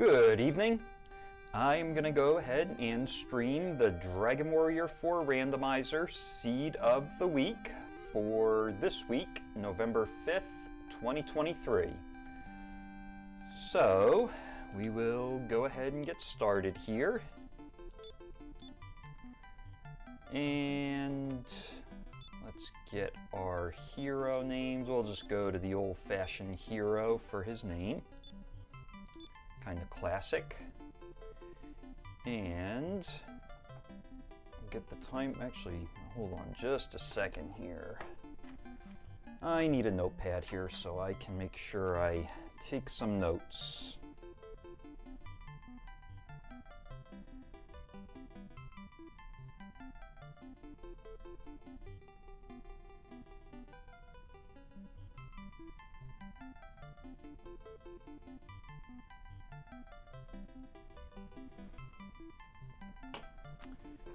Good evening. I'm going to go ahead and stream the Dragon Warrior IV Randomizer Seed of the Week for this week, November 5th, 2023. So, we will go ahead and get started here. And let's get our hero names. We'll just go to the old-fashioned hero for his name. Kind of classic. And get the time. Actually, hold on just a second here. I need a notepad here so I can make sure I take some notes.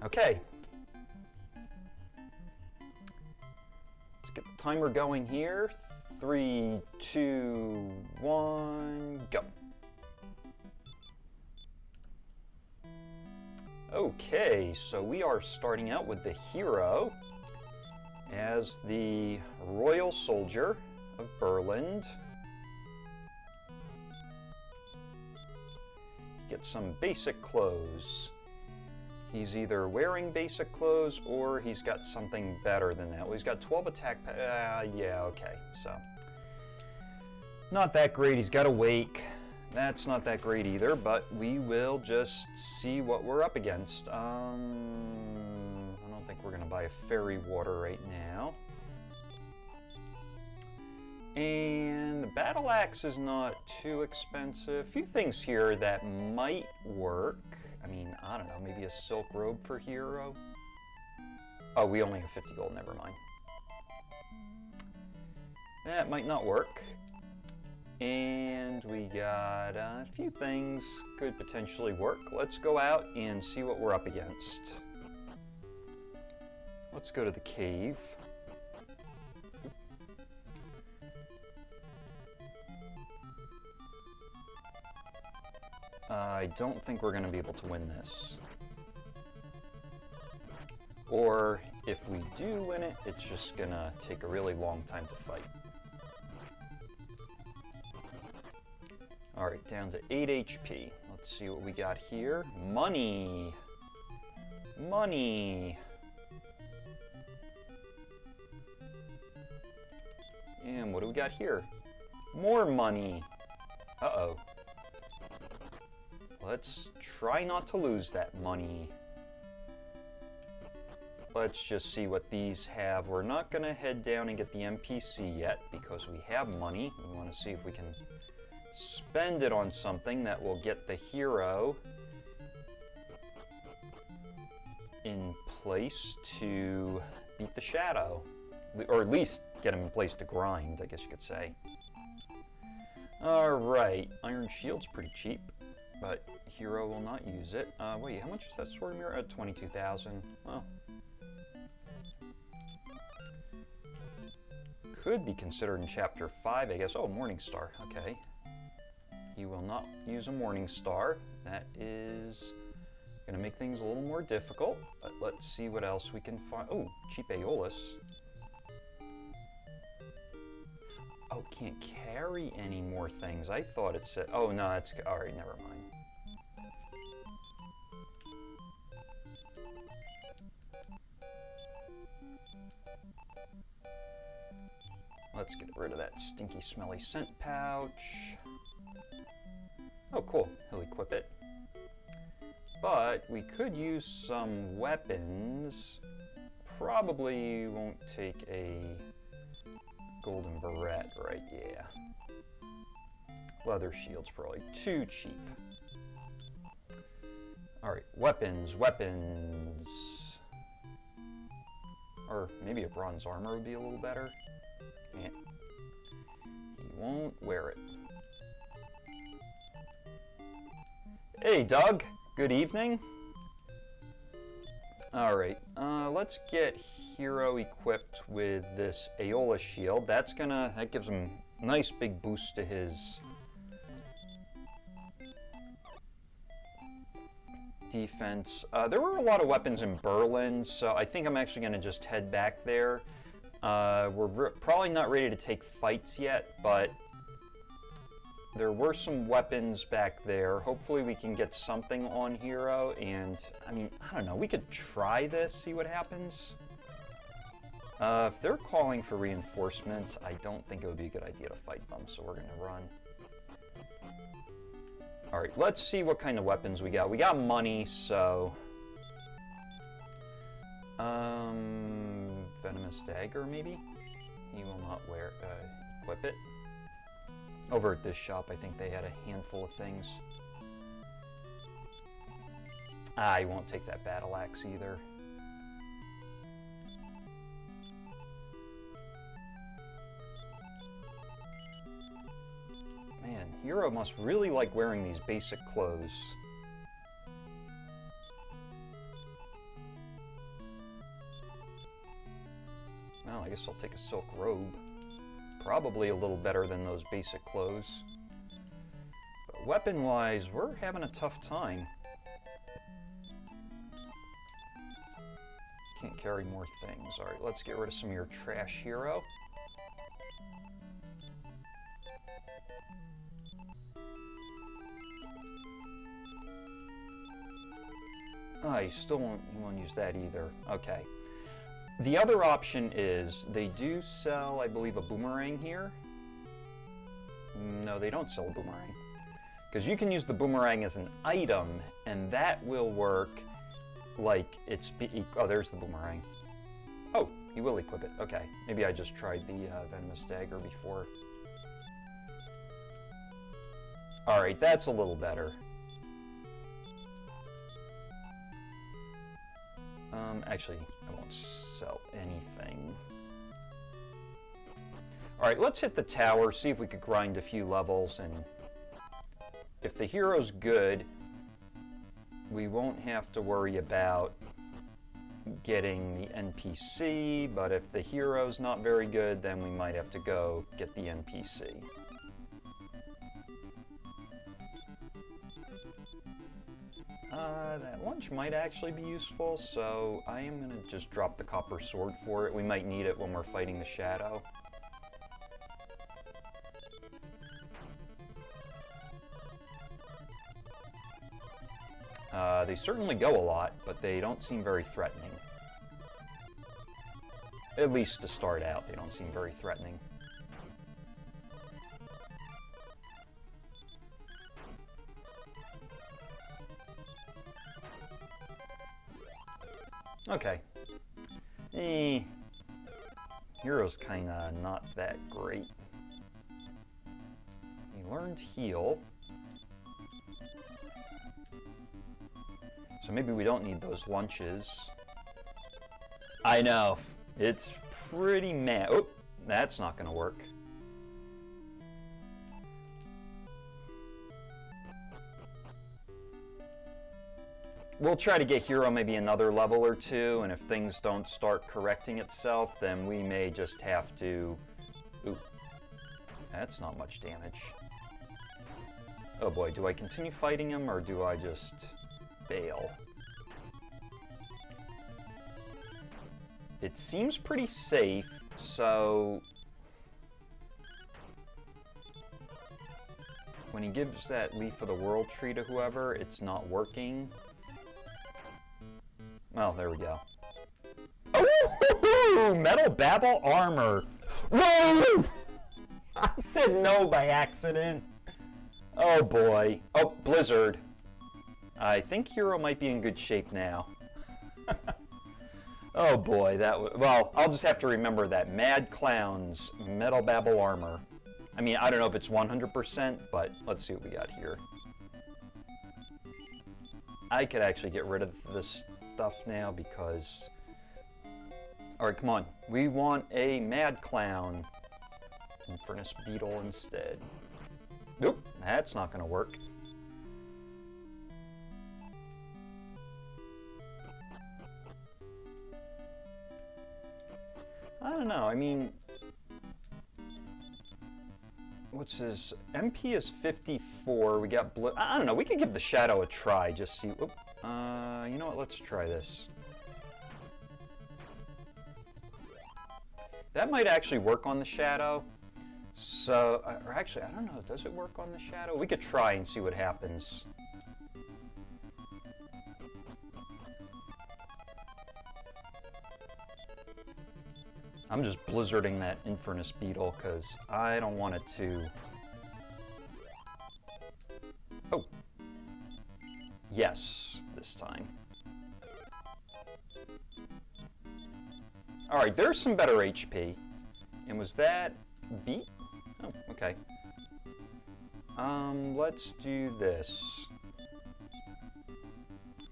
Okay, let's get the timer going here. 3, 2, 1, go. Okay, so we are starting out with the hero as the Royal Soldier of Berland. Get some basic clothes. He's either wearing basic clothes or he's got something better than that. Well, he's got 12 attack. Yeah, okay. So, not that great. He's got a wake. That's not that great either, but we will just see what we're up against. I don't think we're going to buy a fairy water right now. And the battle axe is not too expensive. A few things here that might work. I mean, I don't know, maybe a silk robe for hero. Oh, we only have 50 gold, never mind. That might not work. And we got a few things could potentially work. Let's go out and see what we're up against. Let's go to the cave. I don't think we're going to be able to win this. Or if we do win it, it's just going to take a really long time to fight. Alright, down to 8 HP. Let's see what we got here. Money! Money! And what do we got here? More money! Uh-oh. Let's try not to lose that money. Let's just see what these have. We're not going to head down and get the NPC yet because we have money. We want to see if we can spend it on something that will get the hero in place to beat the shadow. Or at least get him in place to grind, I guess you could say. Alright, Iron Shield's pretty cheap. But hero will not use it. Wait, how much is that sword mirror? At 22,000. Well, could be considered in chapter 5, I guess. Oh, Morning Star. Okay. He will not use a Morning Star. That is going to make things a little more difficult. But let's see what else we can find. Oh, cheap Aeolus. Oh, can't carry any more things. I thought it said... Oh, no, it's... Alright, never mind. Let's get rid of that stinky, smelly scent pouch. Oh, cool. He'll equip it. But we could use some weapons. Probably won't take a... golden beret, right? Yeah. Leather shield's probably too cheap. Alright, weapons, weapons. Or maybe a bronze armor would be a little better. Yeah. He won't wear it. Hey, Doug. Good evening. Alright, let's get hero equipped with this Aeolus shield. That gives him a nice big boost to his defense. There were a lot of weapons in Berlin, so I think I'm actually going to just head back there. We're probably not ready to take fights yet, but there were some weapons back there. Hopefully we can get something on hero, and I mean, I don't know, we could try this, see what happens. If they're calling for reinforcements, I don't think it would be a good idea to fight them, so we're going to run. Alright, let's see what kind of weapons we got. We got money, so... Venomous dagger, maybe? He will not equip it. Over at this shop, I think they had a handful of things. He won't take that battle axe either. Man, hero must really like wearing these basic clothes. Well, I guess I'll take a silk robe. Probably a little better than those basic clothes. But weapon-wise, we're having a tough time. Can't carry more things. Alright, let's get rid of some of your trash, hero. You still won't use that either. Okay. The other option is, they do sell, I believe, a boomerang here. No, they don't sell a boomerang. Because you can use the boomerang as an item, and that will work like it's... Oh, there's the boomerang. Oh, he will equip it. Okay. Maybe I just tried the venomous dagger before. Alright, that's a little better. Actually, I won't sell anything. Alright, let's hit the tower, see if we could grind a few levels, and if the hero's good, we won't have to worry about getting the NPC, but if the hero's not very good, then we might have to go get the NPC. That lunch might actually be useful, so I am going to just drop the copper sword for it. We might need it when we're fighting the shadow. They certainly go a lot, but they don't seem very threatening. At least to start out, they don't seem very threatening. Okay. Hero's kinda not that great. He learned heal. So maybe we don't need those lunches. I know. It's pretty mad. Oh, that's not gonna work. We'll try to get hero maybe another level or two, and if things don't start correcting itself, then we may just have to... Ooh, that's not much damage. Oh boy, do I continue fighting him, or do I just bail? It seems pretty safe, so... When he gives that Leaf of the World tree to whoever, it's not working. Well, there we go. Oh, metal babble armor. Whoa! I said no by accident. Oh boy. Oh, blizzard. I think hero might be in good shape now. Oh boy, that was... Well, I'll just have to remember that. Mad Clown's metal babble armor. I mean, I don't know if it's 100%, but let's see what we got here. I could actually get rid of this stuff now because... Alright, come on. We want a Mad Clown. Furnace Beetle instead. Nope, that's not going to work. I don't know, I mean... What's his... MP is 54, we got blue... I don't know, we could give the Shadow a try, just see... Oop, You know what? Let's try this. That might actually work on the shadow. So, or actually, I don't know. Does it work on the shadow? We could try and see what happens. I'm just blizzarding that Infernus Beetle because I don't want it to... Oh! Yes, this time. Alright, there's some better HP. And was that beat? Oh, okay. Let's do this.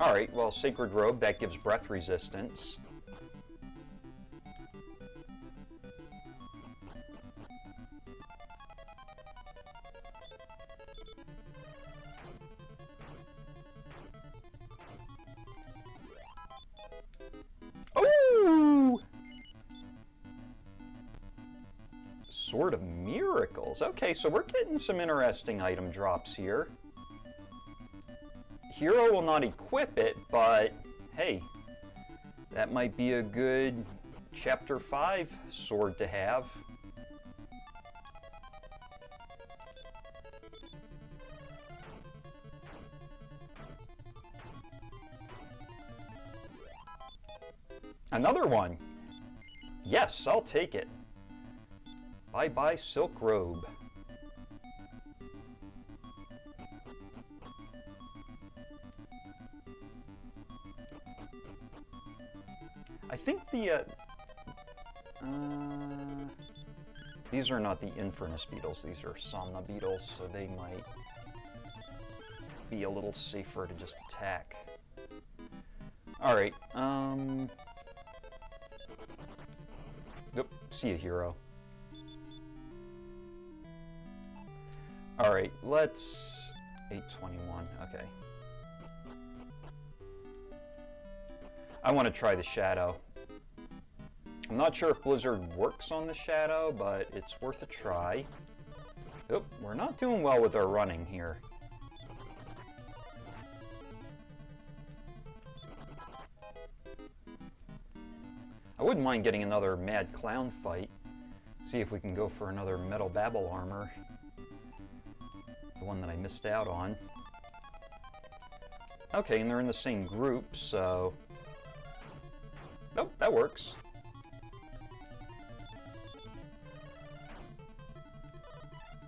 Alright, well, Sacred Robe, that gives breath resistance. Oh! Sword of Miracles. Okay, so we're getting some interesting item drops here. Hero will not equip it, but hey, that might be a good Chapter 5 sword to have. Another one. Yes, I'll take it. Bye-bye, Silk Robe. I think the, these are not the Infernus Beetles, these are Somna Beetles, so they might be a little safer to just attack. Alright, Yep, see a hero. Alright, let's... 821, okay. I want to try the Shadow. I'm not sure if Blizzard works on the Shadow, but it's worth a try. Oop, we're not doing well with our running here. I wouldn't mind getting another Mad Clown fight. See if we can go for another Metal Babble armor. The one that I missed out on. Okay, and they're in the same group, so... Nope, that works.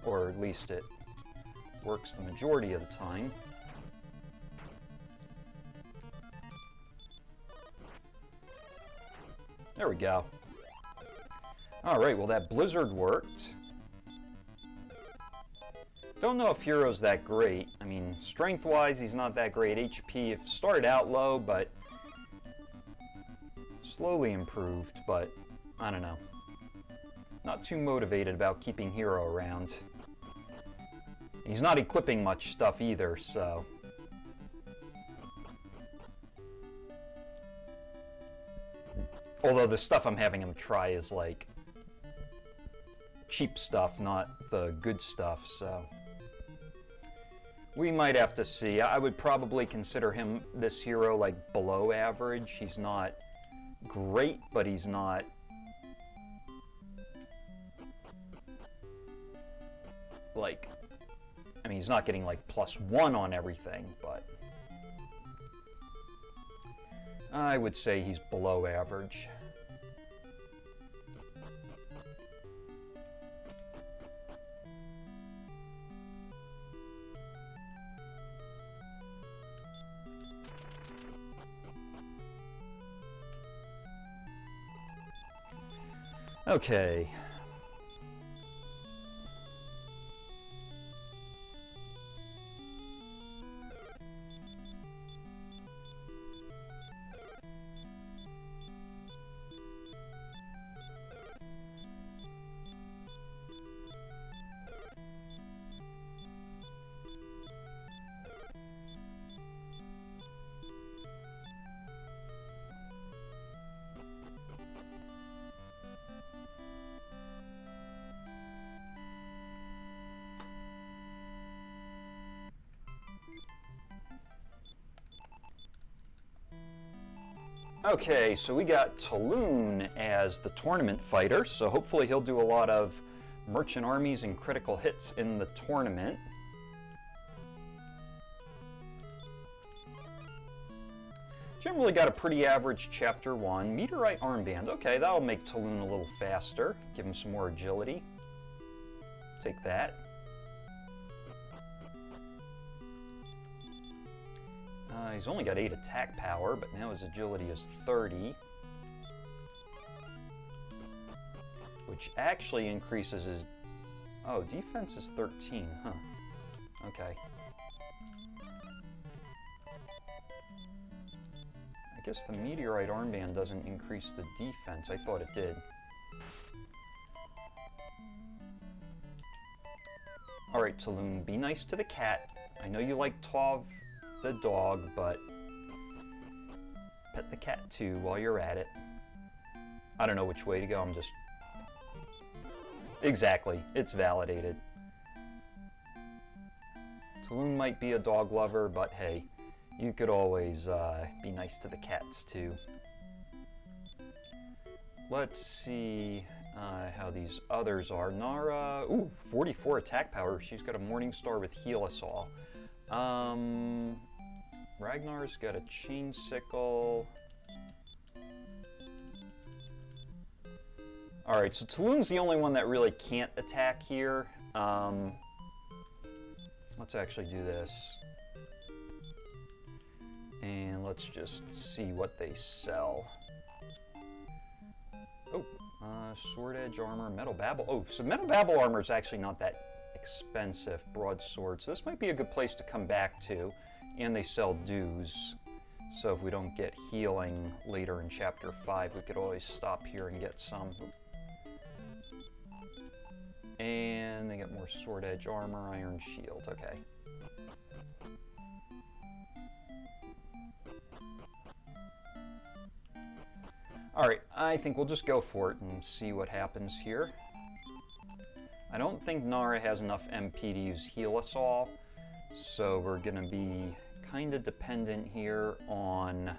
Or at least it works the majority of the time. There we go. Alright, well that Blizzard worked. Don't know if Hero's that great. I mean, strength-wise, he's not that great. HP, it started out low, but slowly improved, but I don't know. Not too motivated about keeping Hero around. He's not equipping much stuff either, so... Although the stuff I'm having him try is like cheap stuff, not the good stuff, so... We might have to see. I would probably consider him, this hero, like below average. He's not great, but he's not... like... I mean, he's not getting like +1 on everything, but... I would say he's below average. Okay. Okay, so we got Taloon as the tournament fighter, so hopefully he'll do a lot of merchant armies and critical hits in the tournament. Generally got a pretty average Chapter 1. Meteorite Armband. Okay, that'll make Taloon a little faster. Give him some more agility. Take that. He's only got 8 attack power, but now his agility is 30. Which actually increases his... Oh, defense is 13, huh. Okay. I guess the Meteorite Armband doesn't increase the defense. I thought it did. Alright, Taloon, be nice to the cat. I know you like Tov the dog, but pet the cat too while you're at it. I don't know which way to go, I'm just... Exactly, it's validated. Taloon might be a dog lover, but hey, you could always be nice to the cats too. Let's see how these others are. Nara, ooh, 44 attack power. She's got a Morning Star with Heal Us All. Ragnar's got a Chain Sickle. Alright, so Taloon's the only one that really can't attack here. Let's actually do this. And let's just see what they sell. Oh, Sword Edge Armor, Metal Babble. Oh, so Metal Babble Armor is actually not that expensive. Broadsword. So this might be a good place to come back to. And they sell dues. So if we don't get healing later in Chapter 5, we could always stop here and get some. And they get more Sword Edge Armor, Iron Shield. Okay. Alright, I think we'll just go for it and see what happens here. I don't think Nara has enough MP to use Heal Us All, so we're going to be kind of dependent here on...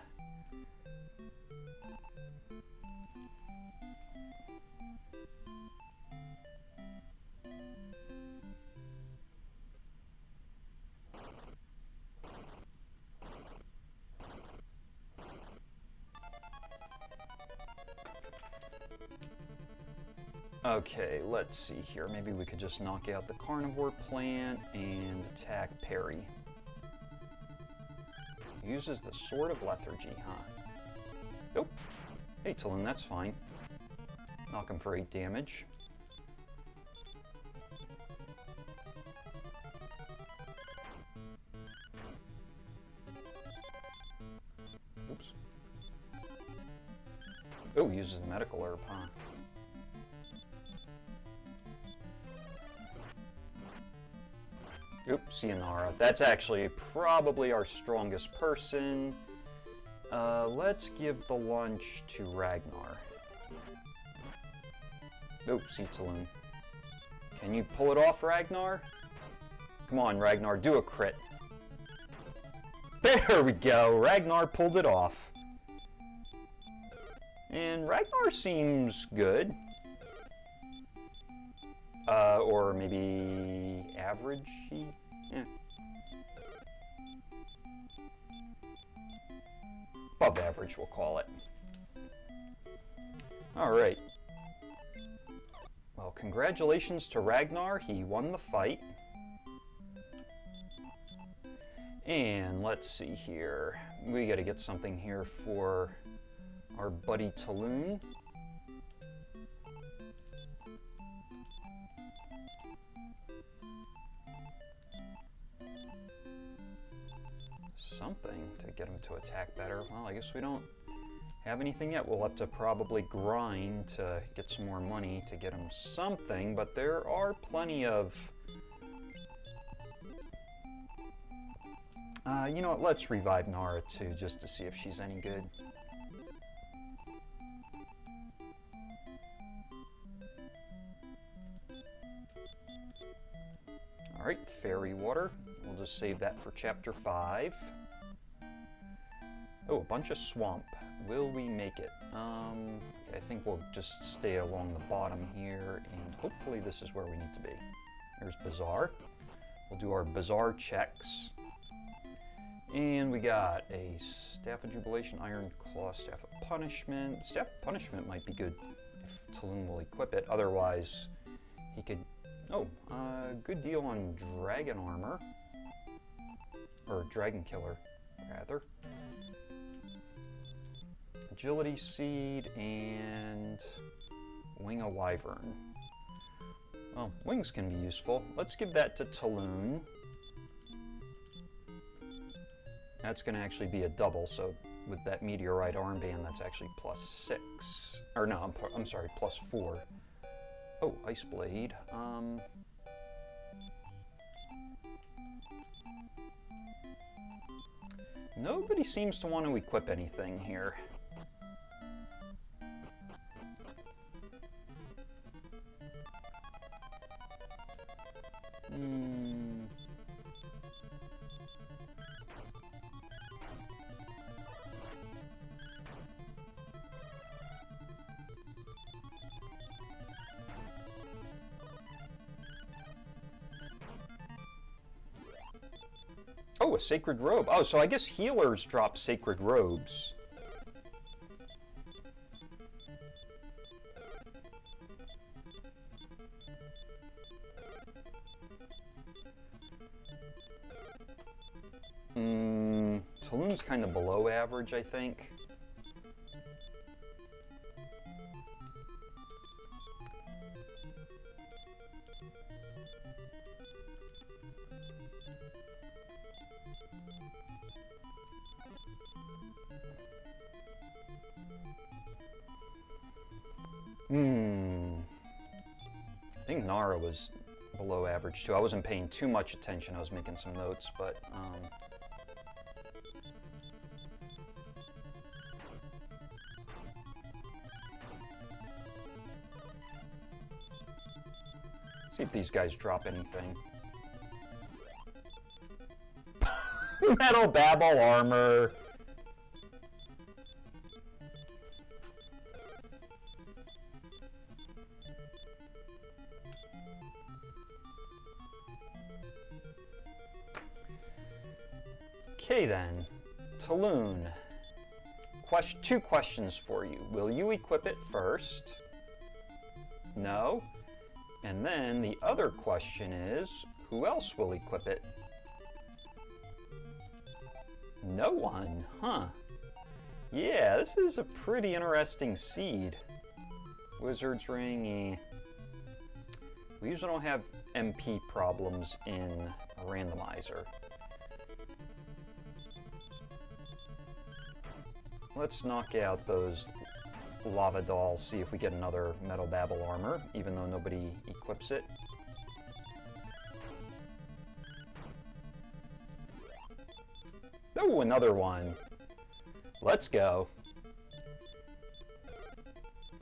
Okay, let's see here. Maybe we could just knock out the Carnivore Plant and attack Perry. Uses the Sword of Lethargy, huh? Nope. Hey, Taloon, that's fine. Knock him for 8 damage. Oops. Oh, uses the Medical Herb, huh? Oops, see Nara. That's actually probably our strongest person. Let's give the lunch to Ragnar. Oops, see Taloon. Can you pull it off, Ragnar? Come on, Ragnar, do a crit. There we go! Ragnar pulled it off. And Ragnar seems good. Or maybe average-y? Yeah. Above average, we'll call it. Alright. Well, congratulations to Ragnar. He won the fight. And let's see here. We gotta get something here for our buddy Taloon. Something to get him to attack better. Well, I guess we don't have anything yet. We'll have to probably grind to get some more money to get him something, but there are plenty of... you know what, let's revive Nara too, just to see if she's any good. Alright, Fairy Water. We'll just save that for Chapter 5. Oh, a bunch of swamp. Will we make it? I think we'll just stay along the bottom here, and hopefully this is where we need to be. There's Bazaar. We'll do our Bazaar checks. And we got a Staff of Jubilation, Iron Claw, Staff of Punishment. Staff of Punishment might be good if Taloon will equip it. Otherwise, he could... Oh, good deal on Dragon Armor. Or Dragon Killer, rather. Agility Seed and Wing a Wyvern. Well, wings can be useful. Let's give that to Taloon. That's going to actually be a double, so with that Meteorite armband, that's actually +6. Or no, I'm sorry, +4. Oh, Ice Blade. Nobody seems to want to equip anything here. Oh, a Sacred Robe. Oh, so I guess healers drop Sacred Robes. Taloon's kind of below average, I think. I think Nara was below average too. I wasn't paying too much attention. I was making some notes, but see if these guys drop anything. Metal Babble Armor. Okay then, Taloon. Two questions for you. Will you equip it first? No. And then the other question is, who else will equip it? No one, huh? Yeah, this is a pretty interesting seed. Wizard's Ring, We usually don't have MP problems in a randomizer. Let's knock out those lava dolls, see if we get another Metal Babble Armor, even though nobody equips it. Oh, another one. Let's go.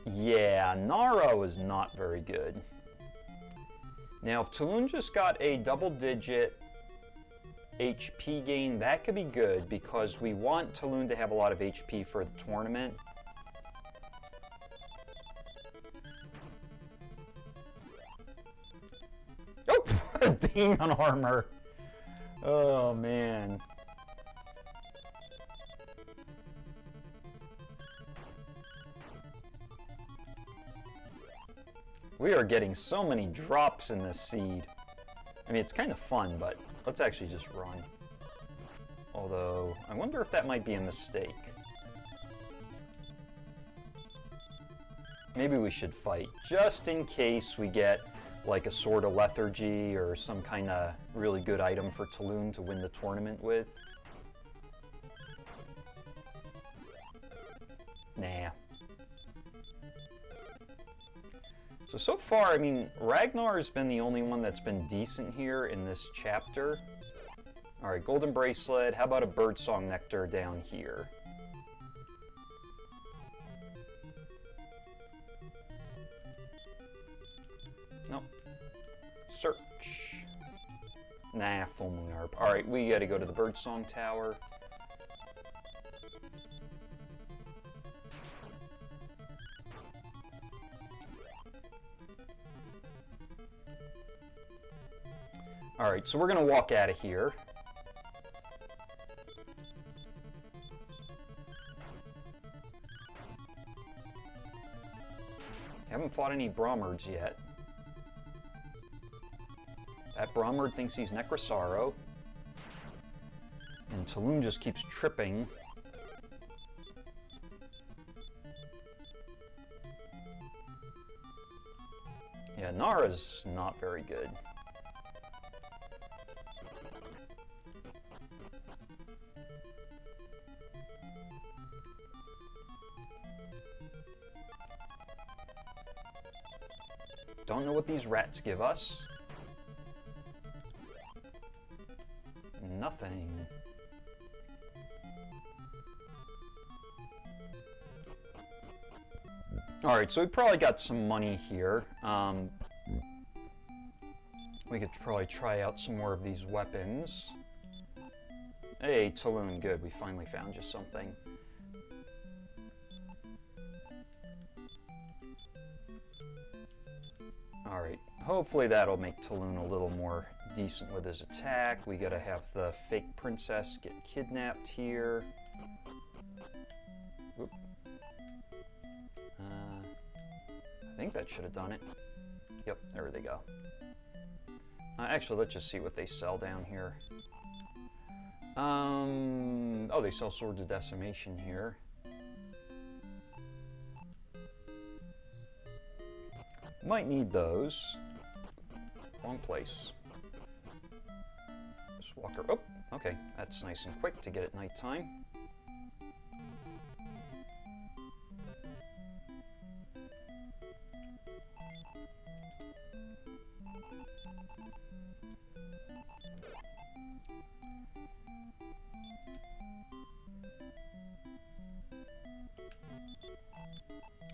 Yeah, Nara was not very good. Now, if Taloon just got a double-digit HP gain, that could be good because we want Taloon to have a lot of HP for the tournament. Oh, Demon Armor. Oh, man. We are getting so many drops in this seed. I mean, it's kind of fun, but let's actually just run. Although, I wonder if that might be a mistake. Maybe we should fight, just in case we get like a Sword of Lethargy or some kind of really good item for Taloon to win the tournament with. Nah. So far, I mean, Ragnar has been the only one that's been decent here in this chapter. Alright, Golden Bracelet. How about a Birdsong Nectar down here? Nope. Search. Nah, Full Moon Herb. Alright, we gotta go to the Birdsong Tower. Alright, so we're going to walk out of here. Haven't fought any Brommerds yet. That Brommerd thinks he's Necrosaro. And Taloon just keeps tripping. Yeah, Nara's not very good. Don't know what these rats give us. Nothing. Alright, so we probably got some money here. We could probably try out some more of these weapons. Hey, Taloon, good. We finally found you something. Alright, hopefully that'll make Taloon a little more decent with his attack. We gotta have the fake princess get kidnapped here. Oop. I think that should have done it. Yep, there they go. Actually, let's just see what they sell down here. Oh, they sell Swords of Decimation here. Might need those. Wrong place. Just walk her. Oh, okay. That's nice and quick to get at nighttime.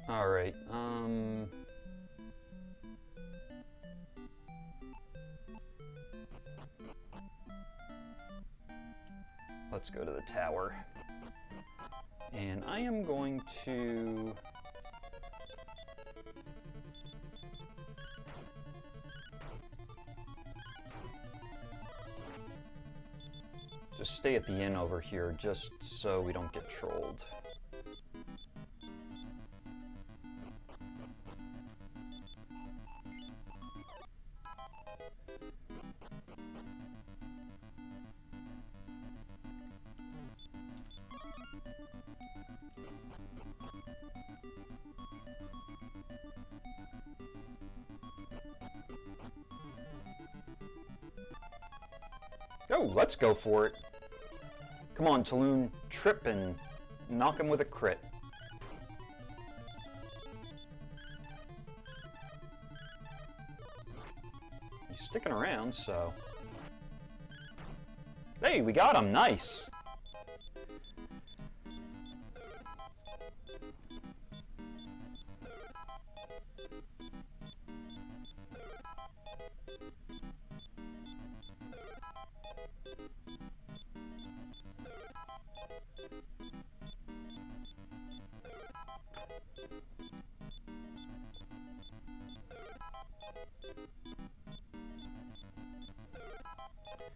All right. Let's go to the tower. And I am going to just stay at the inn over here just so we don't get trolled. Oh, let's go for it. Come on, Taloon, trip and knock him with a crit. He's sticking around, so... Hey, we got him, nice!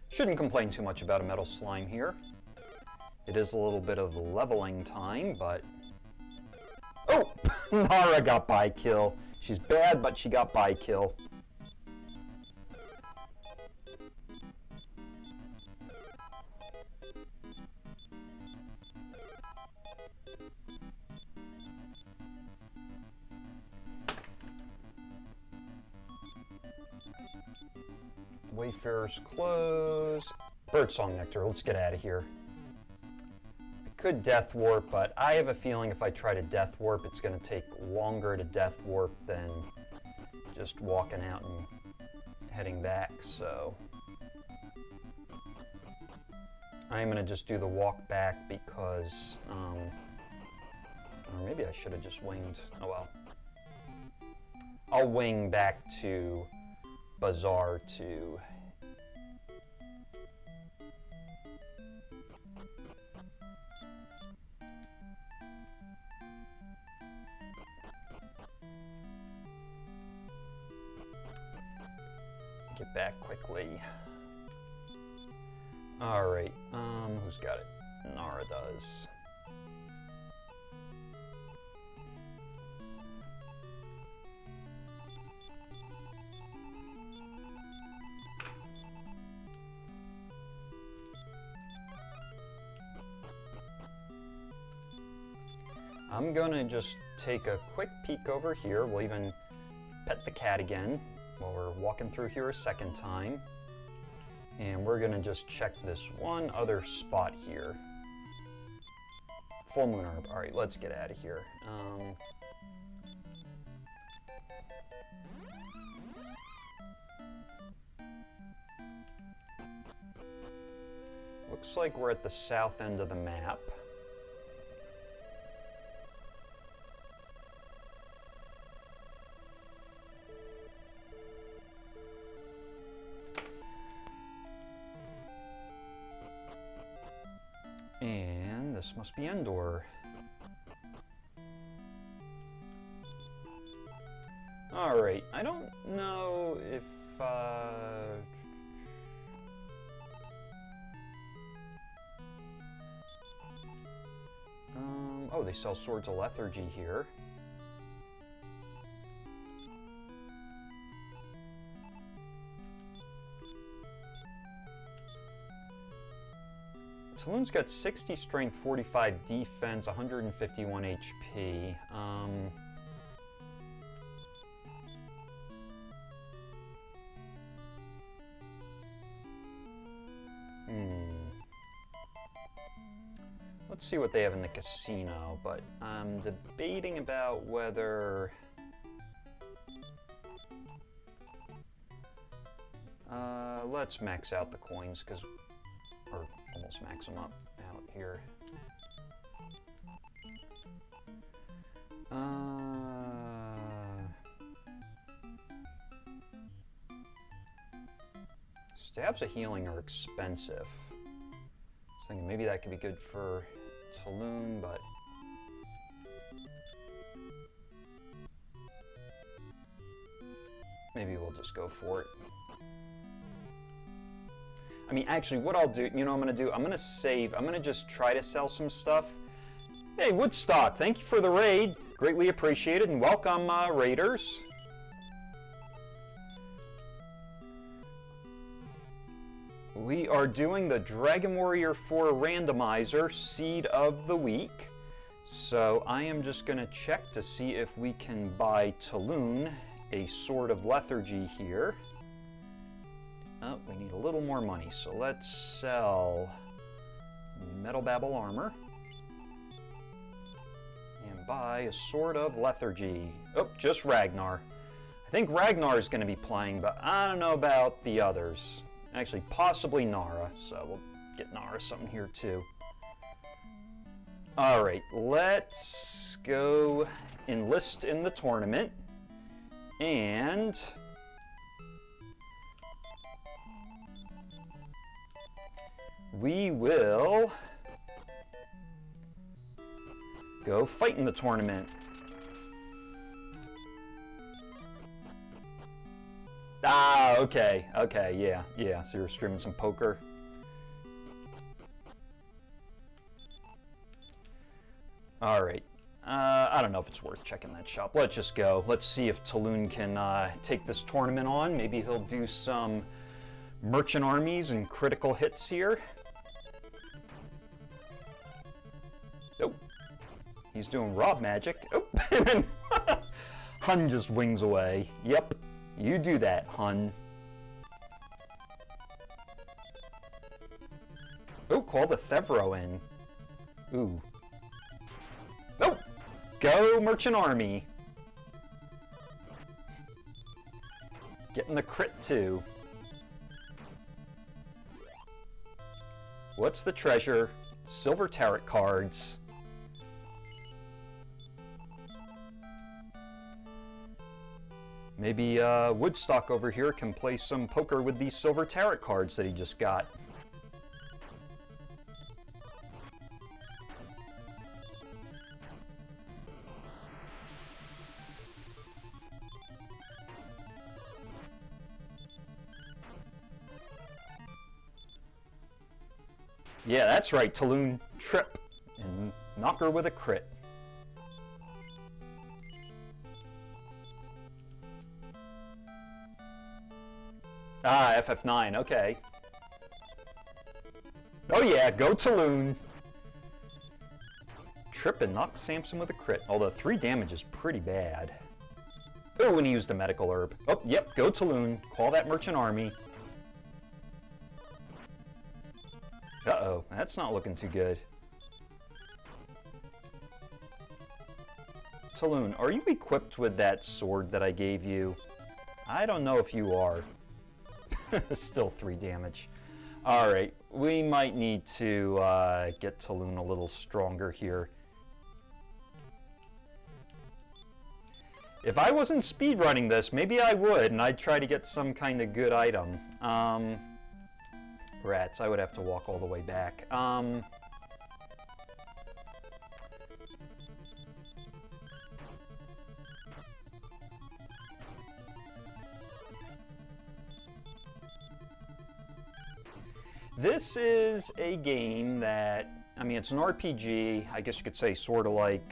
Shouldn't complain too much about a metal slime here. It is a little bit of leveling time, but... Oh! Nara got Bikill. She's bad, but she got Bikill. Wayfarer's Clothes. Birdsong Nectar. Let's get out of here. I could Death Warp, but I have a feeling if I try to Death Warp, it's going to take longer to Death Warp than just walking out and heading back, so... I'm going to just do the walk back because... or maybe I should have just winged. Oh well. I'll wing back to Bazaar to... get back quickly. Alright, who's got it? Nara does. I'm gonna just take a quick peek over here. We'll even pet the cat again while we're walking through here a second time. And we're gonna just check this one other spot here. Full moon orb. Alright, let's get out of here. Looks like we're at the south end of the map. And this must be Endor. Alright, I don't know if, oh, they sell Swords of Lethargy here. Taloon's got 60 strength, 45 defense, 151 HP. Let's see what they have in the casino, but I'm debating about whether... let's max out the coins, because... or almost max them up out here. Stabs of healing are expensive. I was thinking maybe that could be good for Taloon, but maybe we'll just go for it. I mean, actually, what I'll do, you know what I'm going to do? I'm going to save. I'm going to just try to sell some stuff. Hey, Woodstock, thank you for the raid. Greatly appreciated, and welcome, raiders. We are doing the Dragon Warrior IV Randomizer Seed of the Week. So I am just going to check to see if we can buy Taloon a Sword of Lethargy here. Oh, we need a little more money, so let's sell Metal Babble Armor and buy a Sword of Lethargy. Oh, just Ragnar. I think Ragnar is going to be playing, but I don't know about the others. Actually, possibly Nara, so we'll get Nara something here too. Alright, let's go enlist in the tournament, and we will go fight in the tournament. Ah, okay, yeah, so you're streaming some poker. Alright, I don't know if it's worth checking that shop. Let's just go. Let's see if Taloon can take this tournament on. Maybe he'll do some merchant armies and critical hits here. Nope. He's doing Rob magic. Oh, and then Hun just wings away. Yep. You do that, Hun. Oh, call the Thevro in. Ooh. Nope. Go Merchant Army. Getting the crit too. What's the treasure? Silver tarot cards. Maybe Woodstock over here can play some poker with these silver tarot cards that he just got. Yeah, that's right, Taloon trip and knock her with a crit. Ah, FF9, okay. Oh yeah, go Taloon. Trip and knock Samson with a crit, although 3 damage is pretty bad. Oh, and he used a medical herb. Oh, yep, go Taloon. Call that merchant army. Uh-oh, that's not looking too good. Taloon, are you equipped with that sword that I gave you? I don't know if you are. Still 3 damage. Alright, we might need to get Taloon a little stronger here. If I wasn't speedrunning this, maybe I would, and I'd try to get some kind of good item. Rats, I would have to walk all the way back. This is a game that, I mean, it's an RPG, I guess you could say sort of like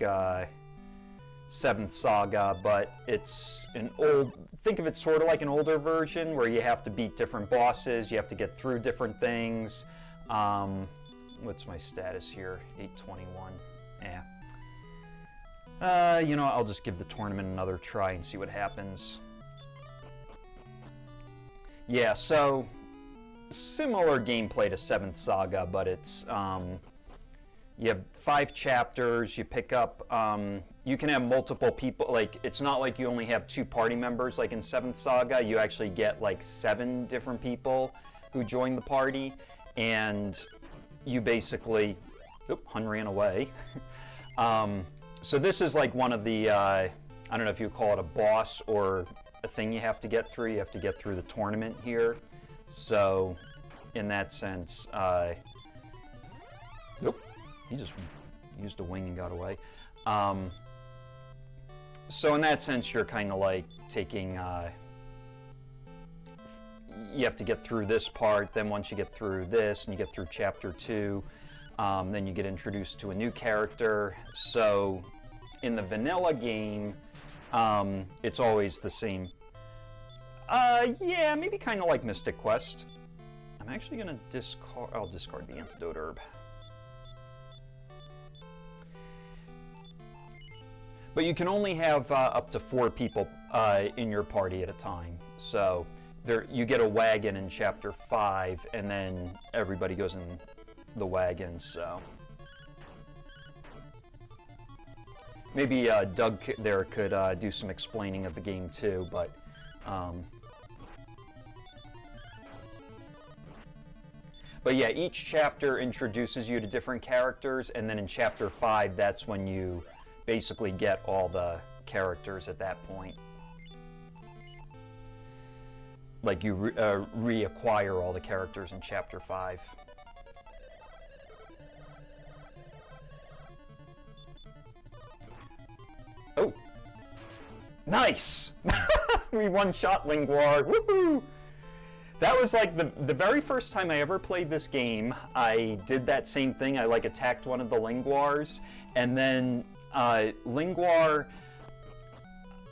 7th Saga, but it's an old, think of it sort of like an older version where you have to beat different bosses, you have to get through different things. What's my status here? 821. Yeah. You know, I'll just give the tournament another try and see what happens. Yeah, so similar gameplay to 7th Saga, but it's you have 5 chapters, you pick up, you can have multiple people, like, it's not like you only have 2 party members like in 7th Saga, you actually get like 7 different people who join the party, and you basically, oop, Hun ran away. So this is like one of the, I don't know if you call it a boss or a thing you have to get through. You have to get through the tournament here. So in that sense, nope, he just used a wing and got away. So in that sense, you're kind of like taking, you have to get through this part, then once you get through this and you get through chapter 2, then you get introduced to a new character. So in the vanilla game, it's always the same. Yeah, maybe kind of like Mystic Quest. I'm actually going to discard, I'll discard the antidote herb. But you can only have up to 4 people in your party at a time. So there, you get a wagon in chapter 5, and then everybody goes in the wagon, so. Maybe Doug there could do some explaining of the game too, but yeah, each chapter introduces you to different characters, and then in chapter 5, that's when you basically get all the characters at that point. Like you reacquire all the characters in chapter 5. Oh, nice! We one-shot Lingwar, woohoo! That was like the very first time I ever played this game. I did that same thing. I like attacked one of the Lingwars, and then Lingwar,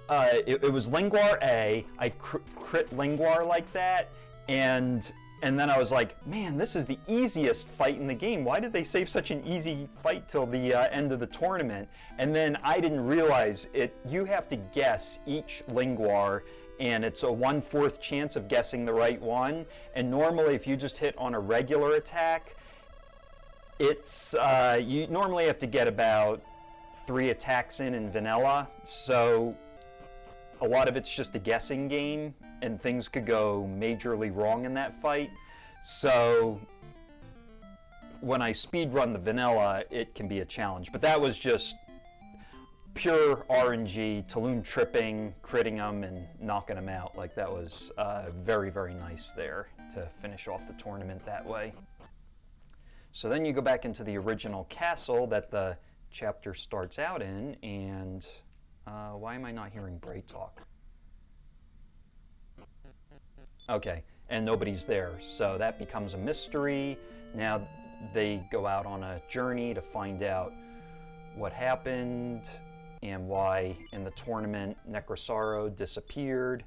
it was Lingwar A. I crit Lingwar like that, and then I was like, man, this is the easiest fight in the game. Why did they save such an easy fight till the end of the tournament? And then I didn't realize it. You have to guess each Lingwar, and it's a 1/4 chance of guessing the right one. And normally, if you just hit on a regular attack, it's you normally have to get about 3 attacks in vanilla. So a lot of it's just a guessing game, and things could go majorly wrong in that fight. So when I speedrun the vanilla, it can be a challenge. But that was just pure RNG, Taloon tripping, critting them, and knocking them out. Like, that was very, very nice there to finish off the tournament that way. So then you go back into the original castle that the chapter starts out in, and why am I not hearing Brey talk? Okay, and nobody's there, so that becomes a mystery. Now, they go out on a journey to find out what happened and why in the tournament Necrosaro disappeared.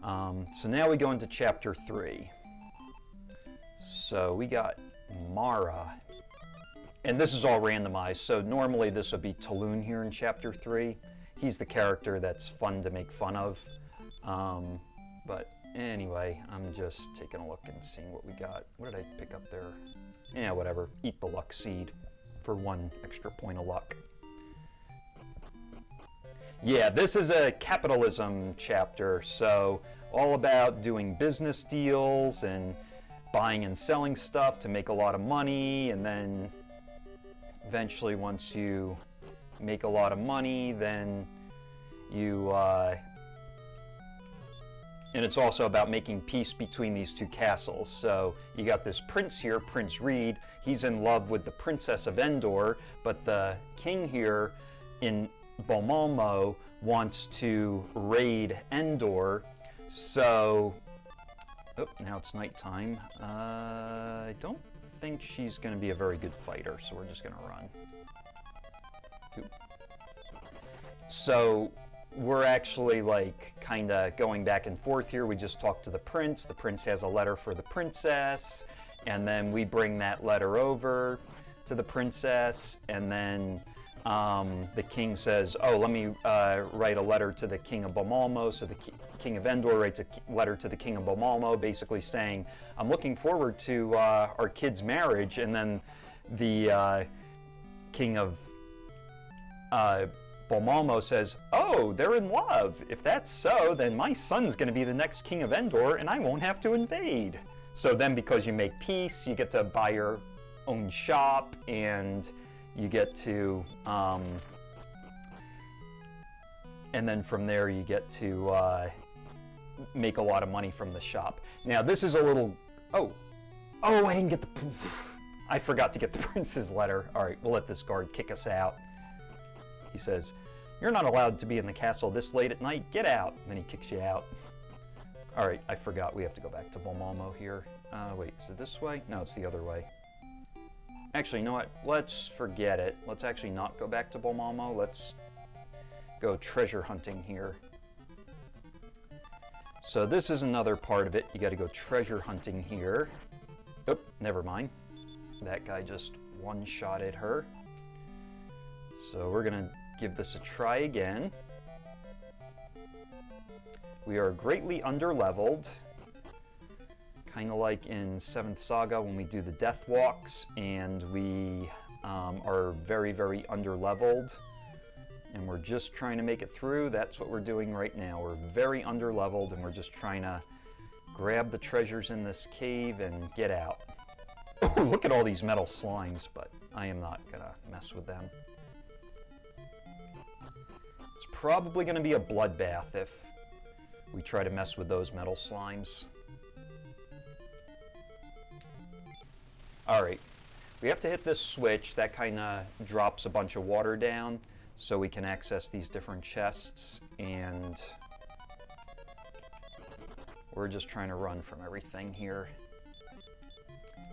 So now we go into chapter 3. So we got Mara, and this is all randomized, so normally this would be Taloon here in chapter 3. He's the character that's fun to make fun of, but anyway, I'm just taking a look and seeing what we got. What did I pick up there? Yeah, whatever. Eat the luck seed for 1 extra point of luck. Yeah, this is a capitalism chapter, so all about doing business deals and buying and selling stuff to make a lot of money, and then eventually once you make a lot of money, then you and it's also about making peace between these 2 castles. So you got this prince here, Prince Reed. He's in love with the princess of Endor, but the king here in Bomalmo wants to raid Endor. So, oh, now it's nighttime. I don't think she's going to be a very good fighter, so we're just going to run. Oop. So we're actually like kind of going back and forth here. We just talked to the prince. The prince has a letter for the princess, and then we bring that letter over to the princess, and then the king says, oh, let me write a letter to the king of Bomalmo. So the king of Endor writes a letter to the king of Bomalmo, basically saying, I'm looking forward to our kid's marriage. And then the king of Bomalmo says, oh, they're in love. If that's so, then my son's going to be the next king of Endor, and I won't have to invade. So then because you make peace, you get to buy your own shop, and you get to, and then from there you get to make a lot of money from the shop. Now this is a little, oh, I didn't get I forgot to get the prince's letter. All right, we'll let this guard kick us out. He says, you're not allowed to be in the castle this late at night, get out. And then he kicks you out. All right, I forgot, we have to go back to Bomalmo here. Wait, is it this way? No, it's the other way. Actually, you know what? Let's forget it. Let's actually not go back to Bomalmo. Let's go treasure hunting here. So this is another part of it. You got to go treasure hunting here. Oh, never mind. That guy just one-shotted her. So we're going to give this a try again. We are greatly underleveled. Kind of like in 7th Saga when we do the death walks, and we are very, very underleveled, and we're just trying to make it through. That's what we're doing right now. We're very underleveled, and we're just trying to grab the treasures in this cave and get out. Oh, look at all these metal slimes, but I am not going to mess with them. It's probably going to be a bloodbath if we try to mess with those metal slimes. Alright, we have to hit this switch. That kind of drops a bunch of water down so we can access these different chests, and we're just trying to run from everything here.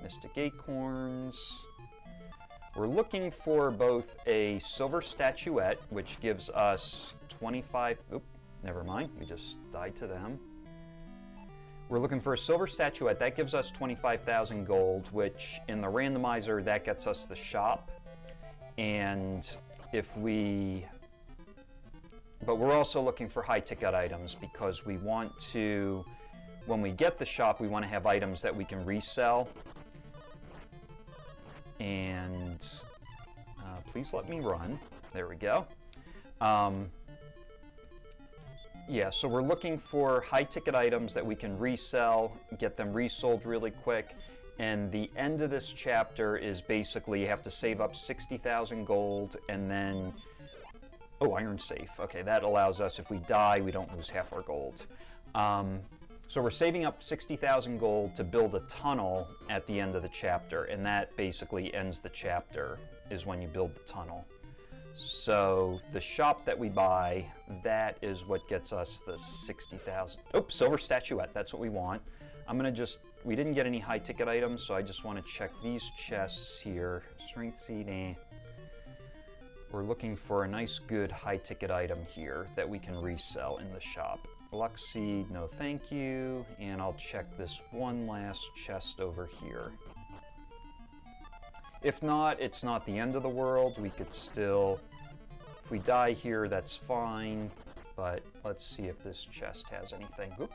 Mystic Acorns. We're looking for both a silver statuette, which gives us 25... Oop, never mind, we just died to them. We're looking for a silver statuette. That gives us 25,000 gold, which in the randomizer, that gets us the shop. And if we... But we're also looking for high-ticket items because we want to... When we get the shop, we want to have items that we can resell. And please let me run. There we go. Yeah, so we're looking for high-ticket items that we can resell, get them resold really quick, and the end of this chapter is basically you have to save up 60,000 gold, and then... Oh, iron safe. Okay, that allows us, if we die, we don't lose half our gold. So we're saving up 60,000 gold to build a tunnel at the end of the chapter, and that basically ends the chapter, is when you build the tunnel. So the shop that we buy, that is what gets us the 60,000. Oh, silver statuette, that's what we want. I'm gonna just, we didn't get any high ticket items, so I just want to check these chests here. Strength seed, eh. We're looking for a nice good high ticket item here that we can resell in the shop. Luck seed, no thank you, and I'll check this one last chest over here. If not, it's not the end of the world. We could still, if we die here, that's fine, but let's see if this chest has anything. Oop.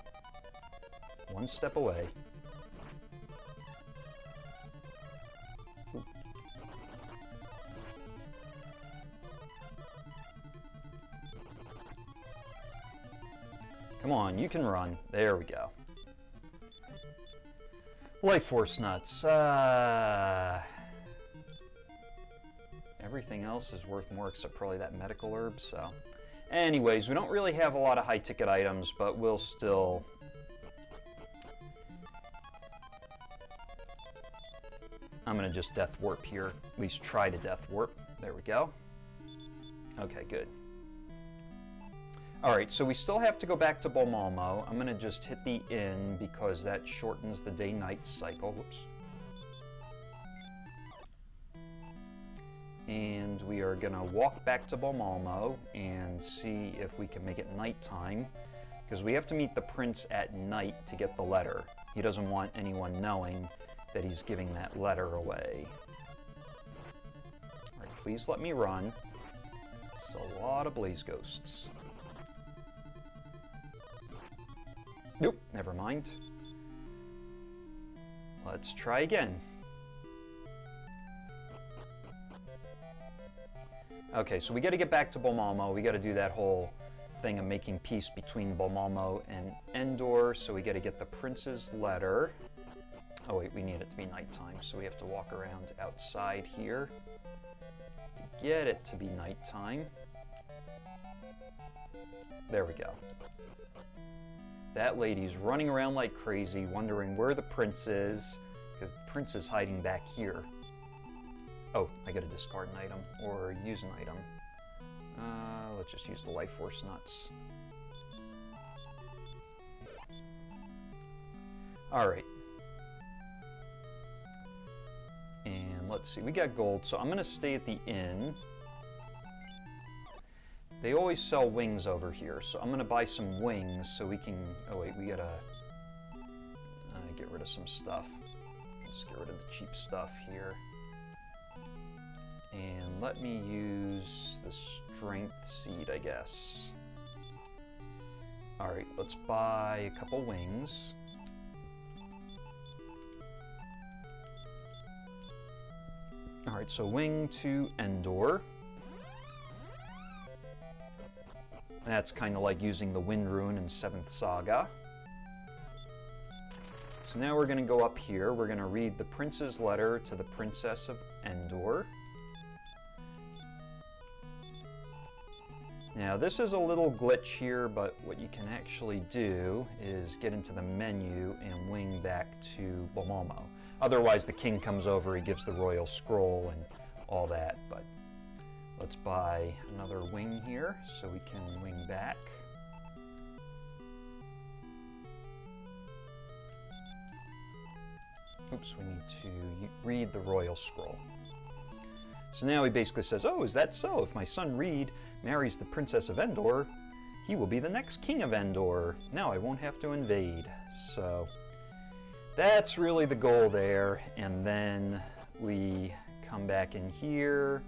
One step away. Oop. Come on, you can run. There we go. Life Force Nuts. Everything else is worth more except probably that medical herb, so. Anyways, we don't really have a lot of high ticket items, but we'll still... I'm gonna just death warp here. At least try to death warp. There we go. Okay, good. Alright, so we still have to go back to Bolmalmo. I'm gonna just hit the inn because that shortens the day-night cycle. Whoops. And we are gonna walk back to Bolmalmo and see if we can make it nighttime, because we have to meet the prince at night to get the letter. He doesn't want anyone knowing that he's giving that letter away. Alright, please let me run. It's a lot of blaze ghosts. Nope, never mind. Let's try again. Okay, so we got to get back to Bolmalmo. We got to do that whole thing of making peace between Bolmalmo and Endor. So we got to get the prince's letter. Oh wait, we need it to be nighttime, so we have to walk around outside here to get it to be nighttime. There we go. That lady's running around like crazy, wondering where the prince is, because the prince is hiding back here. Oh, I gotta discard an item, or use an item. Let's just use the Life Force Nuts. Alright. And let's see, we got gold, so I'm gonna stay at the inn. They always sell wings over here, so I'm gonna buy some wings so we can... Oh wait, we gotta get rid of some stuff. Just get rid of the cheap stuff here. And let me use the strength seed, I guess. Alright, let's buy a couple wings. Alright, so wing to Endor. That's kind of like using the Wind Rune in 7th Saga. So now we're going to go up here. We're going to read the prince's letter to the Princess of Endor. Now this is a little glitch here, but what you can actually do is get into the menu and wing back to Bolmalmo. Otherwise the king comes over, he gives the royal scroll and all that, but let's buy another wing here so we can wing back. Oops, we need to read the royal scroll. So now he basically says, oh, is that so? If my son Reed marries the Princess of Endor, he will be the next king of Endor. Now I won't have to invade. So that's really the goal there. And then we come back in here.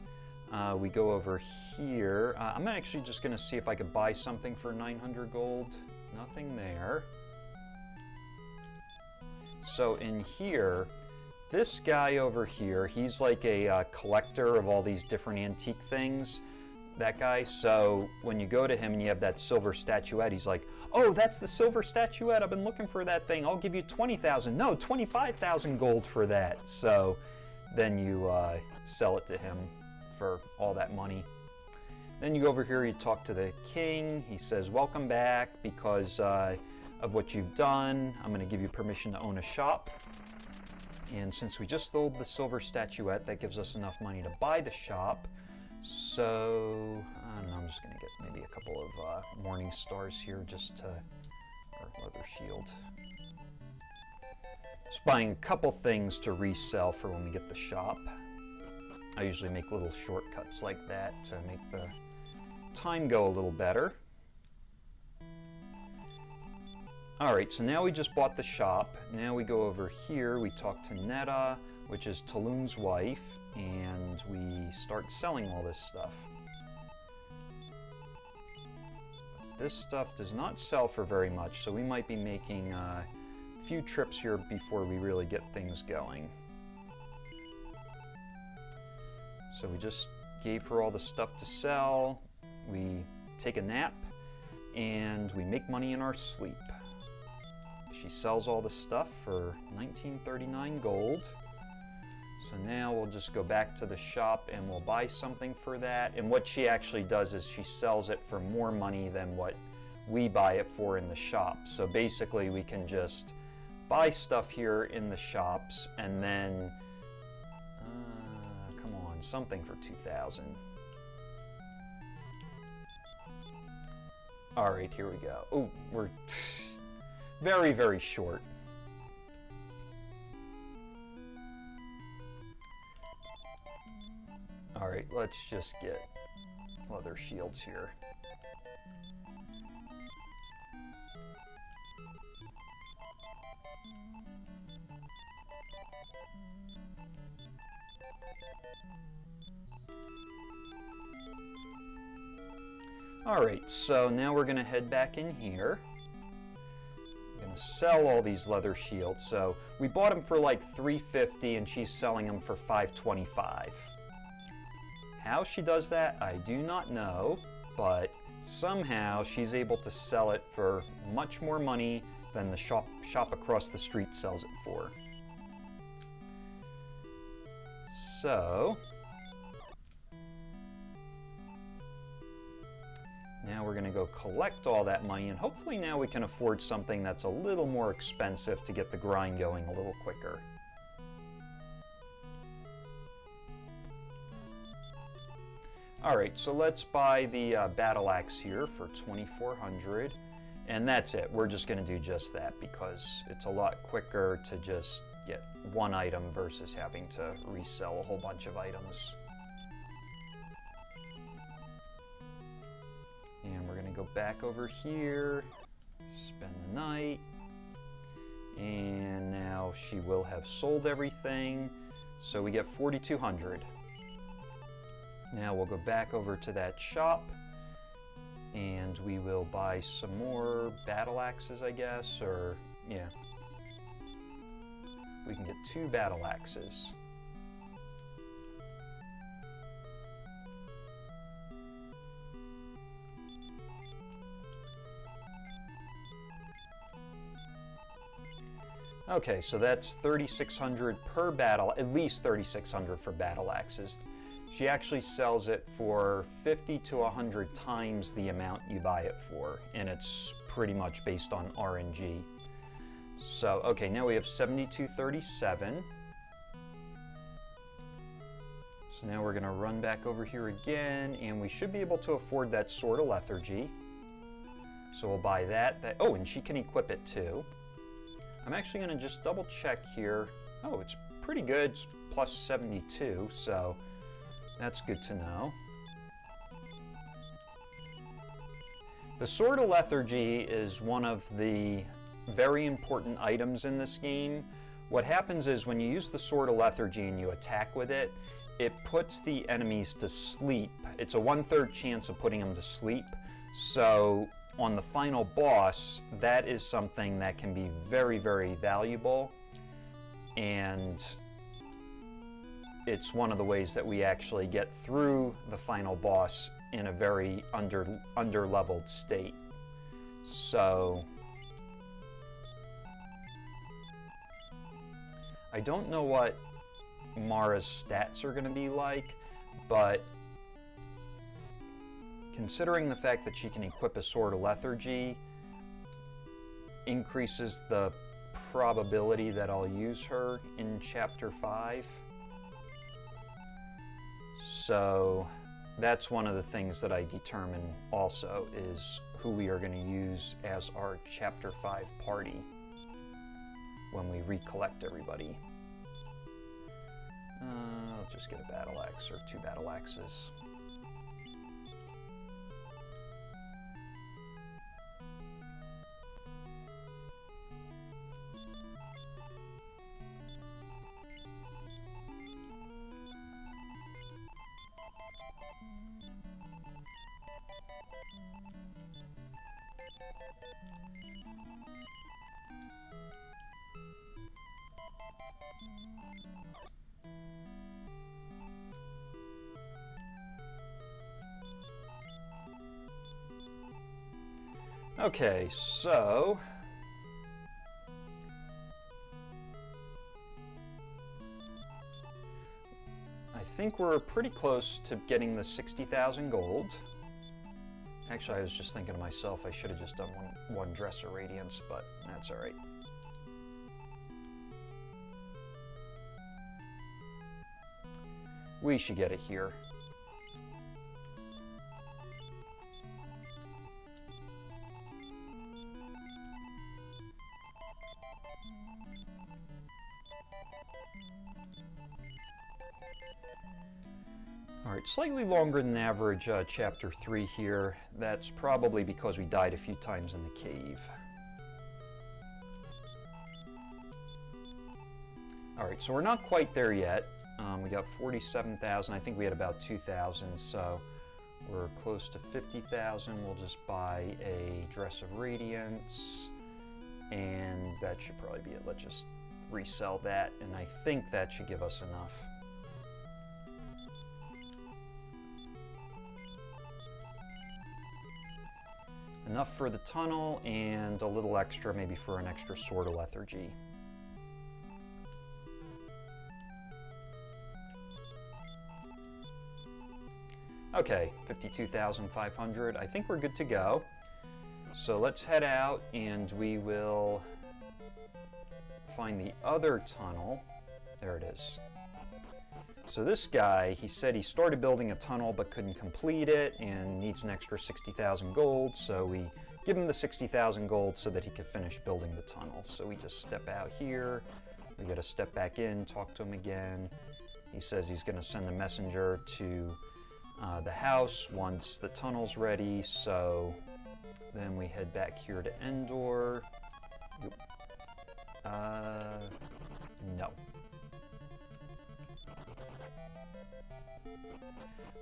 We go over here. I'm actually just going to see if I could buy something for 900 gold. Nothing there. So in here, this guy over here, he's like a collector of all these different antique things. That guy. So when you go to him and you have that silver statuette, he's like, oh, that's the silver statuette. I've been looking for that thing. I'll give you 20,000. No, 25,000 gold for that. So then you sell it to him for all that money. Then you go over here, you talk to the king. He says, welcome back because of what you've done. I'm going to give you permission to own a shop. And since we just sold the silver statuette, that gives us enough money to buy the shop. So, I don't know, I'm just going to get maybe a couple of Morning Stars here just to, or Leather Shield. Just buying a couple things to resell for when we get the shop. I usually make little shortcuts like that to make the time go a little better. Alright, so now we just bought the shop. Now we go over here, we talk to Nara, which is Taloon's wife, and we start selling all this stuff. This stuff does not sell for very much, so we might be making a few trips here before we really get things going. So we just gave her all the stuff to sell, we take a nap, and we make money in our sleep. She sells all the stuff for 1939 gold. So now we'll just go back to the shop and we'll buy something for that. And what she actually does is she sells it for more money than what we buy it for in the shop. So basically we can just buy stuff here in the shops and then, come on, something for 2,000. All right, here we go. Oh, we're very, very short. All right, let's just get leather shields here. All right, so now we're gonna head back in here. I'm gonna sell all these leather shields. So we bought them for like $350 and she's selling them for $525. How she does that, I do not know, but somehow she's able to sell it for much more money than the shop across the street sells it for. So now we're going to go collect all that money, and hopefully now we can afford something that's a little more expensive to get the grind going a little quicker. Alright, so let's buy the battle axe here for 2,400, and that's it. We're just going to do just that because it's a lot quicker to just get one item versus having to resell a whole bunch of items. And we're going to go back over here, spend the night, and now she will have sold everything, so we get 4,200. Now we'll go back over to that shop and we will buy some more battle axes, I guess, or yeah. We can get 2 battle axes. Okay, so that's 3,600 per battle, at least 3,600 for battle axes. She actually sells it for 50 to 100 times the amount you buy it for, and it's pretty much based on RNG. So, okay, now we have 7237. So now we're going to run back over here again, and we should be able to afford that Sword of Lethargy. So we'll buy that. Oh, and she can equip it too. I'm actually going to just double check here. Oh, it's pretty good, it's plus 72, so that's good to know. The Sword of Lethargy is one of the very important items in this game. What happens is when you use the Sword of Lethargy and you attack with it, it puts the enemies to sleep. It's a 1/3 chance of putting them to sleep. So on the final boss, that is something that can be very, very valuable. And it's one of the ways that we actually get through the final boss in a very under-leveled state. So I don't know what Mara's stats are going to be like, but considering the fact that she can equip a Sword of Lethargy increases the probability that I'll use her in Chapter 5. So that's one of the things that I determine also, is who we are going to use as our Chapter 5 party. when we recollect everybody. I'll just get a battle axe or 2 battle axes. Okay, so I think we're pretty close to getting the 60,000 gold. Actually, I was just thinking to myself, I should have just done one Dresser Radiance, but that's all right. We should get it here. Alright, slightly longer than average chapter 3 here. That's probably because we died a few times in the cave. Alright, so we're not quite there yet. We got 47,000. I think we had about 2,000, so we're close to 50,000. We'll just buy a Dress of Radiance, and that should probably be it. Let's just resell that, and I think that should give us enough. Enough for the tunnel, and a little extra maybe for an extra Sword of Lethargy. Okay, 52,500. I think we're good to go. So let's head out and we will find the other tunnel. There it is. So this guy, he said he started building a tunnel but couldn't complete it and needs an extra 60,000 gold. So we give him the 60,000 gold so that he could finish building the tunnel. So we just step out here. We got to step back in, talk to him again. He says he's going to send a messenger to the house once the tunnel's ready, so then we head back here to Endor. No.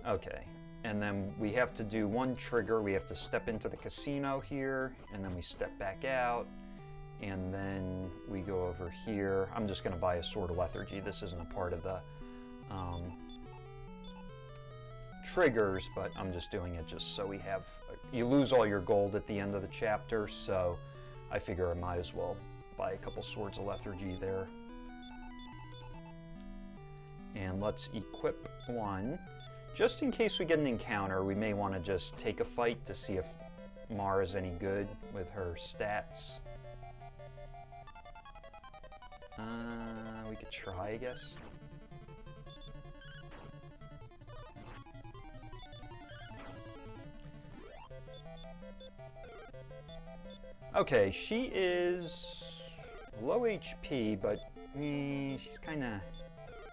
Okay, and then we have to do one trigger. We have to step into the casino here, and then we step back out, and then we go over here. I'm just going to buy a Sword of Lethargy. This isn't a part of the triggers, but I'm just doing it just so we have, you lose all your gold at the end of the chapter, so I figure I might as well buy a couple Swords of Lethargy there. And let's equip one. Just in case we get an encounter, we may want to just take a fight to see if Mara's any good with her stats. We could try, I guess. Okay, she is low HP, but she's kind of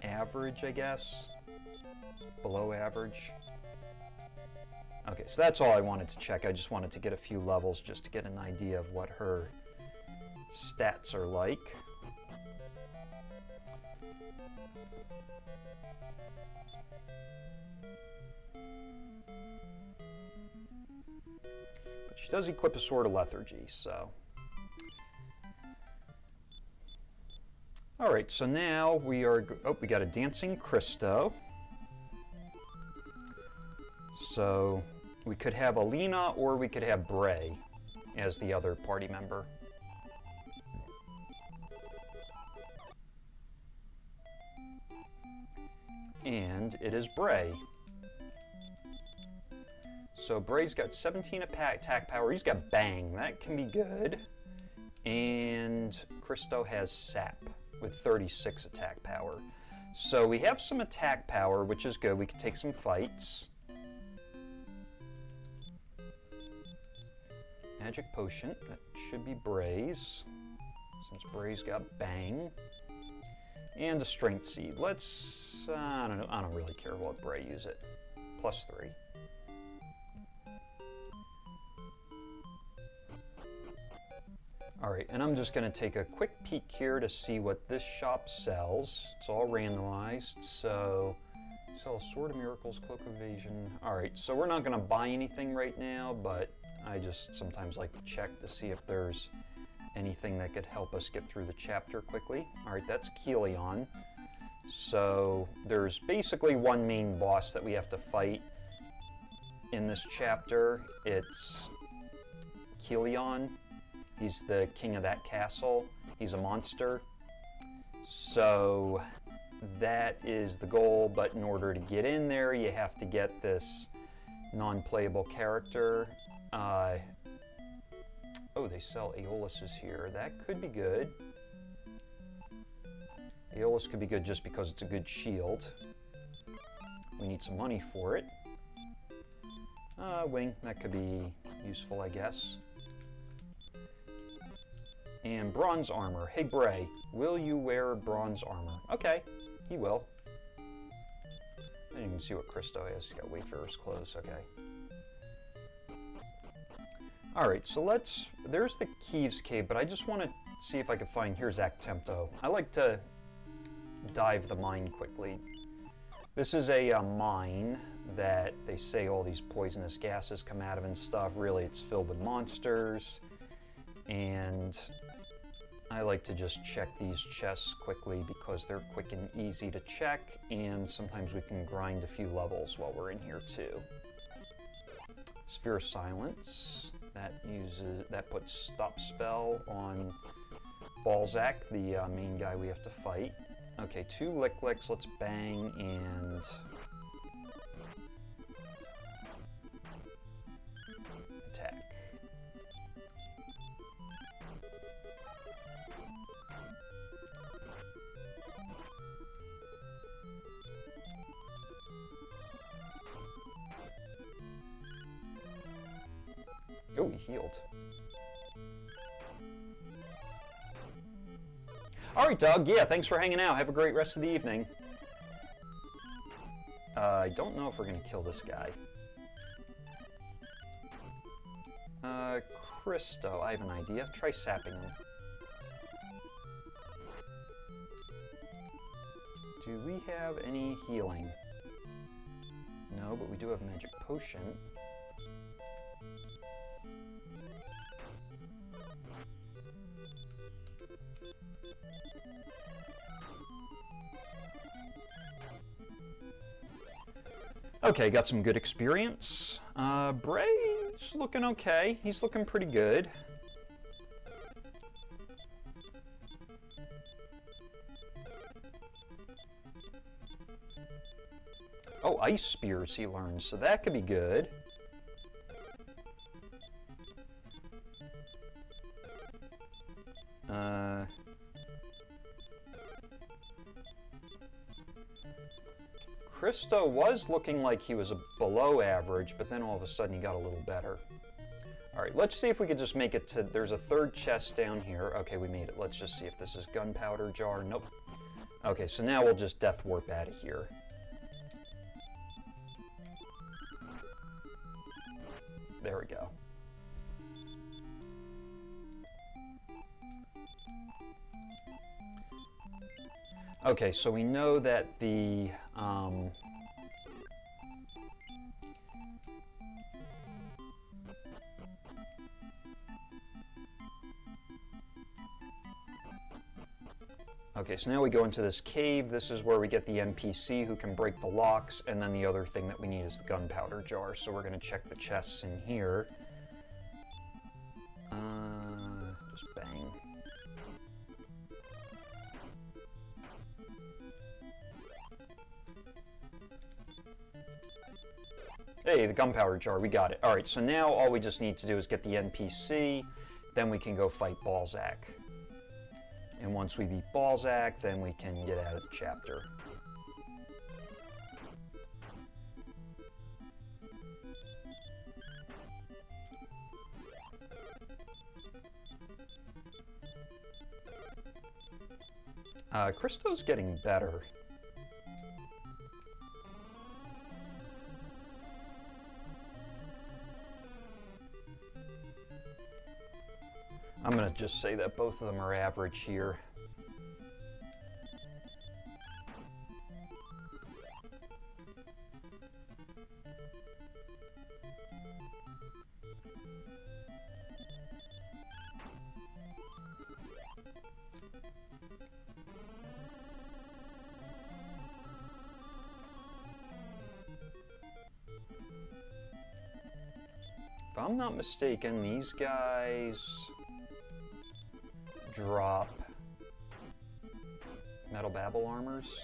average, I guess. Below average. Okay, so that's all I wanted to check. I just wanted to get a few levels just to get an idea of what her stats are like. She does equip a Sword of Lethargy, so. Alright, so now we are, we got a Dancing Cristo. So we could have Alena or we could have Brey as the other party member. And it is Brey. So Brey's got 17 attack power. He's got Bang. That can be good. And Cristo has Sap with 36 attack power. So we have some attack power, which is good. We can take some fights. Magic Potion. That should be Brey's. since Brey's got Bang. And a Strength Seed. Let's, I don't really care what Brey use it. +3. Alright, and I'm just going to take a quick peek here to see what this shop sells. It's all randomized, so sell Sword of Miracles, Cloak of Evasion. Alright, so we're not going to buy anything right now, but I just sometimes like to check to see if there's anything that could help us get through the chapter quickly. Alright, that's Kelion. So there's basically one main boss that we have to fight in this chapter. It's Kelion. He's the king of that castle. He's a monster. So that is the goal, but in order to get in there, you have to get this non-playable character. Oh, they sell Aeolus's here. That could be good. Aeolus could be good just because it's a good shield. We need some money for it. Wing, that could be useful, I guess. And bronze armor. Hey Brey, will you wear bronze armor? Okay, he will. I didn't even see what Cristo has. He's got Wayfarer's clothes, okay. Alright, so there's the Kieves Cave, but I just want to see if I can find, here's Actempto. I like to dive the mine quickly. This is a mine that they say all these poisonous gases come out of and stuff. Really, it's filled with monsters. And I like to just check these chests quickly because they're quick and easy to check, and sometimes we can grind a few levels while we're in here too. Sphere of Silence, that puts stop spell on Balzac, the main guy we have to fight. Okay, 2 Lick-Licks, let's Bang and attack. Oh, he healed. Alright, Doug. Yeah, thanks for hanging out. Have a great rest of the evening. I don't know if we're going to kill this guy. Cristo, I have an idea. Try sapping him. Do we have any healing? No, but we do have a magic potion. Okay, got some good experience. Brey's looking okay. He's looking pretty good. Oh, ice spears he learns, so that could be good. Cristo was looking like he was below average, but then all of a sudden he got a little better. Alright, let's see if we could just make it to... There's a third chest down here. Okay, we made it. Let's just see if this is gunpowder jar. Nope. Okay, so now we'll just death warp out of here. There we go. Okay, so we know that the okay, so now we go into this cave. This is where we get the NPC who can break the locks, and then the other thing that we need is the gunpowder jar. So we're going to check the chests in here. Just bang. Hey, the gunpowder jar, we got it. Alright, so now all we just need to do is get the NPC, then we can go fight Balzac. And once we beat Balzac, then we can get out of the chapter. Cristo's getting better. I'm going to just say that both of them are average here. If I'm not mistaken, these guys drop metal babble armors.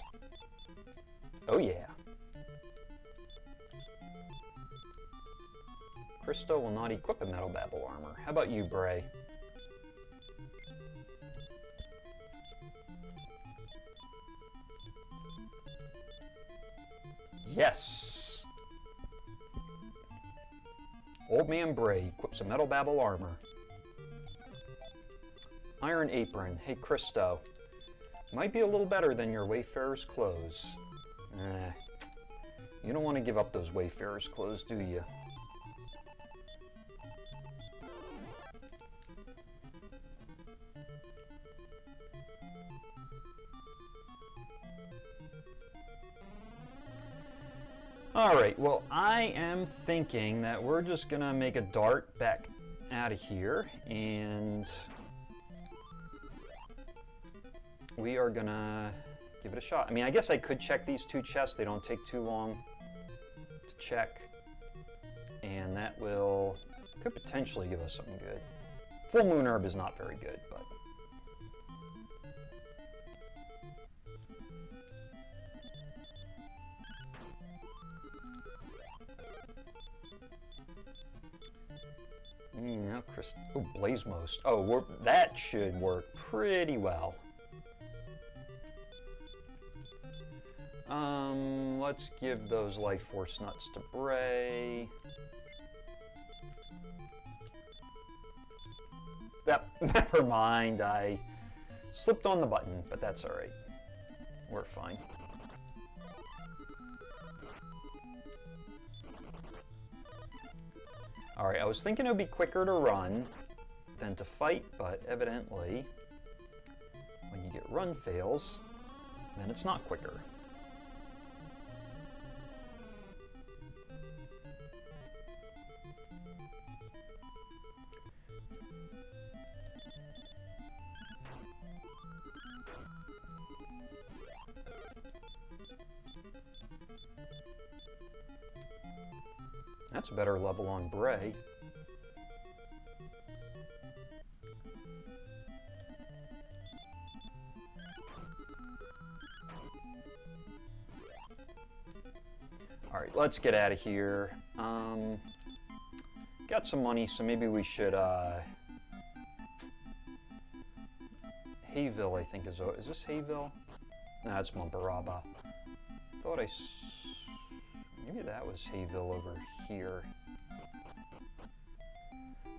Oh yeah. Cristo will not equip a metal babble armor. How about you, Brey? Yes! Old Man Brey equips a metal babble armor. Iron Apron. Hey, Cristo. Might be a little better than your Wayfarer's clothes. You don't want to give up those Wayfarer's clothes, do you? Alright, well, I am thinking that we're just gonna make a dart back out of here, and we are gonna give it a shot. I mean, I guess I could check these two chests. They don't take too long to check, and that could potentially give us something good. Full Moon Herb is not very good, but no, Chris. Oh, Blaze Most. Oh, that should work pretty well. Let's give those Life Force Nuts to Brey. Never mind. I slipped on the button, but that's all right. We're fine. Alright, I was thinking it would be quicker to run than to fight, but evidently, when you get run fails, then it's not quicker. That's a better level on Brey. Alright, let's get out of here. Got some money, so maybe we should, Hayville, I think is this Hayville? No, it's Mumbaraba. Thought maybe that was Hayville over here.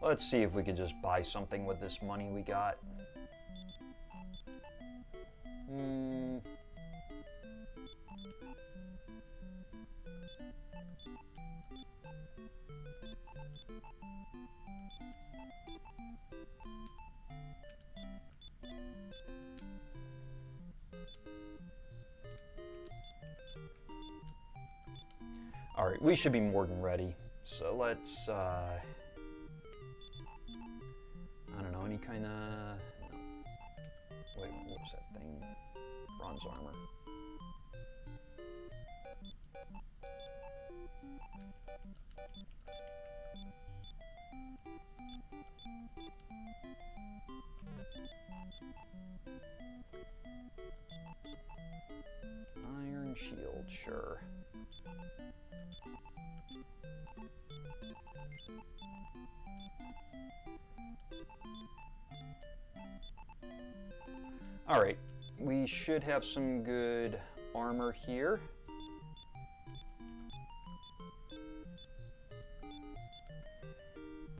Let's see if we could just buy something with this money we got. Alright, we should be more than ready. So let's, I don't know, any kind of... No. Wait, what was that thing? Bronze armor. Iron shield, sure. Alright, we should have some good armor here.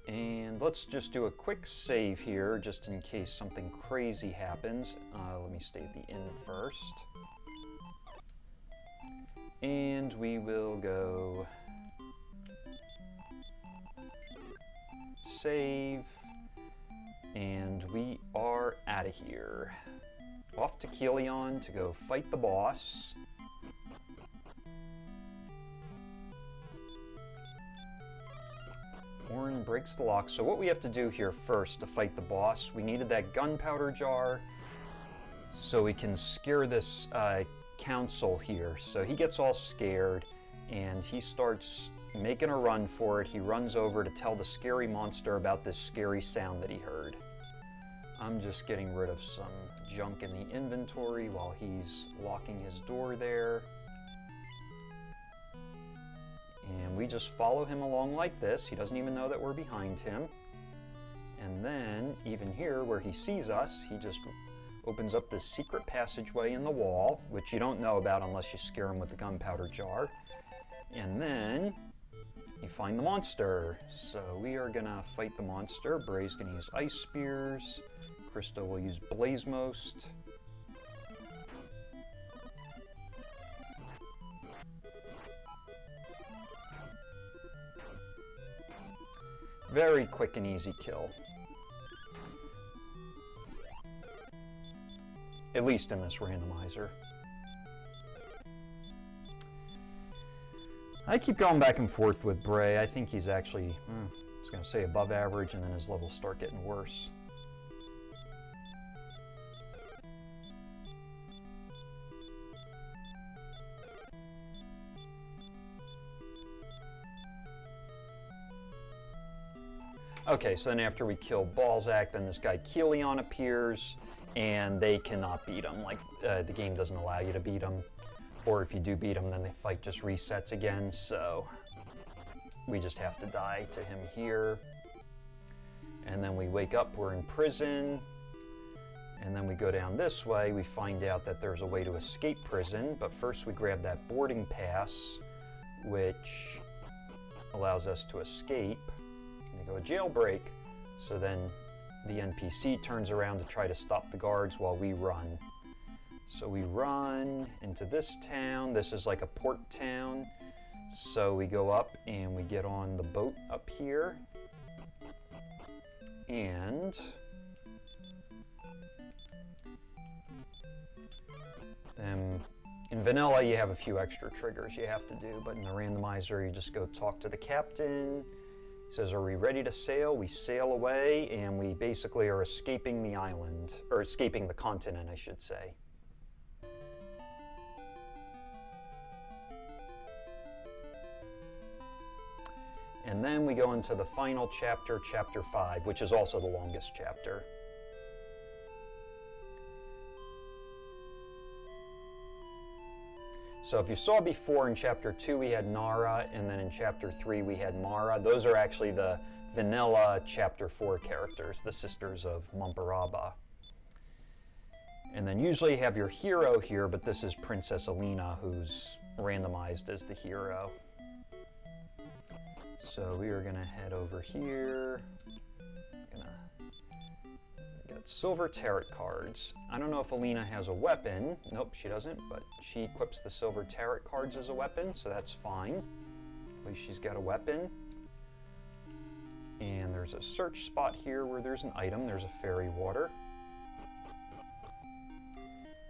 And let's just do a quick save here, just in case something crazy happens. Let me stay at the inn first. And we will go save, and we are out of here. Off to Kelion to go fight the boss. Orin breaks the lock. So what we have to do here first to fight the boss, we needed that gunpowder jar so we can scare this council here. So he gets all scared and he starts making a run for it. He runs over to tell the scary monster about this scary sound that he heard. I'm just getting rid of some junk in the inventory while he's locking his door there. And we just follow him along like this. He doesn't even know that we're behind him. And then, even here where he sees us, he just opens up this secret passageway in the wall, which you don't know about unless you scare him with the gunpowder jar. And then you find the monster. So we are gonna fight the monster. Brey's gonna use ice spears. Cristo will use blaze most. Very quick and easy kill. At least in this randomizer. I keep going back and forth with Brey. I think he's actually, I was going to say above average, and then his levels start getting worse. Okay, so then after we kill Balzac, then this guy Kelion appears, and they cannot beat him. Like, the game doesn't allow you to beat him. Or if you do beat him, then the fight just resets again, so we just have to die to him here. And then we wake up, we're in prison, and then we go down this way. We find out that there's a way to escape prison, but first we grab that boarding pass, which allows us to escape. And they go a jailbreak, so then the NPC turns around to try to stop the guards while we run. So we run into this town. This is like a port town. So we go up and we get on the boat up here. And in vanilla you have a few extra triggers you have to do, but in the randomizer you just go talk to the captain. He says, are we ready to sail? We sail away, and we basically are escaping the island, or escaping the continent, I should say. And then we go into the final chapter, chapter 5, which is also the longest chapter. So if you saw before, in chapter 2 we had Nara, and then in chapter 3 we had Mara. Those are actually the vanilla chapter 4 characters, the sisters of Mumparaba. And then usually you have your hero here, but this is Princess Alena, who's randomized as the hero. So we are going to head over here. Got silver tarot cards. I don't know if Alena has a weapon. Nope, she doesn't, but she equips the silver tarot cards as a weapon, so that's fine. At least she's got a weapon. And there's a search spot here where there's an item. There's a fairy water.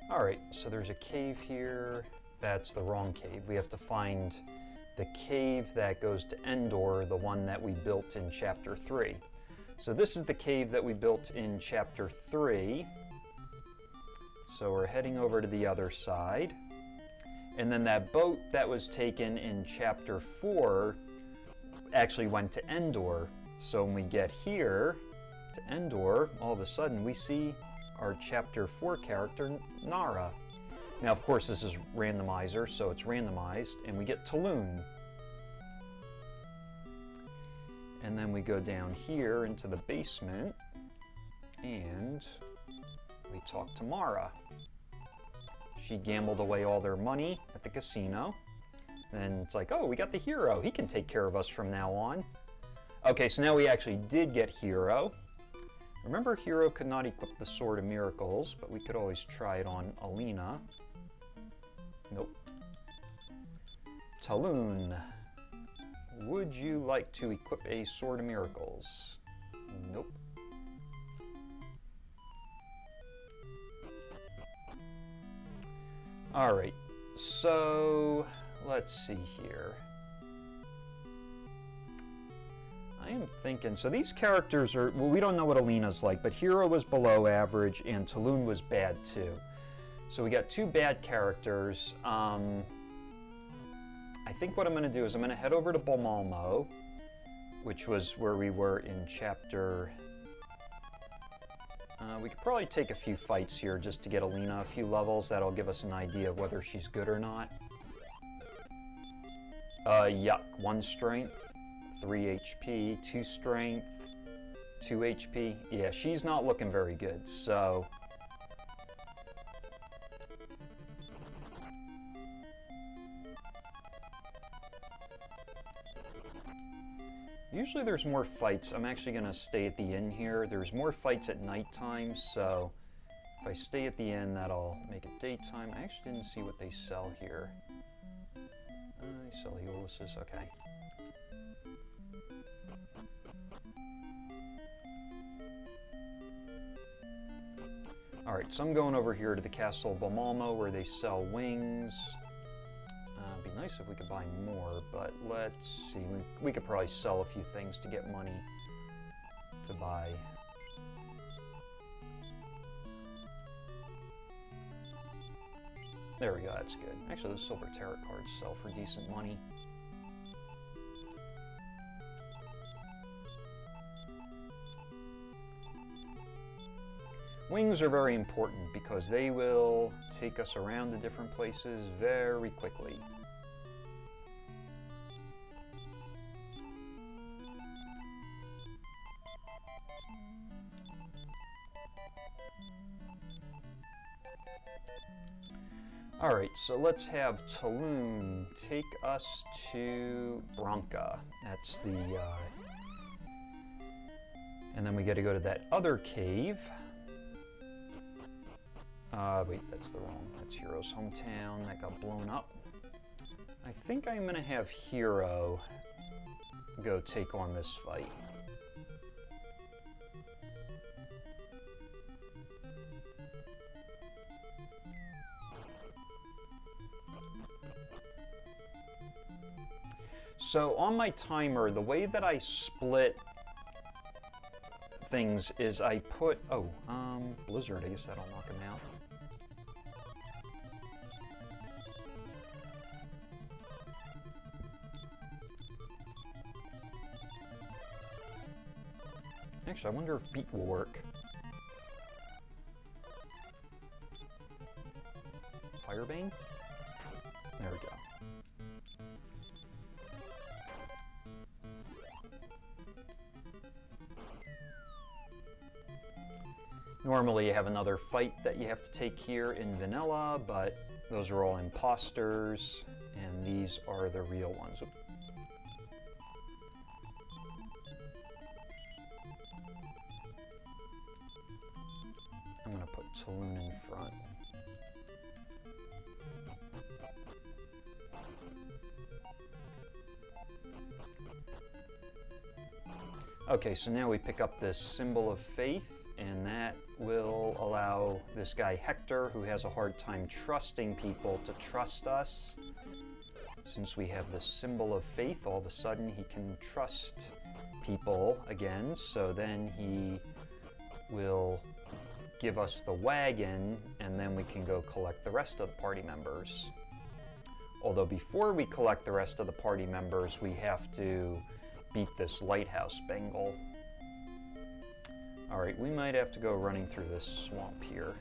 Alright, so there's a cave here. That's the wrong cave. We have to find the cave that goes to Endor, the one that we built in chapter 3. So this is the cave that we built in chapter 3. So we're heading over to the other side. And then that boat that was taken in chapter 4 actually went to Endor. So when we get here to Endor, all of a sudden we see our chapter 4 character, Nara. Now, of course, this is randomizer, so it's randomized, and we get Taloon. And then we go down here into the basement, and we talk to Mara. She gambled away all their money at the casino. Then it's like, oh, we got the hero. He can take care of us from now on. Okay, so now we actually did get Hero. Remember, Hero could not equip the Sword of Miracles, but we could always try it on Alena. Nope. Taloon, would you like to equip a Sword of Miracles? Nope. Alright, so let's see here. I am thinking, so these characters are, well, we don't know what Alena's like, but Hero was below average and Taloon was bad too. So we got two bad characters. I think what I'm going to do is I'm going to head over to Balmalmo, which was where we were in chapter... we could probably take a few fights here just to get Alena a few levels. That'll give us an idea of whether she's good or not. Yuck. 1 strength, 3 HP, 2 strength, 2 HP. Yeah, she's not looking very good, so... Usually there's more fights. I'm actually going to stay at the inn here. There's more fights at nighttime, so if I stay at the inn, that'll make it daytime. I actually didn't see what they sell here. They sell Ulysses, okay. Alright, so I'm going over here to the Castle of Balmalmo where they sell wings. It'd be nice if we could buy more, but let's see. We could probably sell a few things to get money to buy. There we go, that's good. Actually, those silver tarot cards sell for decent money. Wings are very important because they will take us around to different places very quickly. Alright, so let's have Taloon take us to Branca. That's the... and then we got to go to that other cave. Wait, that's the wrong. That's Hero's hometown. That got blown up. I think I'm going to have Hero go take on this fight. So on my timer, the way that I split things is I put, Blizzard, I guess that'll knock him out. Actually, I wonder if Beat will work. Firebane? There we go. Normally you have another fight that you have to take here in vanilla, but those are all imposters, and these are the real ones. I'm going to put Taloon in front. Okay, so now we pick up this Symbol of Faith, and that will allow this guy Hector, who has a hard time trusting people, to trust us. Since we have the Symbol of Faith, all of a sudden he can trust people again, so then he will give us the wagon, and then we can go collect the rest of the party members. Although before we collect the rest of the party members, we have to beat this lighthouse Bengal. Alright, we might have to go running through this swamp here.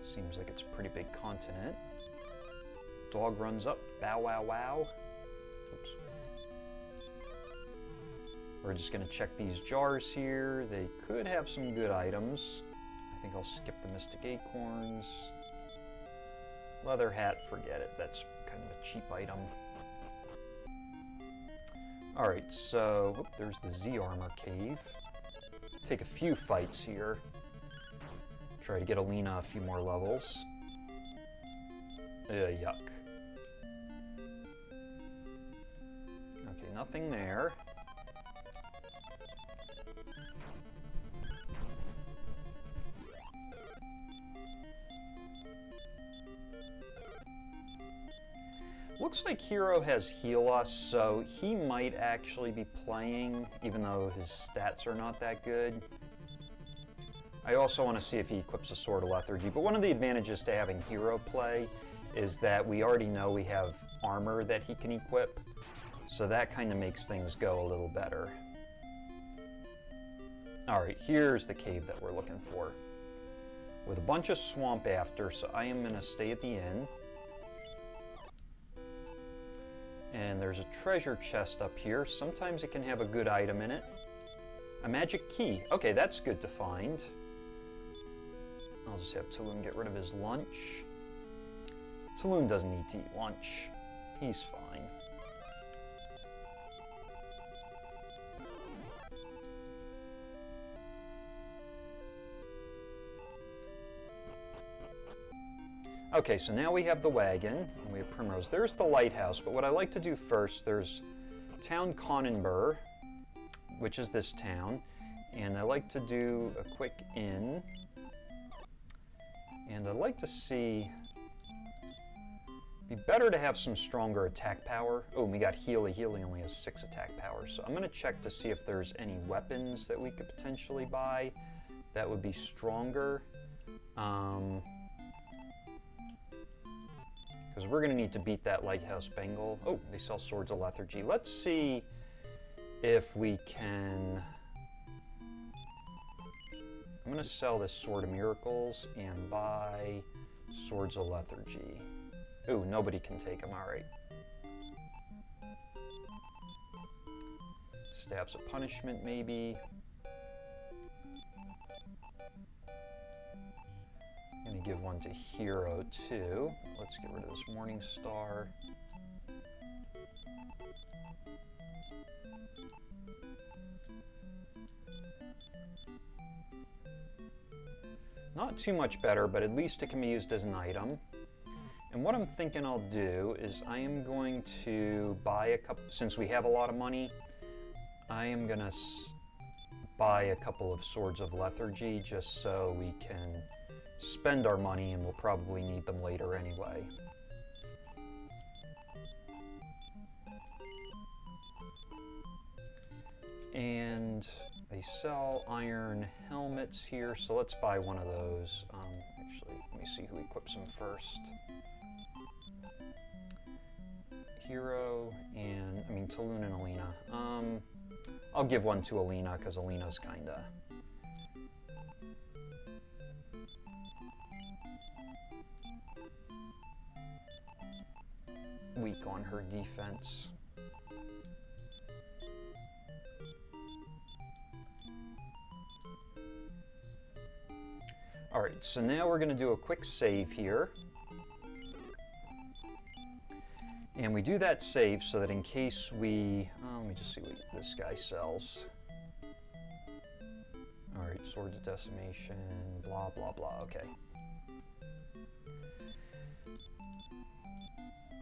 Seems like it's a pretty big continent. Dog runs up, bow wow wow. Oops. We're just going to check these jars here. They could have some good items. I think I'll skip the Mystic Acorns. Leather hat, forget it. That's kind of a cheap item. Alright, so whoop, there's the Z armor cave. Take a few fights here. Try to get Alena a few more levels. Yuck. Okay, nothing there. Looks like Hero has Heal Us, so he might actually be playing, even though his stats are not that good. I also want to see if he equips a Sword of Lethargy, but one of the advantages to having Hero play is that we already know we have armor that he can equip, so that kind of makes things go a little better. Alright, here's the cave that we're looking for, with a bunch of swamp after, so I am going to stay at the inn. And there's a treasure chest up here. Sometimes it can have a good item in it. A magic key. Okay, that's good to find. I'll just have Taloon get rid of his lunch. Taloon doesn't need to eat lunch. He's fine. Okay, so now we have the wagon, and we have Primrose. There's the lighthouse, but what I like to do first, there's Town Conenbur, which is this town, and I like to do a quick inn, and I'd like to see, it'd be better to have some stronger attack power. Oh, we got Healy. Healy only has 6 attack power, so I'm going to check to see if there's any weapons that we could potentially buy that would be stronger. Because we're going to need to beat that Lighthouse Bengal. Oh, they sell Swords of Lethargy. Let's see if we can... I'm going to sell this Sword of Miracles and buy Swords of Lethargy. Ooh, nobody can take them. Alright. Staffs of Punishment, maybe. I'm going to give one to Hero, too. Let's get rid of this Morning Star. Not too much better, but at least it can be used as an item. And what I'm thinking I'll do is I am going to buy a couple, since we have a lot of money, I am going to buy a couple of Swords of Lethargy just so we can spend our money, and we'll probably need them later anyway. And they sell iron helmets here, so let's buy one of those. Actually, let me see who equips them first. Hero and, Taloon and Alena. I'll give one to Alena, because Alena's kinda... weak on her defense. Alright, so now we're going to do a quick save here. And we do that save so that in case we... let me just see what this guy sells. Alright, Swords of Decimation, blah, blah, blah, okay.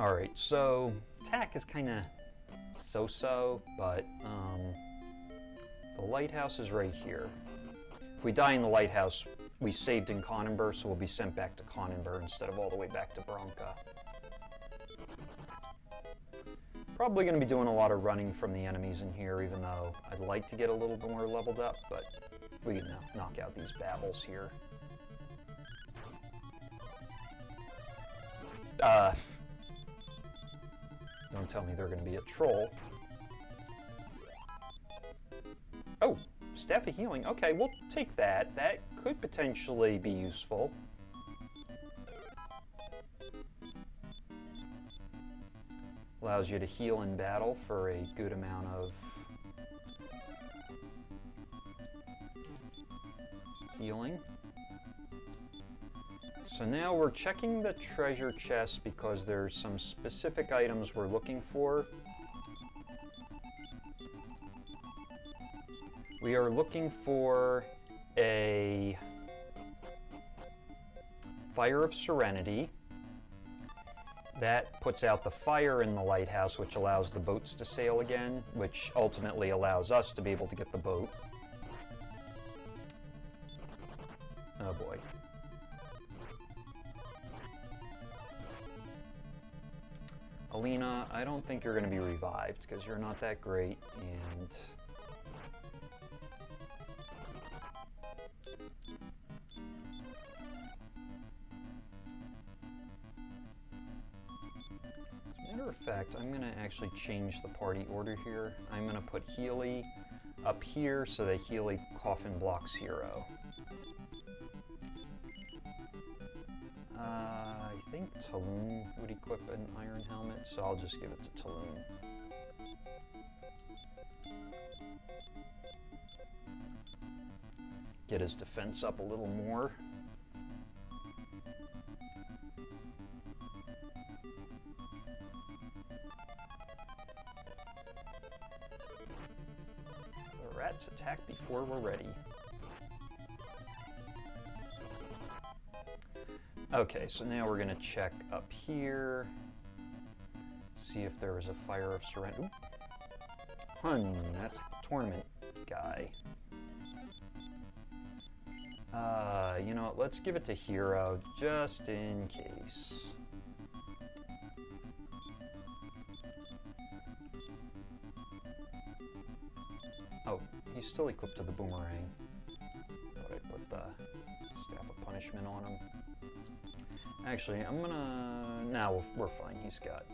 Alright, so attack is kind of so-so, but the lighthouse is right here. If we die in the lighthouse, we saved in Conenbur, so we'll be sent back to Conenbur instead of all the way back to Bronca. Probably going to be doing a lot of running from the enemies in here, even though I'd like to get a little more leveled up, but we can knock out these babbles here. Don't tell me they're going to be a troll. Oh, Staff of Healing. Okay, we'll take that. That could potentially be useful. Allows you to heal in battle for a good amount of healing. So now we're checking the treasure chest because there's some specific items we're looking for. We are looking for a Fire of Serenity. That puts out the fire in the lighthouse, which allows the boats to sail again, which ultimately allows us to be able to get the boat. Oh boy. Alena, I don't think you're going to be revived because you're not that great, and as a matter of fact, I'm going to actually change the party order here. I'm going to put Healy up here so that Healy coffin blocks Hero. I think Taloon would equip an iron helmet, so I'll just give it to Taloon. Get his defense up a little more. The rats attack before we're ready. Okay, so now we're going to check up here, see if there was a Fire of Serenity. That's the tournament guy. You know what, let's give it to Hero, just in case. Oh, he's still equipped to the boomerang. Thought I'd put the Staff of Punishment on him. Actually, I'm gonna... Nah, we're fine. He's got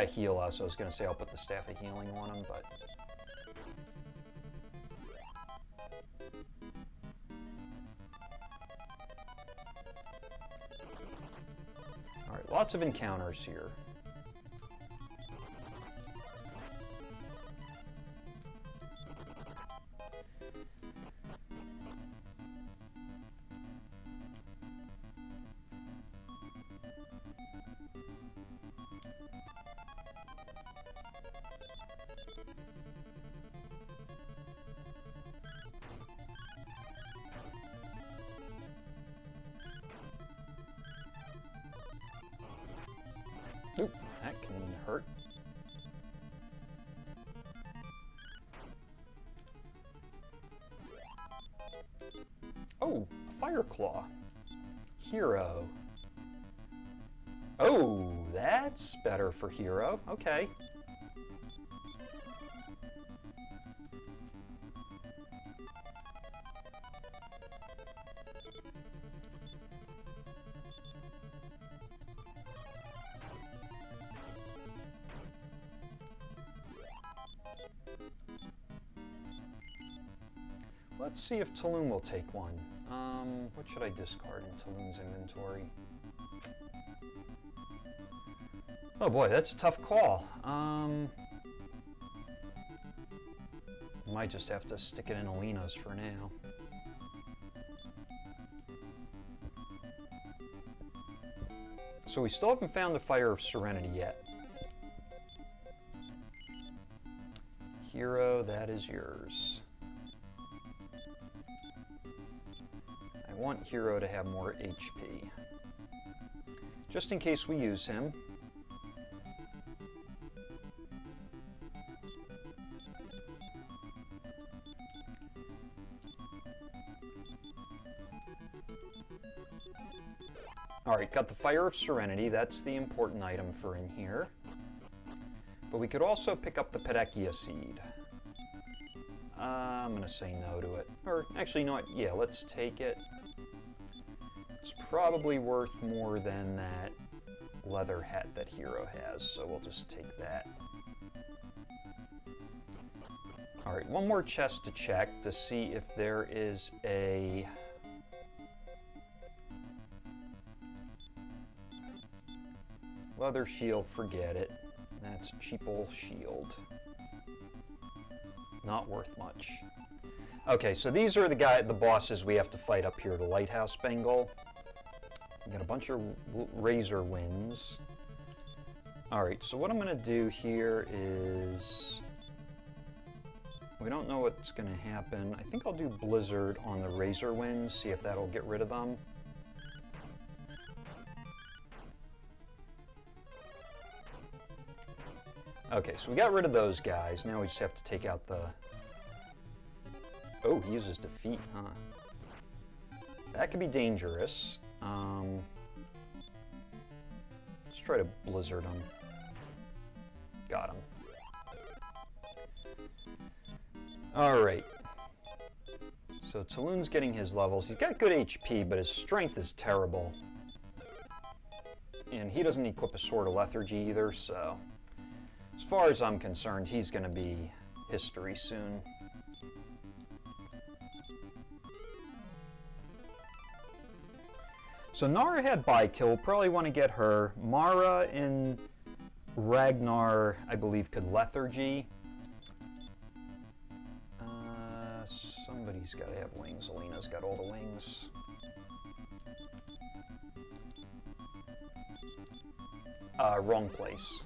heal us, so I was gonna say I'll put the Staff of Healing on him, but... Alright, lots of encounters here. Oop, that can hurt. Oh, a Fire Claw. Hero. Oh, that's better for Hero. Okay. Let's see if Taloon will take one. What should I discard in Taloon's inventory? Oh boy, that's a tough call. Might just have to stick it in Alena's for now. So we still haven't found the Fire of Serenity yet. Hero, that is yours. I want Hero to have more HP. Just in case we use him. Alright, got the Fire of Serenity. That's the important item for in here. But we could also pick up the Pedecchia Seed. I'm going to say no to it. Or, actually, you know what? Yeah, let's take it. It's probably worth more than that leather hat that Hero has, so we'll just take that. Alright, one more chest to check to see if there is a... leather shield, forget it. That's a cheap old shield. Not worth much. Okay, so these are the bosses we have to fight up here, the Lighthouse Bengal. We got a bunch of Razor Winds. Alright, so what I'm going to do here is We don't know what's going to happen. I think I'll do Blizzard on the Razor Winds, see if that'll get rid of them. Okay, so we got rid of those guys. Now we just have to take out the... Oh, he uses Defeat, huh? That could be dangerous. Let's try to Blizzard him. Got him. Alright. So Taloon's getting his levels. He's got good HP, but his strength is terrible. And he doesn't equip a Sword of Lethargy either, so... As far as I'm concerned, he's going to be history soon. So Nara had Bikill, probably want to get her. Mara and Ragnar, I believe, could Lethargy. Somebody's got to have wings. Alena's got all the wings. Wrong place.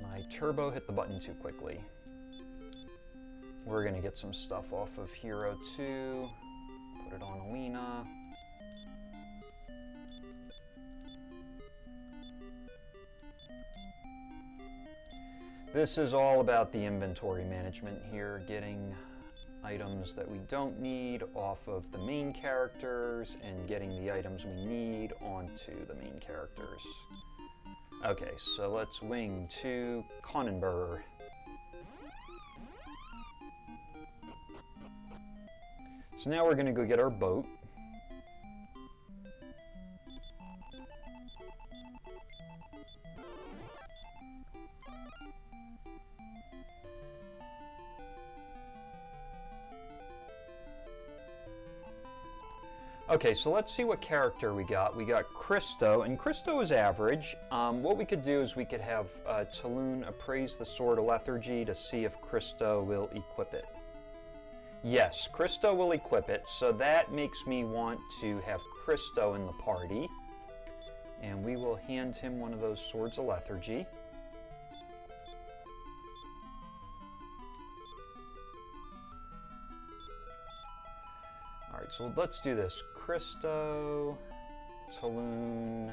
My turbo hit the button too quickly. We're going to get some stuff off of Hero 2. Put it on Alena. This is all about the inventory management here, getting items that we don't need off of the main characters and getting the items we need onto the main characters. Okay, so let's wing to Conenburg. So now we're going to go get our boat. Okay, so let's see what character we got. We got Cristo, and Cristo is average. What we could do is we could have Taloon appraise the Sword of Lethargy to see if Cristo will equip it. Yes, Cristo will equip it, so that makes me want to have Cristo in the party. And we will hand him one of those Swords of Lethargy. Alright, so let's do this. Cristo, Taloon,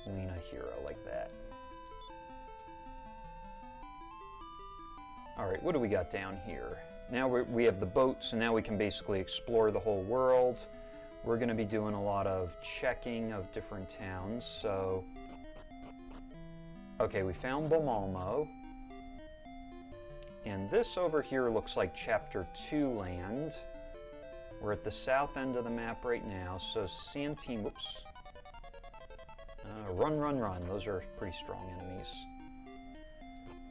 Alena, Hero, like that. Alright, what do we got down here? Now we have the boat, so now we can basically explore the whole world. We're going to be doing a lot of checking of different towns, so... Okay, we found Bomalmo. And this over here looks like Chapter 2 land. We're at the south end of the map right now, so Santine... Whoops. Run, run, run. Those are pretty strong enemies.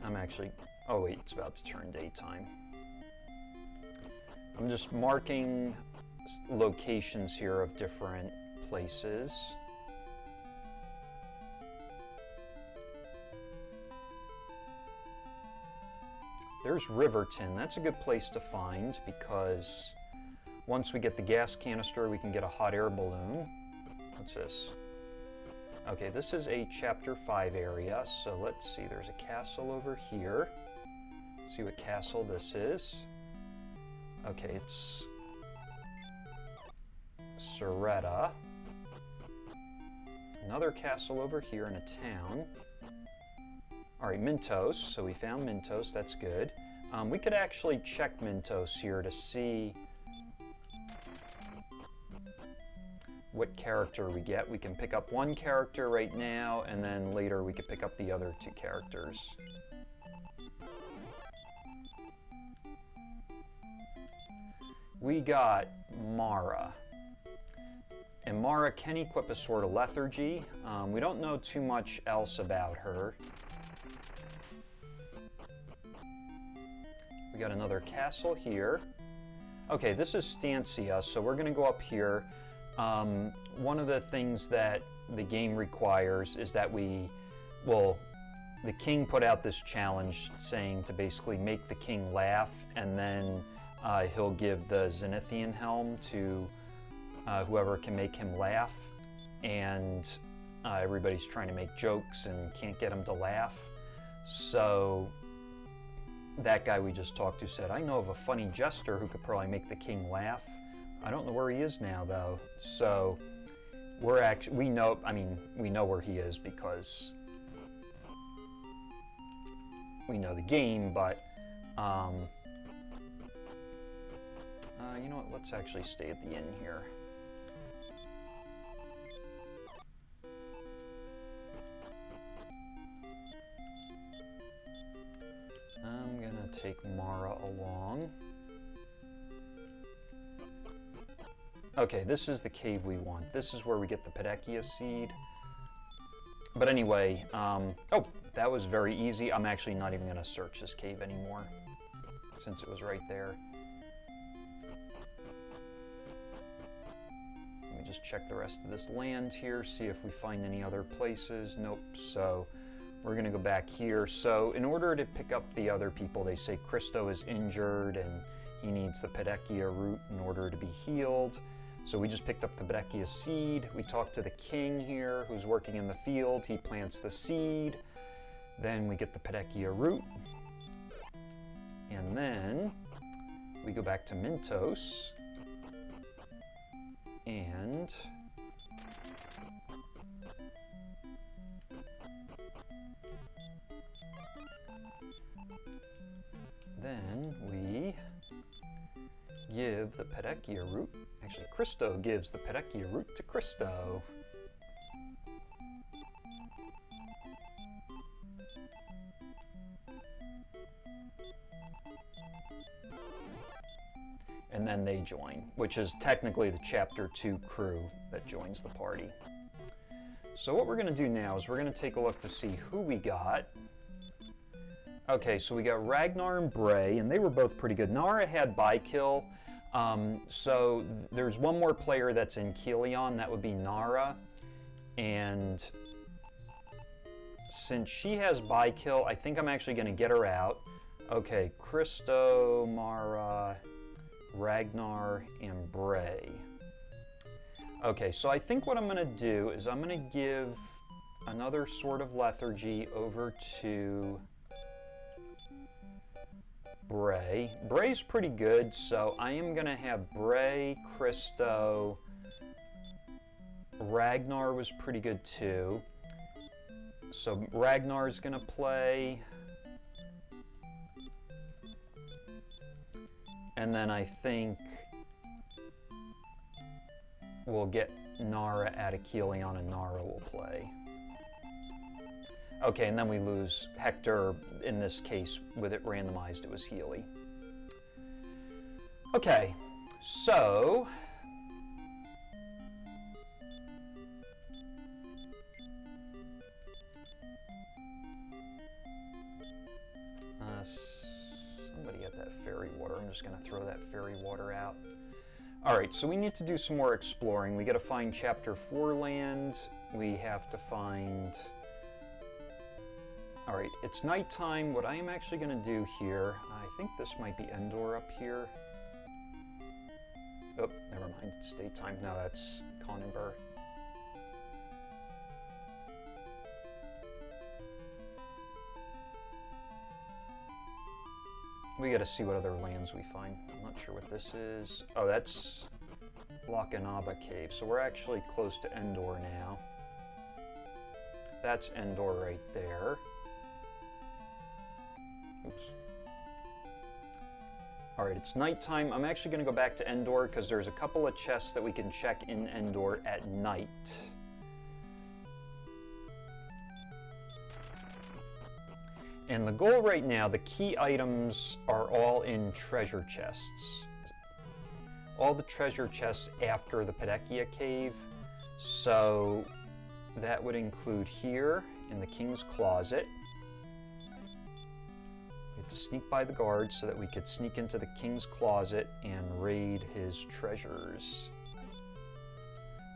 I'm actually... Oh wait, it's about to turn daytime. I'm just marking locations here of different places. There's Riverton. That's a good place to find because once we get the gas canister, we can get a hot air balloon. What's this? Okay, this is a Chapter 5 area, so let's see. There's a castle over here. Let's see what castle this is. Okay, it's Soretta. Another castle over here in a town. Alright, Mintos. So we found Mintos. That's good. We could actually check Mintos here to see what character we get. We can pick up one character right now, and then later we could pick up the other two characters. We got Mara. And Mara can equip a Sword of Lethargy. We don't know too much else about her. We got another castle here. Okay, this is Stancia, so we're going to go up here. One of the things that the game requires is that the king put out this challenge saying to basically make the king laugh, and then he'll give the Zenithian helm to whoever can make him laugh, and everybody's trying to make jokes and can't get him to laugh. So that guy we just talked to said, I know of a funny jester who could probably make the king laugh. I don't know where he is now, though. So we know where he is because we know the game, but you know what, let's actually stay at the inn here. I'm gonna take Mara along. Okay, this is the cave we want. This is where we get the Pedecchia seed. But anyway, oh, that was very easy. I'm actually not even gonna search this cave anymore, since it was right there. Let me just check the rest of this land here, see if we find any other places. Nope, so we're gonna go back here. So in order to pick up the other people, they say Cristo is injured and he needs the Pedecchia root in order to be healed. So we just picked up the Pedecchia seed. We talked to the king here who's working in the field. He plants the seed. Then we get the Pedecchia root. And then we go back to Mintos. And then we give the Pedecchia root. Actually, Cristo gives the Pedecchia root to Cristo. And then they join, which is technically the Chapter 2 crew that joins the party. So what we're going to do now is we're going to take a look to see who we got. Okay, so we got Ragnar and Brey, and they were both pretty good. Nara had Bikill, so there's one more player that's in Kilion, that would be Nara. And since she has Bikill, I think I'm actually going to get her out. Okay, Cristo, Mara, Ragnar, and Brey. Okay, so I think what I'm going to do is I'm going to give another Sword of Lethargy over to Brey. Brey's pretty good, so I am going to have Brey, Cristo. Ragnar was pretty good too. So Ragnar's going to play. And then I think we'll get Nara out of Kilion and Nara will play. Okay, and then we lose Hector. In this case, with it randomized, it was Healy. Okay, so somebody had that fairy water. I'm just going to throw that fairy water out. Alright, so we need to do some more exploring. We got to find Chapter 4 land. We have to find... Alright, it's nighttime. What I am actually going to do here, I think this might be Endor up here. Oh, never mind, it's daytime. No, that's Conenburg. We gotta see what other lands we find. I'm not sure what this is. Oh, that's Lakanaba Cave. So we're actually close to Endor now. That's Endor right there. Oops. Alright, it's nighttime. I'm actually going to go back to Endor because there's a couple of chests that we can check in Endor at night. And the goal right now, the key items are all in treasure chests. All the treasure chests after the Pedecchia Cave. So that would include here in the King's Closet. We have to sneak by the guards so that we could sneak into the King's Closet and raid his treasures.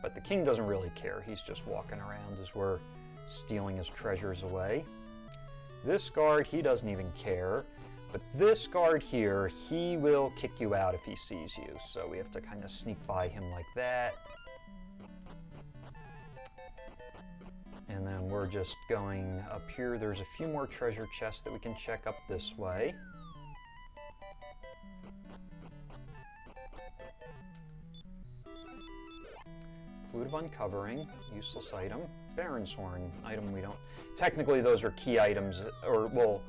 But the king doesn't really care. He's just walking around as we're stealing his treasures away. This guard, he doesn't even care. But this guard here, he will kick you out if he sees you. So we have to kind of sneak by him like that. And And then we're just going up here. There's a few more treasure chests that we can check up this way. Flute of Uncovering, useless item. Baron's Horn, item we don't... Technically those are key items, or, well,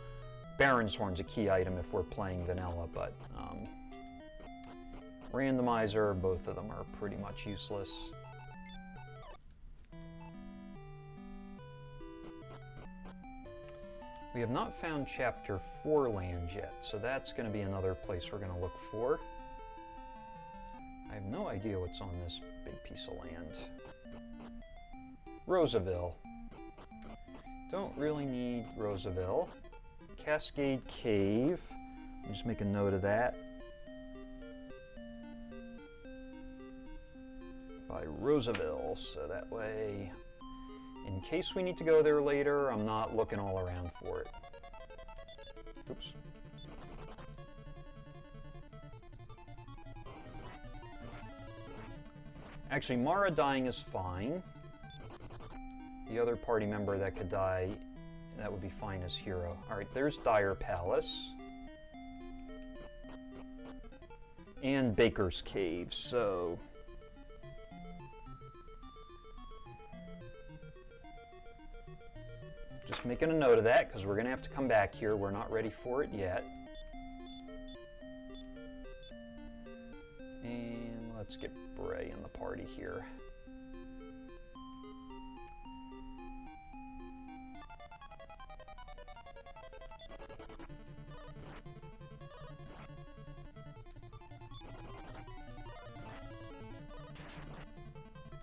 Baron's Horn's a key item if we're playing vanilla, but Randomizer, both of them are pretty much useless. We have not found Chapter 4 land yet, so that's going to be another place we're going to look for. I have no idea what's on this big piece of land. Rosaville. Don't really need Rosaville. Cascade Cave. I'll just make a note of that. By Rosaville, so that way, in case we need to go there later, I'm not looking all around for it. Oops. Actually, Mara dying is fine. The other party member that could die, that would be fine as hero. Alright, there's Dire Palace. And Baker's Cave, so... Just making a note of that, because we're going to have to come back here. We're not ready for it yet. And let's get Brey in the party here.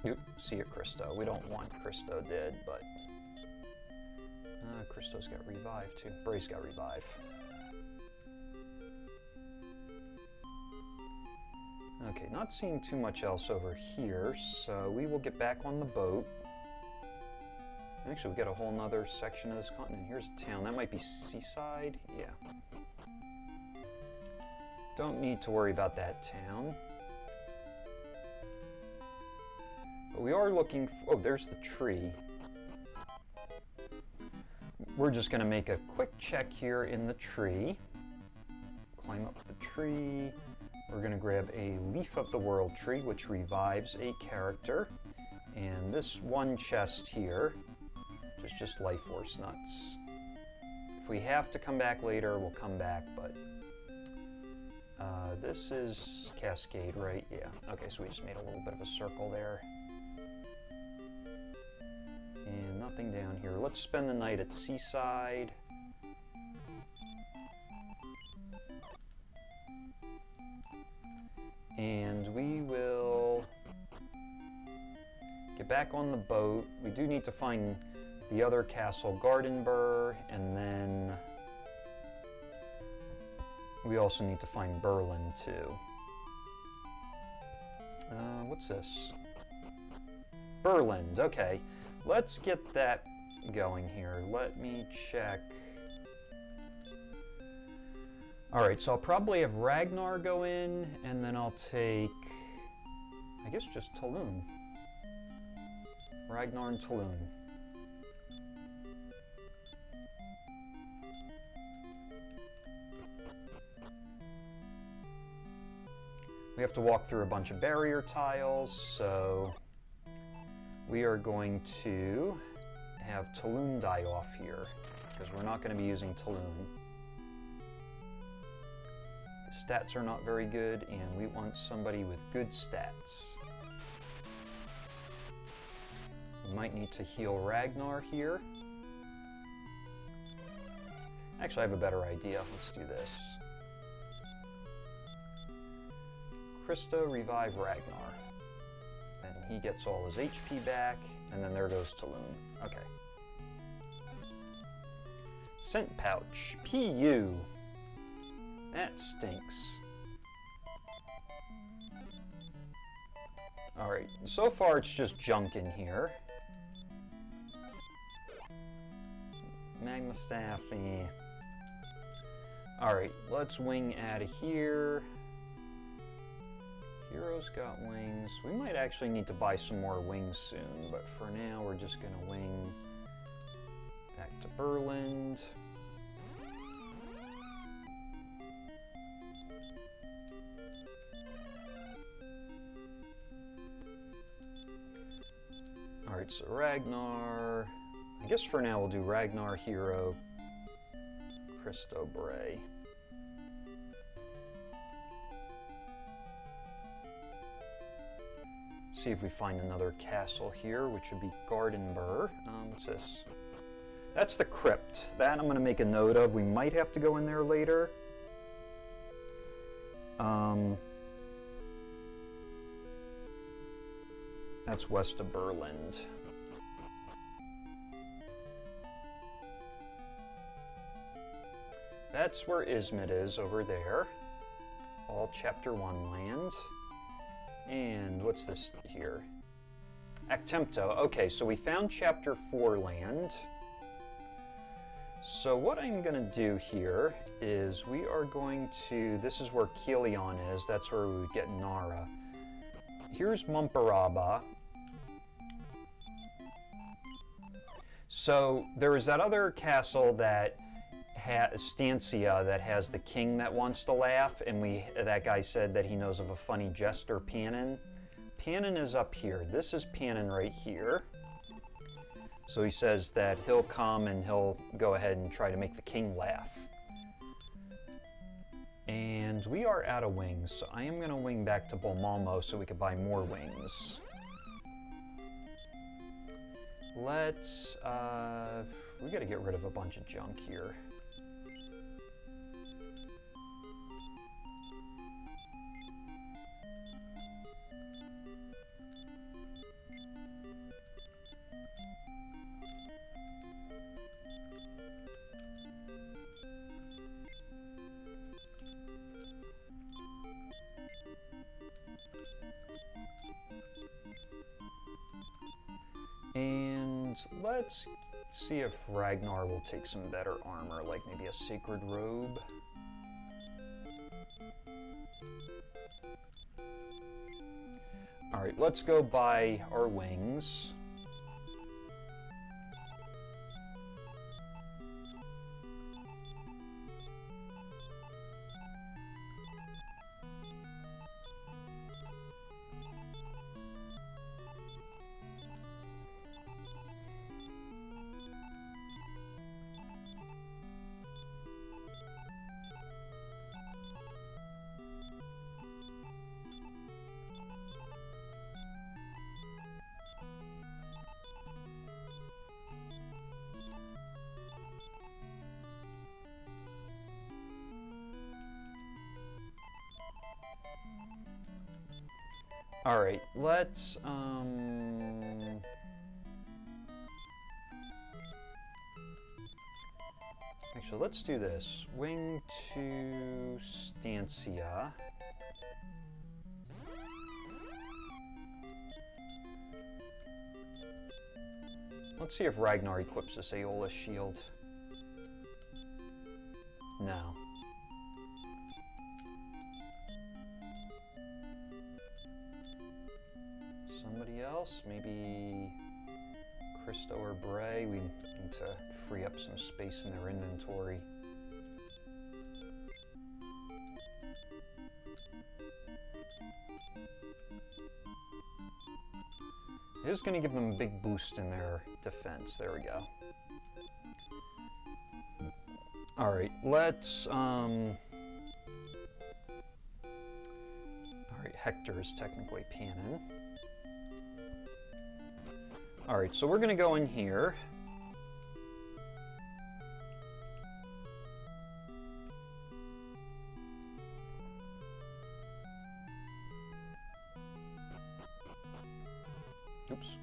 Oop, see ya, Cristo. We don't want Cristo dead, but... Cristo's got revived too. Brey's got revive. Okay, not seeing too much else over here, so we will get back on the boat. Actually, we got a whole nother section of this continent. Here's a town. That might be seaside? Yeah. Don't need to worry about that town. But we are looking for... Oh, there's the tree. We're just going to make a quick check here in the tree. Climb up the tree. We're going to grab a Leaf of the World tree, which revives a character. And this one chest here is just Life Force Nuts. If we have to come back later, we'll come back, but... this is Cascade, right? Yeah. Okay, so we just made a little bit of a circle there. And nothing down here. Let's spend the night at Seaside. And we will get back on the boat. We do need to find the other castle, Gardenburg, and then we also need to find Berlin too. What's this? Berlin, okay. Let's get that going here. Let me check. Alright, so I'll probably have Ragnar go in, and then I'll take, I guess just Taloon. Ragnar and Taloon. We have to walk through a bunch of barrier tiles, so we are going to have Taloon die off here, because we're not going to be using Taloon. The stats are not very good, and we want somebody with good stats. We might need to heal Ragnar here. Actually, I have a better idea. Let's do this. Cristo, revive Ragnar. And he gets all his HP back, and then there goes Taloon. Okay. Scent pouch. PU. That stinks. Alright, so far it's just junk in here. Magma staff, eh. Alright, let's wing out of here. Hero's got wings. We might actually need to buy some more wings soon, but for now we're just gonna wing to Berland. Alright, so Ragnar. I guess for now we'll do Ragnar, Hero, Cristo, Brey. See if we find another castle here, which would be Gardenburg. What's this? That's the crypt. That I'm going to make a note of. We might have to go in there later. That's west of Berland. That's where Izmit is, over there. All Chapter 1 land. And what's this here? Actempto. Okay, so we found Chapter 4 land. So what I'm going to do here is we are going to... This is where Kilion is. That's where we would get Nara. Here's Mumparaba. So there is that other castle that Stancia that has the king that wants to laugh, and that guy said that he knows of a funny jester, Panin. Panin is up here. This is Panin right here. So he says that he'll come and he'll go ahead and try to make the king laugh. And we are out of wings, so I am going to wing back to Bolmalmo so we can buy more wings. Let's, we got to get rid of a bunch of junk here. And let's see if Ragnar will take some better armor, like maybe a sacred robe. Alright, let's go buy our wings. Alright, let's, actually, let's do this. Wing to Stancia. Let's see if Ragnar equips this Aeolus shield. No. Somebody else? Maybe Cristo or Brey? We need to free up some space in their inventory. It is going to give them a big boost in their defense. There we go. Alright, let's... Alright, Hector is technically Panin. Alright, so we're going to go in here. Oops.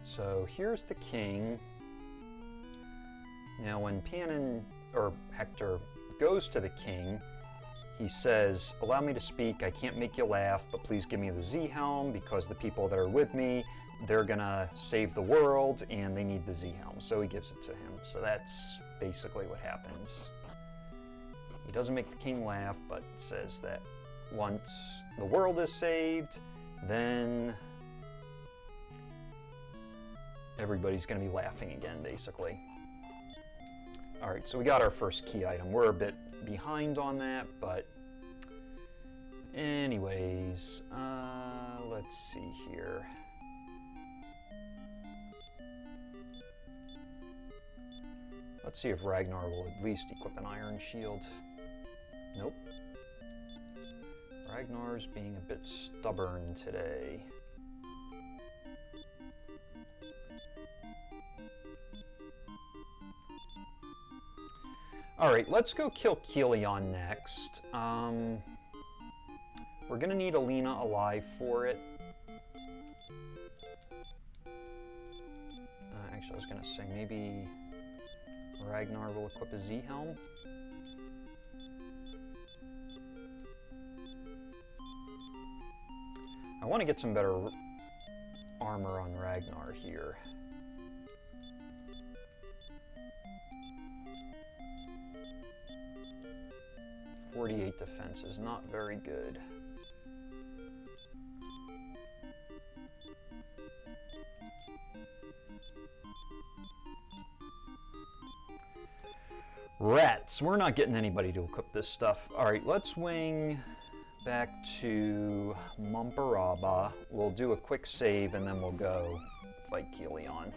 So here's the king. Now when Panin, or Hector, goes to the king, he says, "Allow me to speak, I can't make you laugh, but please give me the Z-Helm, because the people that are with me, they're gonna save the world, and they need the Z-Helm." So he gives it to him. So that's basically what happens. He doesn't make the king laugh, but says that once the world is saved, then everybody's going to be laughing again, basically. All right, so we got our first key item. We're a bit behind on that, but anyways, let's see here. Let's see if Ragnar will at least equip an iron shield. Nope. Ragnar's being a bit stubborn today. Alright, let's go kill Kilion next. We're gonna need Alena alive for it. Actually, I was gonna say maybe Ragnar will equip a Z-Helm. I want to get some better armor on Ragnar here. .48 defense is not very good. Rats, we're not getting anybody to equip this stuff. Alright, let's wing back to Mumparaba. We'll do a quick save and then we'll go fight Kilion.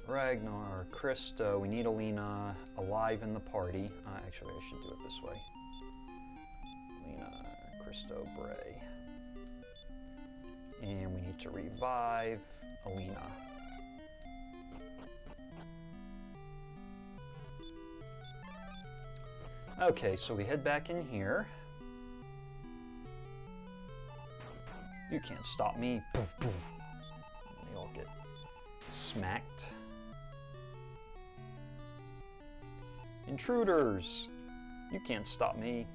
Ragnar, Cristo, we need Alena alive in the party. Actually, I should do it this way. Alena, Cristo, Brey. And we need to revive Alena. Okay, so we head back in here. You can't stop me. Poof, poof. They all get smacked. Intruders! You can't stop me.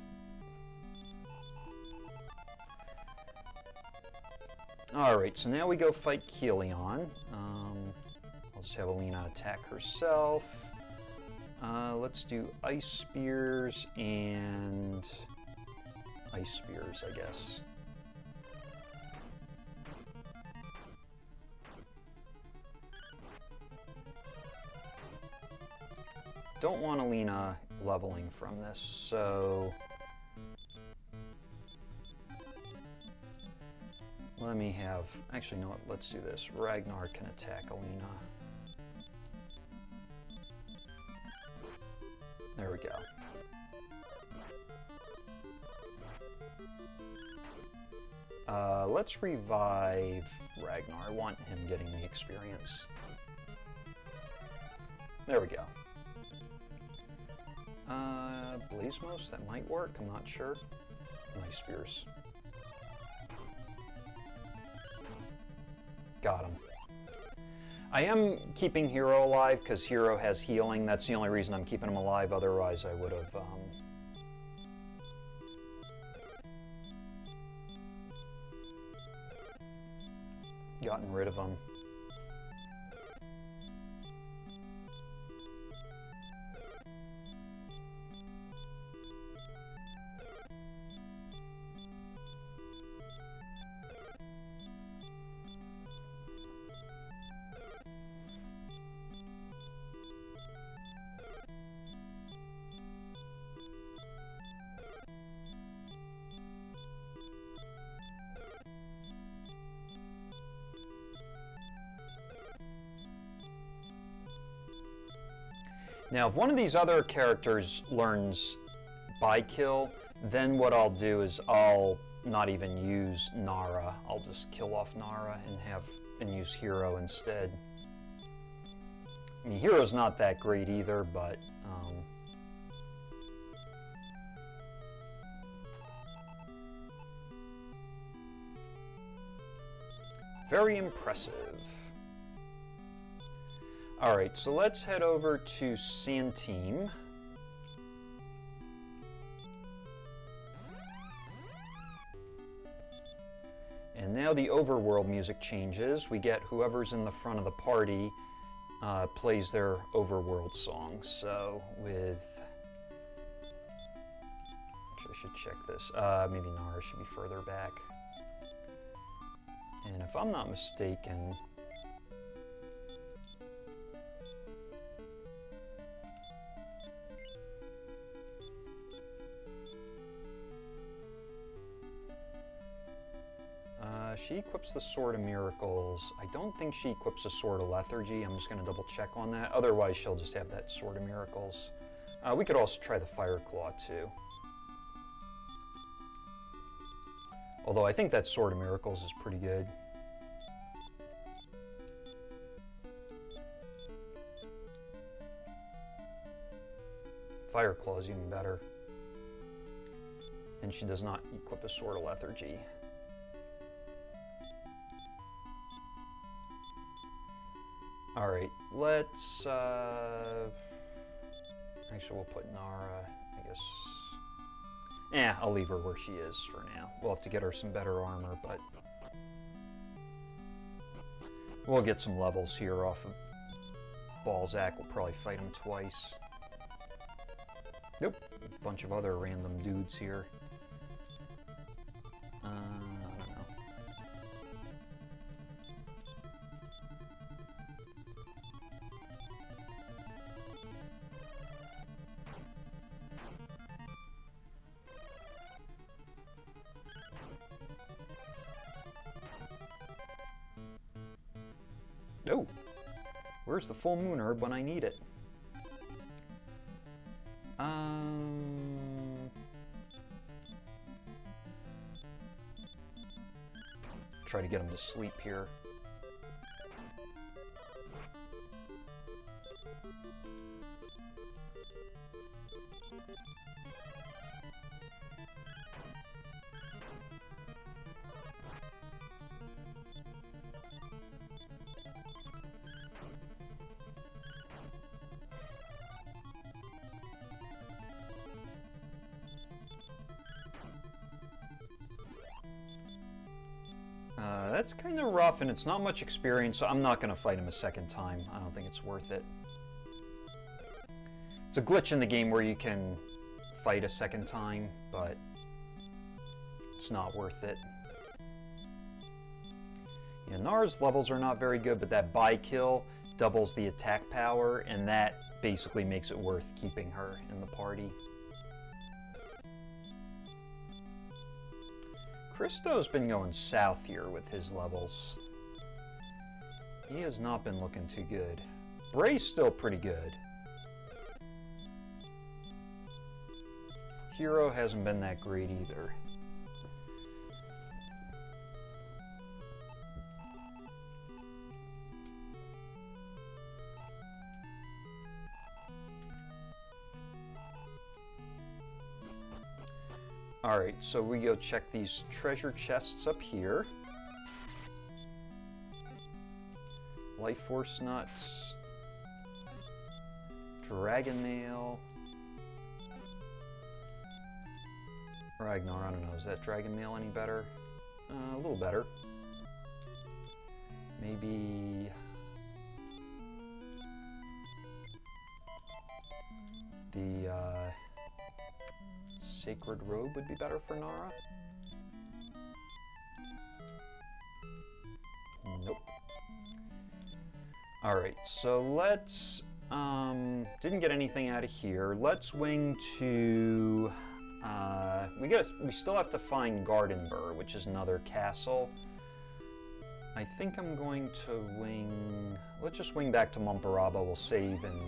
Alright, so now we go fight Kilion. I'll just have Alena attack herself. Let's do Ice Spears and Ice Spears, I guess. Don't want Alena leveling from this, so let me have, actually, no, let's do this. Ragnar can attack Alena. There we go. Let's revive Ragnar. I want him getting the experience. There we go. Blazemos, that might work, I'm not sure. Nice spears. Got him. I am keeping Hero alive because Hero has healing. That's the only reason I'm keeping him alive, otherwise I would have gotten rid of him. Now, if one of these other characters learns Bikill, then what I'll do is I'll not even use Nara. I'll just kill off Nara and use Hero instead. I mean, Hero's not that great either, but very impressive. Alright, so let's head over to Santeem. And now the overworld music changes. We get whoever's in the front of the party plays their overworld songs. So with, I should check this. Maybe Nara should be further back. And if I'm not mistaken, she equips the Sword of Miracles. I don't think she equips the Sword of Lethargy. I'm just going to double check on that. Otherwise, she'll just have that Sword of Miracles. We could also try the Fire Claw too. Although I think that Sword of Miracles is pretty good. Fire Claw is even better. And she does not equip a Sword of Lethargy. Alright, let's, actually we'll put Nara, I guess. I'll leave her where she is for now. We'll have to get her some better armor, but we'll get some levels here off of Balzac. We'll probably fight him twice. Nope, a bunch of other random dudes here. I don't know. Oh, where's the full moon herb when I need it? Try to get him to sleep here. That's kind of rough, and it's not much experience, so I'm not going to fight him a second time. I don't think it's worth it. It's a glitch in the game where you can fight a second time, but it's not worth it. Yeah, Nara's levels are not very good, but that Bikill doubles the attack power, and that basically makes it worth keeping her in the party. Cristo's been going south here with his levels. He has not been looking too good. Brey's still pretty good. Hero hasn't been that great either. Alright, so we go check these treasure chests up here. Life Force Nuts. Dragon Mail. Ragnar, I don't know, is that Dragon Mail any better? A little better. Maybe... the, Sacred Robe would be better for Nara? Nope. Alright, so let's, didn't get anything out of here. Let's wing to, we still have to find Gardenburg, which is another castle. I think I'm going to wing, let's just wing back to Mumparaba, we'll save and,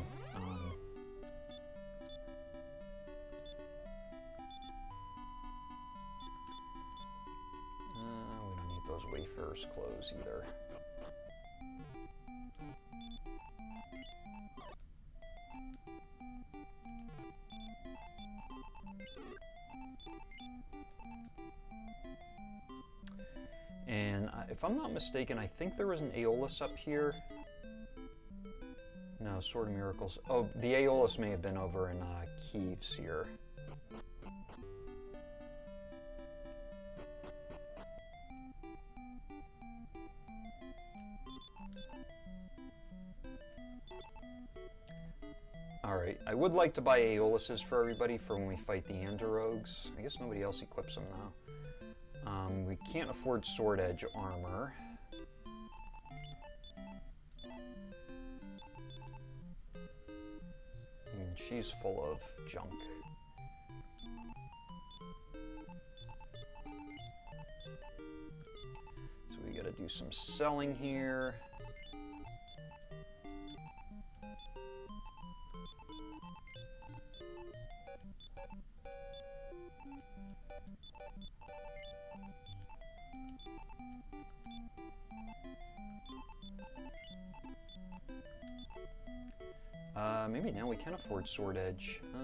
those Wayfarer's clothes either. And if I'm not mistaken, I think there was an Aeolus up here. No, Sword of Miracles. Oh, the Aeolus may have been over in Kieves here. Alright, I would like to buy Aeoluses for everybody for when we fight the Androgues. I guess nobody else equips them now. We can't afford Sword Edge armor. I mean, she's full of junk. So we gotta do some selling here. Maybe now we can afford Sword Edge. A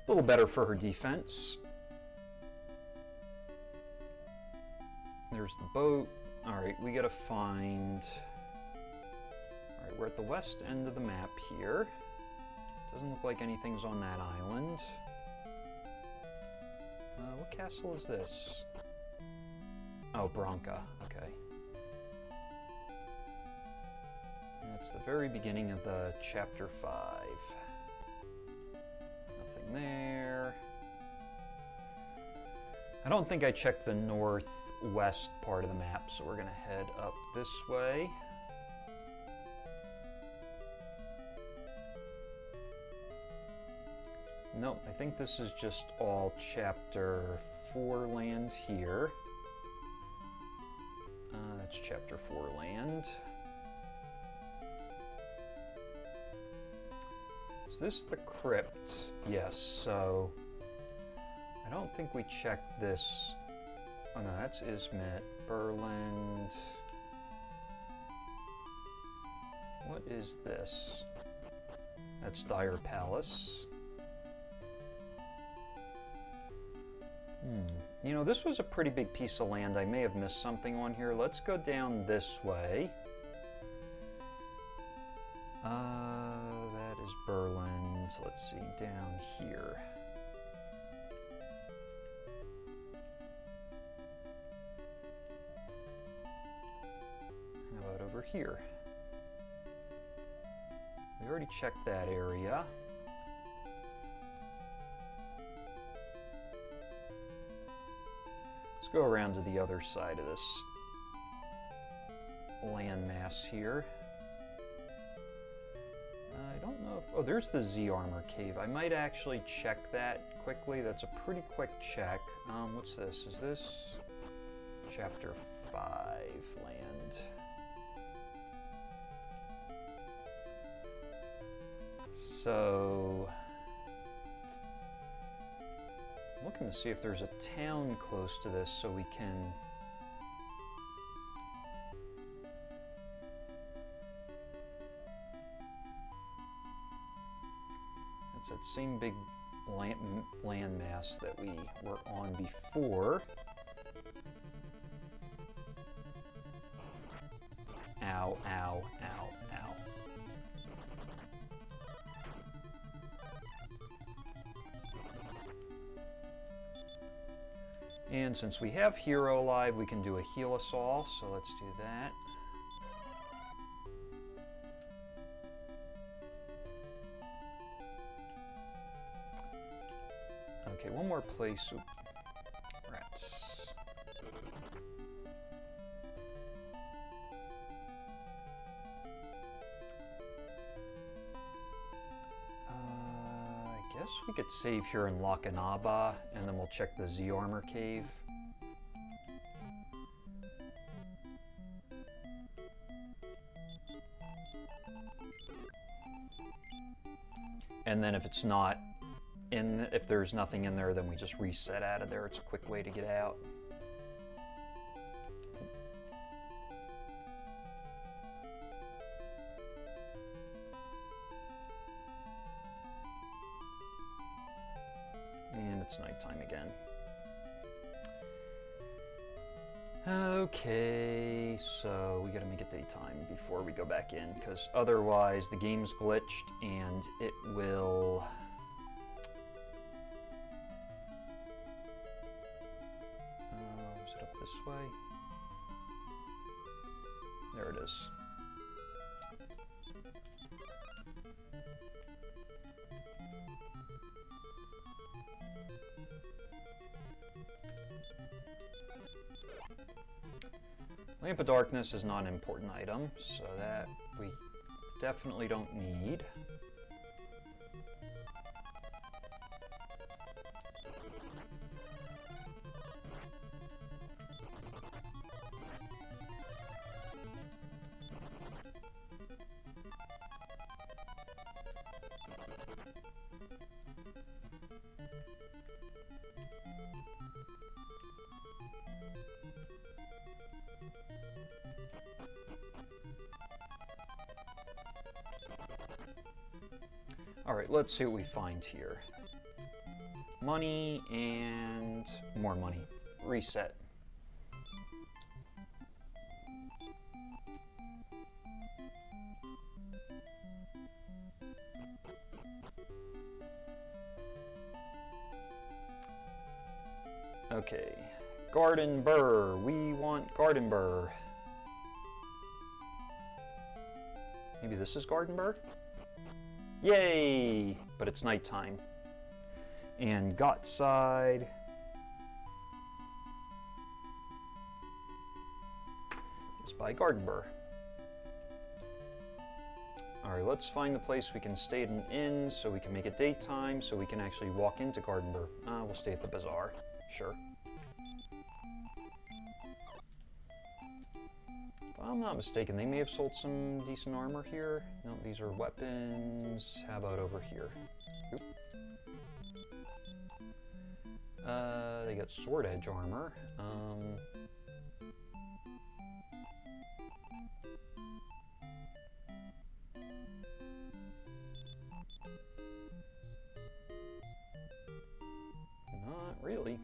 little better for her defense. There's the boat. Alright, we gotta find... Alright, we're at the west end of the map here. Doesn't look like anything's on that island. What castle is this? Oh, Branca. Okay. That's the very beginning of the chapter 5. Nothing there. I don't think I checked the northwest part of the map, so we're gonna head up this way. Nope, I think this is just all chapter 4 land here. That's chapter 4 land. Is this the crypt? Yes, so I don't think we checked this. Oh no, that's Izmit, Berland. What is this? That's Dire Palace. You know, this was a pretty big piece of land. I may have missed something on here. Let's go down this way. That is Berland. Let's see, down here. How about over here? We already checked that area. Let's go around to the other side of this landmass here. I don't know if... Oh, there's the Z-Armor Cave. I might actually check that quickly. That's a pretty quick check. What's this? Is this Chapter 5 land? So... I'm looking to see if there's a town close to this so we can... That's that same big land mass that we were on before. Ow, ow, ow, ow. And since we have Hero alive, we can do a heal us all, so let's do that. Okay, one more place. Oop. Rats. I guess we could save here in Lakanaba, and then we'll check the Z-Armor Cave. And then if it's not if there's nothing in there, then we just reset out of there. It's a quick way to get out. And it's nighttime again. Okay, so we gotta make it daytime before we go back in, because otherwise the game's glitched and it will... is it up this way? There it is. Lamp of Darkness is not an important item, so that we definitely don't need. Alright, let's see what we find here. Money and more money. Reset. Okay. Garden Burr. We want Garden Burr. Maybe this is Garden Burr? Yay! But it's nighttime. And Got Side. Is by Garden Burr. Alright, let's find the place we can stay at an inn so we can make it daytime so we can actually walk into Garden Burr. We'll stay at the bazaar. Sure. If I'm not mistaken, they may have sold some decent armor here. No, these are weapons. How about over here? Oop. They got sword edge armor. Not really.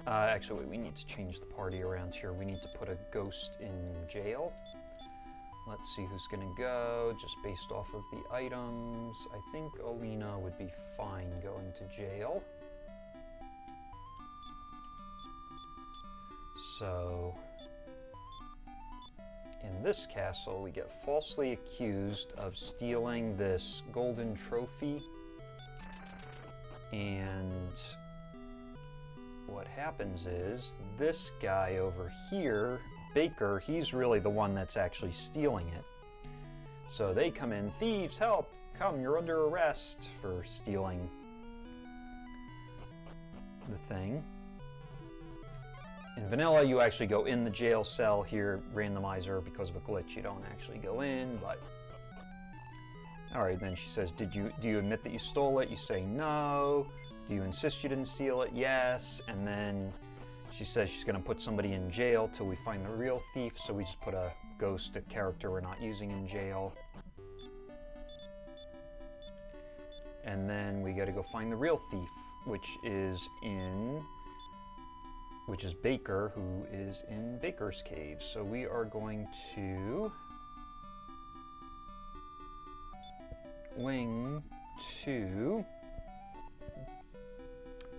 Actually, we need to change the party around here. We need to put a ghost in jail. Let's see who's gonna go, just based off of the items. I think Alena would be fine going to jail. So, in this castle, we get falsely accused of stealing this golden trophy. And what happens is, this guy over here, Baker, he's really the one that's actually stealing it. So they come in, thieves, help, come, you're under arrest for stealing the thing. In vanilla, you actually go in the jail cell. Here, randomizer, because of a glitch, you don't actually go in, but... Alright, then she says, do you admit that you stole it? You say no. Do you insist you didn't steal it? Yes. And then she says she's going to put somebody in jail till we find the real thief, so we just put a ghost, a character we're not using, in jail. And then we got to go find the real thief, which is Baker, who is in Baker's Cave. So we are going to wing to...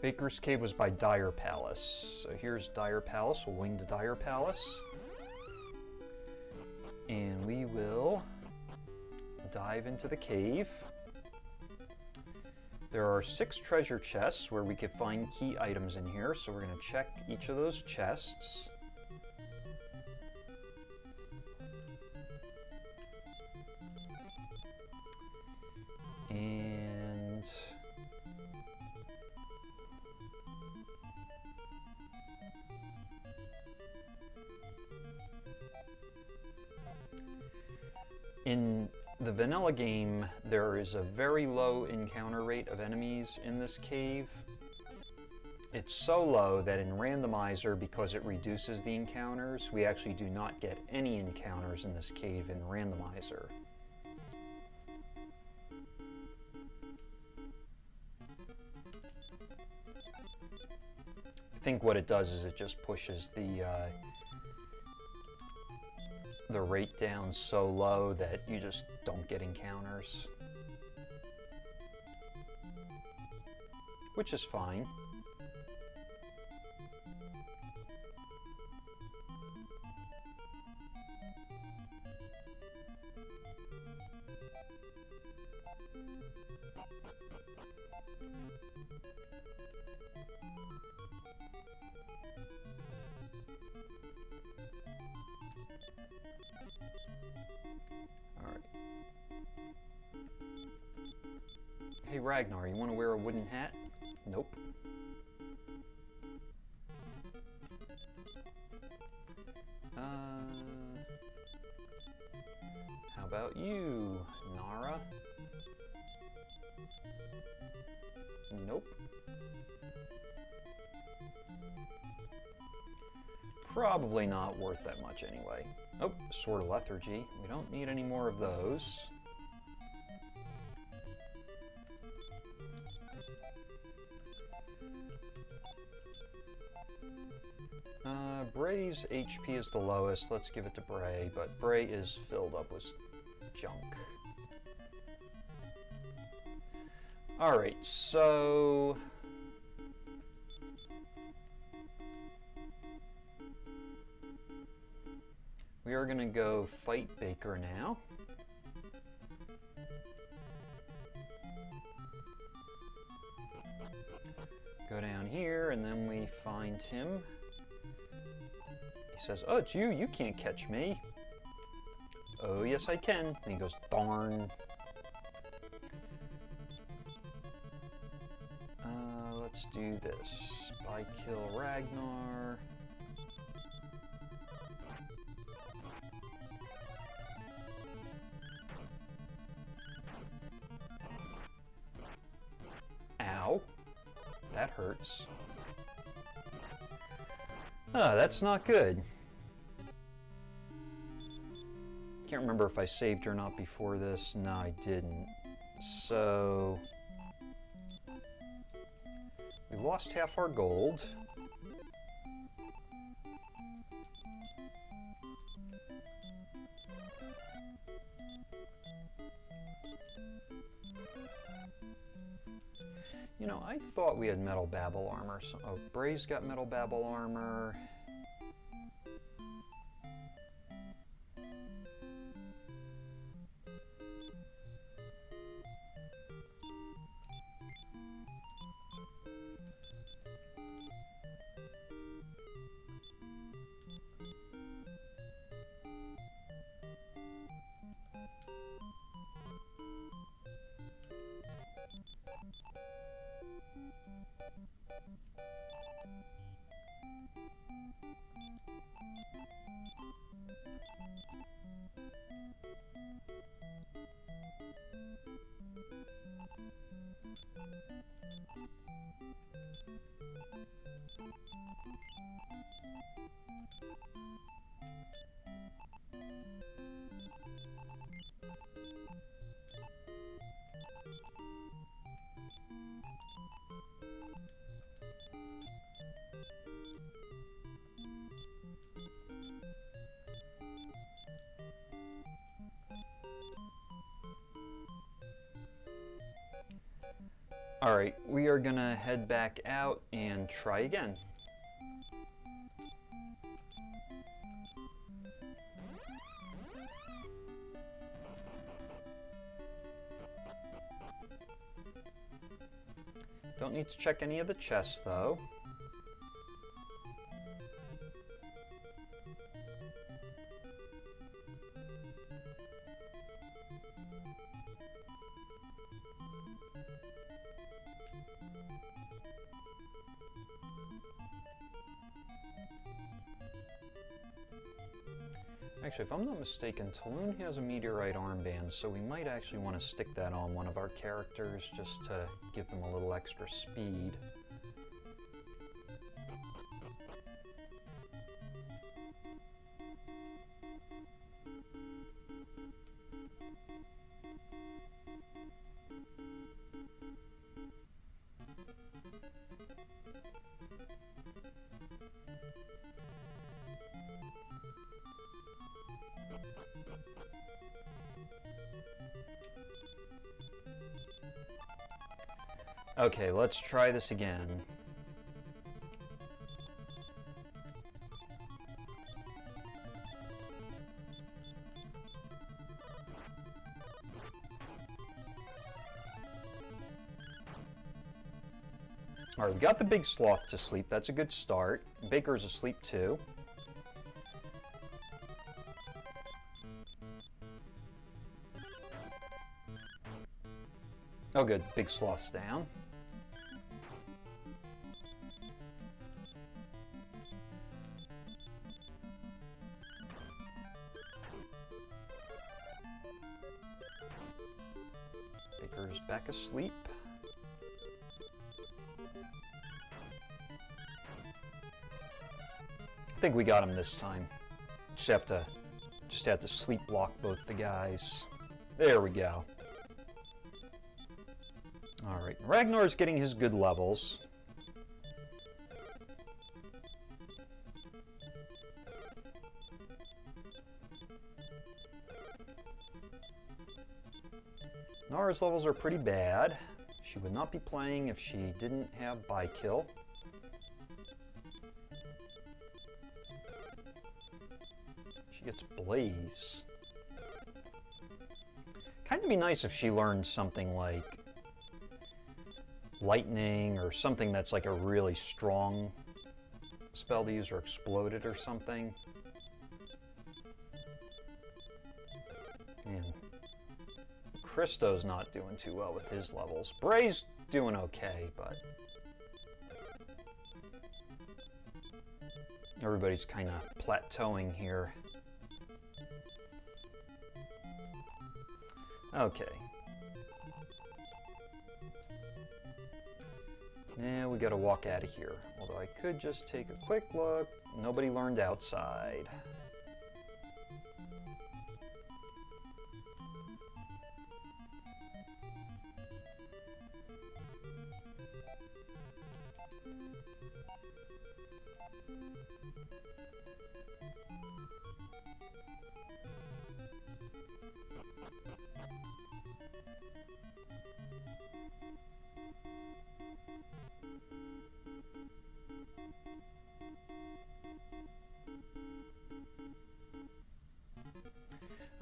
Baker's Cave was by Dire Palace. So here's Dire Palace. We'll wing to Dire Palace. And we will dive into the cave. There are 6 treasure chests where we could find key items in here, so we're going to check each of those chests. And in the vanilla game, there is a very low encounter rate of enemies in this cave. It's so low that in Randomizer, because it reduces the encounters, we actually do not get any encounters in this cave in Randomizer. I think what it does is it just pushes the rate down so low that you just don't get encounters. Which is fine. Hey Ragnar, you want to wear a wooden hat? Nope. How about you, Nara? Nope. Probably not worth that much anyway. Oh, Sword of Lethargy. We don't need any more of those. Brey's HP is the lowest. Let's give it to Brey, but Brey is filled up with junk. Alright, so... we are going to go fight Baker now. Go down here, and then we find him. He says, "Oh, it's you. You can't catch me." "Oh, yes, I can." And he goes, "Darn." Let's do this. Bikill Ragnar. Ow. That hurts. Ah, that's not good. Can't remember if I saved or not before this. No, I didn't. So... we lost half our gold. You know, I thought we had Metal Babble armor. So, oh, Brey's got Metal Babble armor. Alright, we are gonna head back out and try again. Don't need to check any of the chests though. Actually, if I'm not mistaken, Taloon has a meteorite armband, so we might actually want to stick that on one of our characters just to give them a little extra speed. Okay, let's try this again. Alright, we got the big sloth to sleep. That's a good start. Baker's asleep too. Oh good, big sloth's down. Baker's back asleep. I think we got him this time. Just have to sleep block both the guys. There we go. Alright, Ragnar's getting his good levels. Nara's levels are pretty bad. She would not be playing if she didn't have Bikill. She gets Blaze. Kind of be nice if she learned something like Lightning or something that's like a really strong spell to use, or Exploded or something. And Cristo's not doing too well with his levels. Brey's doing okay, but everybody's kind of plateauing here. Okay. Now we gotta walk out of here. Although I could just take a quick look. Nobody learned outside.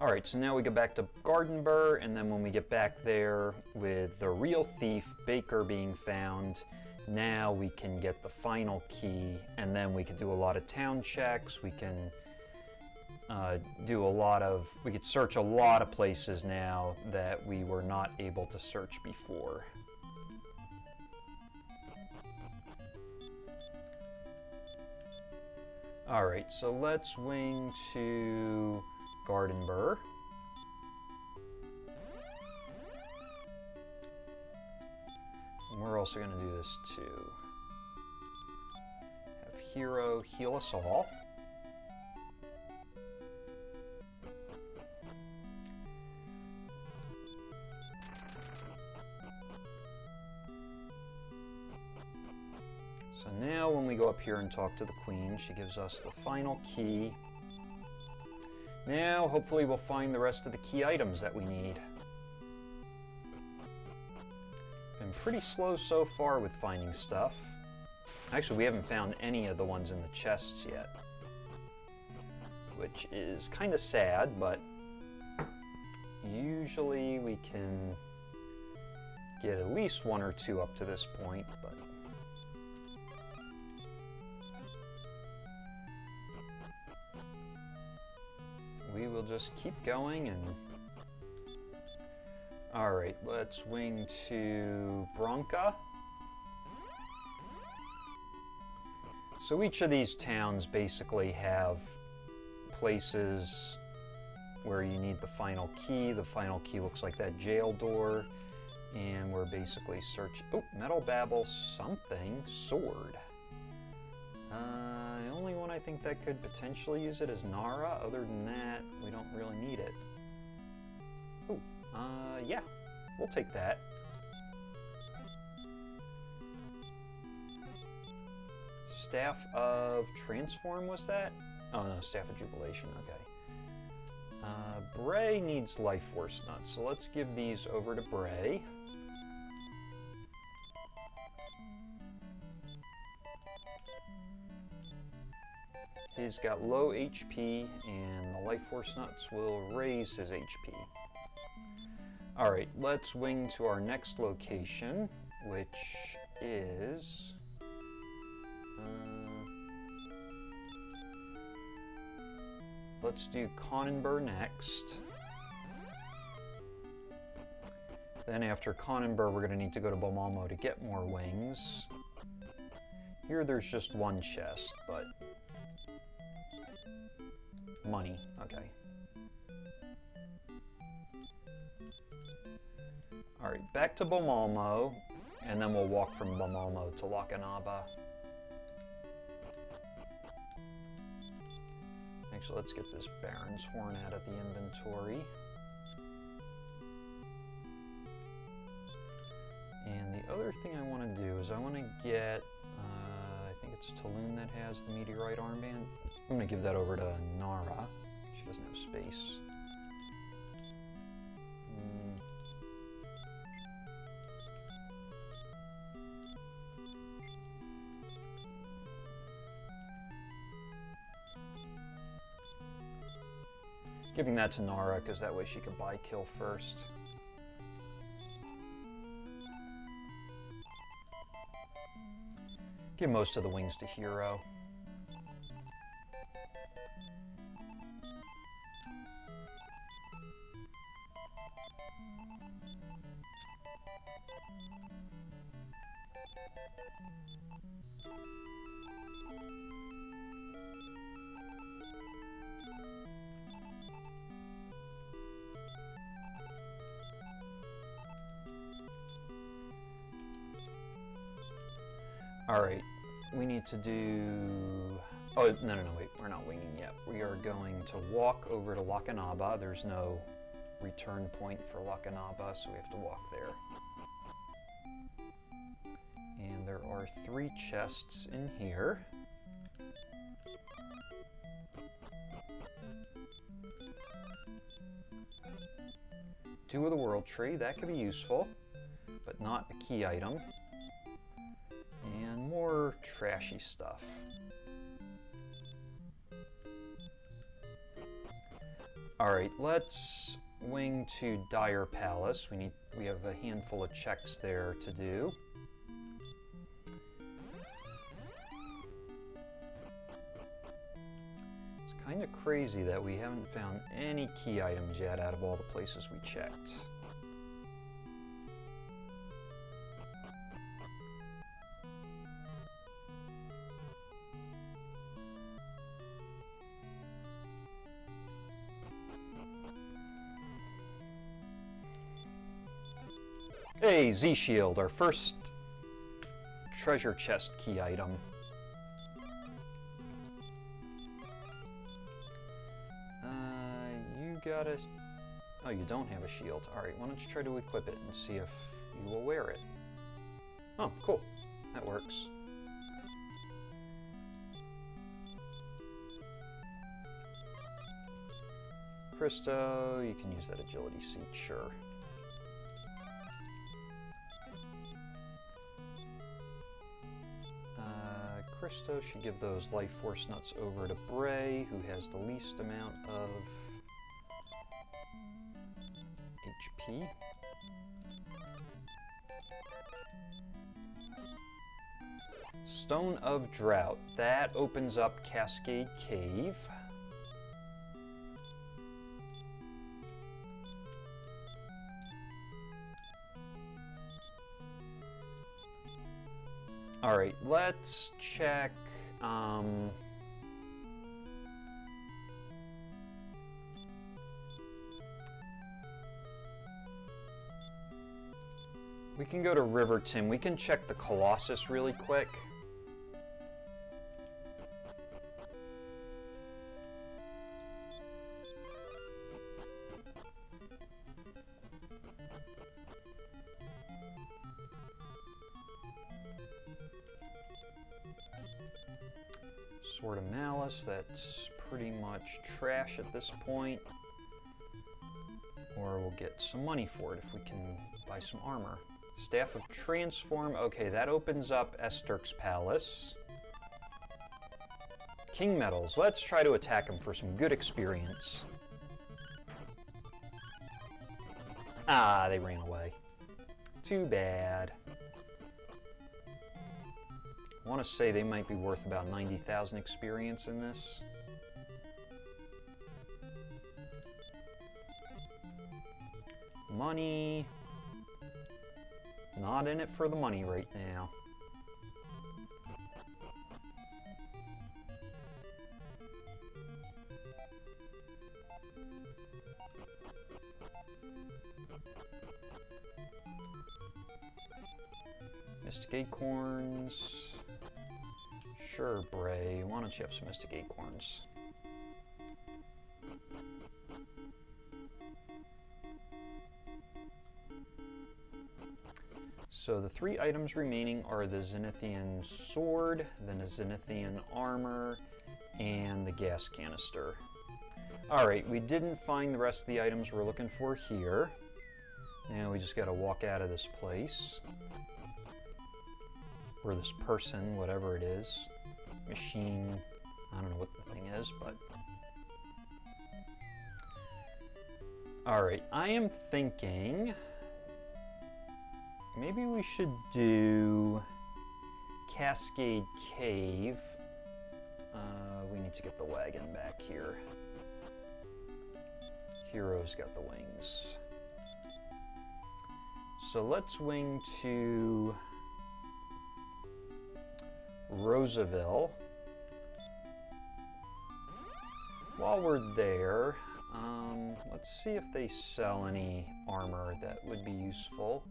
Alright, so now we go back to Garden Burr, and then when we get back there with the real thief, Baker, being found, now we can get the final key, and then we can do a lot of town checks. We can we could search a lot of places now that we were not able to search before. Alright, so let's wing to Garden Burr. And we're also going to do this too. Have Hero heal us all. So now when we go up here and talk to the Queen, she gives us the final key. Now, hopefully we'll find the rest of the key items that we need. Been pretty slow so far with finding stuff. Actually, we haven't found any of the ones in the chests yet, which is kind of sad, but usually we can get at least one or two up to this point, but we will just keep going. And alright, let's wing to Bronca. So each of these towns basically have places where you need the final key. The final key looks like that jail door, and we're basically searching. Oh, Metal Babble something, sword. The only one I think that could potentially use it is Nara. Other than that, we don't really need it. Oh, yeah, we'll take that. Staff of Transform, was that? Oh no, Staff of Jubilation, okay. Brey needs Life Force Nuts, so let's give these over to Brey. He's got low HP, and the Life Force Nuts will raise his HP. Alright, let's wing to our next location, which is... let's do Conenburg next. Then after Conenburg, we're going to need to go to Bomalmo to get more wings. Here there's just one chest, but... money, okay. Alright, back to Bomalmo, and then we'll walk from Bomalmo to Lakanaba. Actually, let's get this Baron's Horn out of the inventory. And the other thing I want to do is I want to get, I think it's Taloon that has the Meteorite Armband. I'm going to give that over to Nara. She doesn't have space. Giving that to Nara, because that way she could Bikill first. Give most of the wings to Hero. Alright, we need to do... oh, no, wait, we're not winging yet. We are going to walk over to Lakanaba. There's no return point for Lakanaba, so we have to walk there. And there are 3 chests in here. Two of the World Tree, that could be useful, but not a key item. And more trashy stuff. Alright, let's wing to Dire Palace. We have a handful of checks there to do. It's kind of crazy that we haven't found any key items yet out of all the places we checked. Hey, Z-Shield, our first treasure chest key item. You gotta... oh, you don't have a shield. Alright, why don't you try to equip it and see if you will wear it. Oh, cool. That works. Cristo, you can use that agility seat, sure. Cristo should give those Life Force Nuts over to Brey, who has the least amount of HP. Stone of Drought. That opens up Cascade Cave. Alright, let's check, we can go to Riverton. We can check the Colossus really quick. Sword of Malice, that's pretty much trash at this point. Or we'll get some money for it if we can buy some armor. Staff of Transform, okay, that opens up Esterk's Palace. King Metals. Let's try to attack him for some good experience. Ah, they ran away. Too bad. I want to say they might be worth about 90,000 experience in this. Money. Not in it for the money right now. Mystic Acorns. Sure, Brey. Why don't you have some Mystic Acorns? So the 3 items remaining are the Zenithian sword, then the Zenithian armor, and the gas canister. Alright, we didn't find the rest of the items we're looking for here. Now we just gotta walk out of this place. Or this person, whatever it is. Machine, I don't know what the thing is, but... Alright, I am thinking... maybe we should do Cascade Cave. We need to get the wagon back here. Hero's got the wings. So let's wing to Roseville. While we're there, let's see if they sell any armor that would be useful.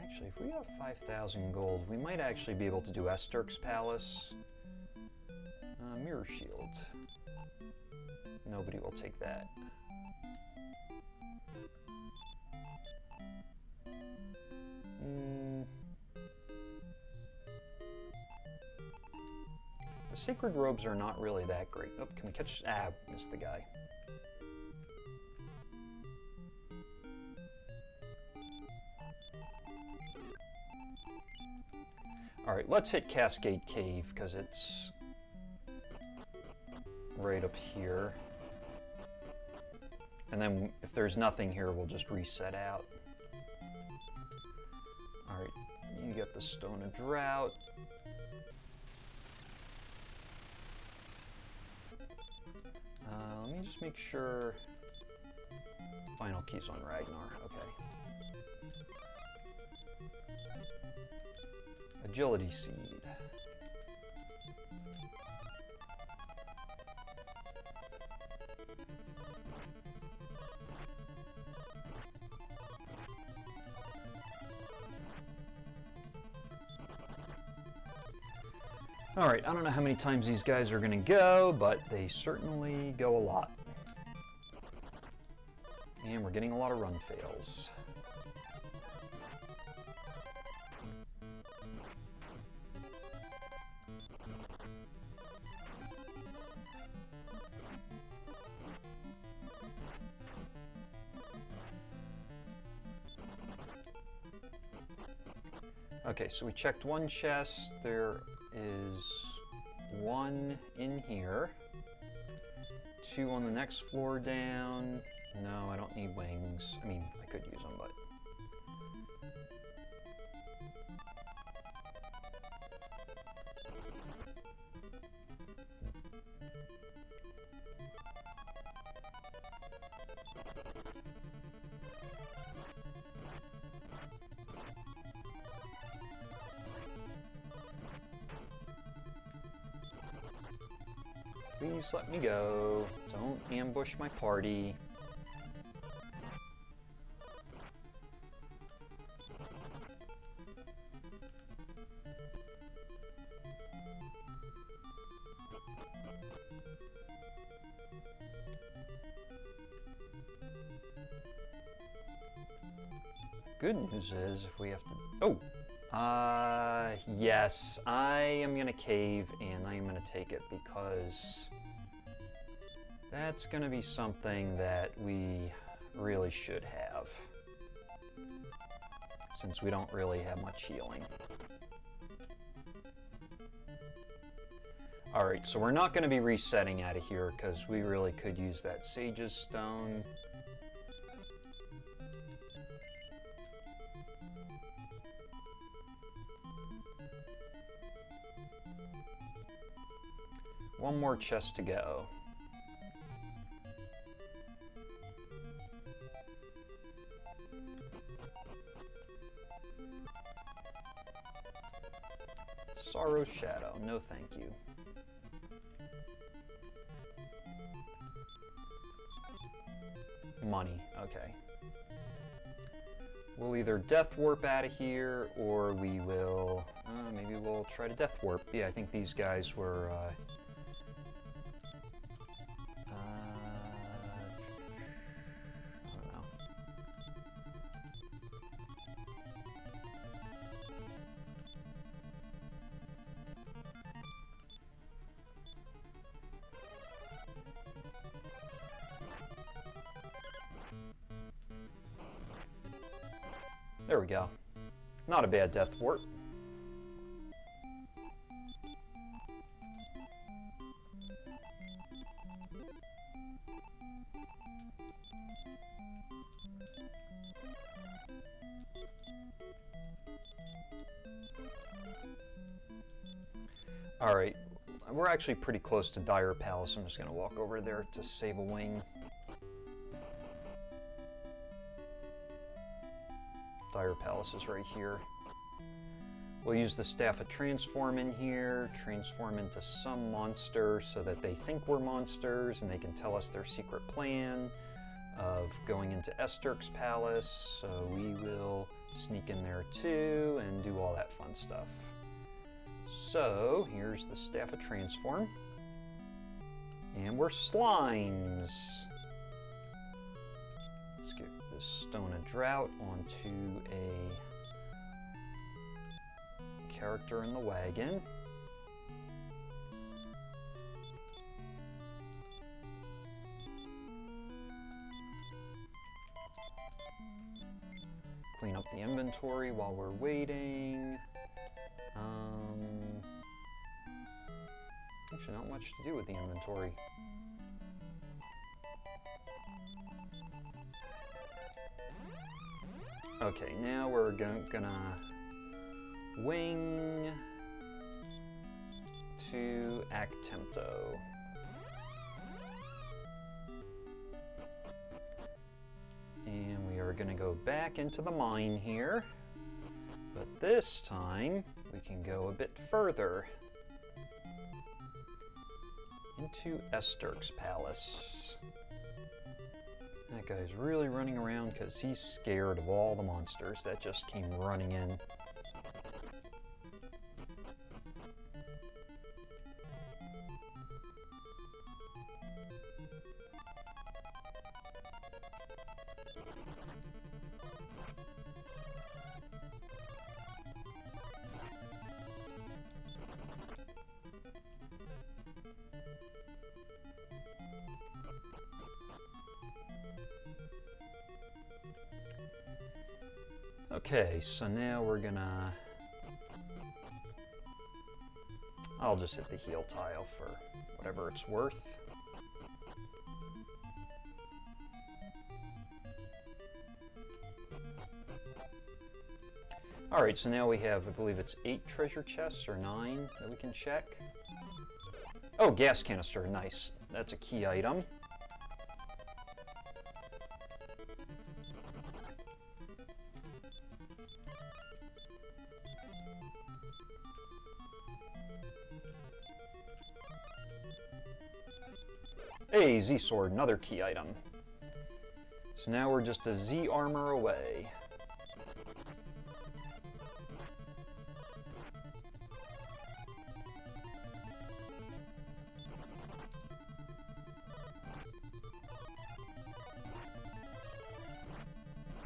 Actually, if we have 5,000 gold, we might actually be able to do Esturk's Palace. Mirror Shield. Nobody will take that. The Sacred Robes are not really that great. Oh, can we catch... ah, missed the guy. Alright, let's hit Cascade Cave, because it's right up here. And then if there's nothing here, we'll just reset out. Alright, you get the Stone of Drought. Let me just make sure... Final keys on Ragnar, okay. Agility Seed. Alright, I don't know how many times these guys are going to go, but they certainly go a lot. And we're getting a lot of run fails. Okay, so we checked one chest. There is one in here. 2 on the next floor down. No, I don't need wings. I mean, I could use them, but... Please let me go. Don't ambush my party. Good news is if we have to... Oh! Yes, I am gonna cave and I am gonna take it because that's gonna be something that we really should have, since we don't really have much healing. Alright, so we're not going to be resetting out of here because we really could use that Sage's Stone. One more chest to go. Sorrow's Shadow, no thank you. Money, okay. We'll either Death Warp out of here, or we will, maybe we'll try to Death Warp. Yeah, I think these guys were, I don't know. There we go. Not a bad Death Warp. Alright, we're actually pretty close to Dire Palace. I'm just going to walk over there to save a wing. Dire Palace is right here. We'll use the Staff of Transform in here, transform into some monster so that they think we're monsters and they can tell us their secret plan of going into Esterk's Palace. So we will sneak in there too and do all that fun stuff. So here's the Staff of Transform. And we're slimes. Let's get this Stone of Drought onto a character in the wagon. Clean up the inventory while we're waiting. Actually, not much to do with the inventory. Okay, now we're gonna wing to Actempto. And we are gonna go back into the mine here, but this time we can go a bit further into Esterk's Palace. That guy's really running around because he's scared of all the monsters that just came running in. Okay, so now we're gonna... I'll just hit the heal tile for whatever it's worth. Alright, so now we have, I believe it's 8 treasure chests, or 9, that we can check. Oh, gas canister, nice. That's a key item. Hey, Z-Sword, another key item. So now we're just a Z-Armor away.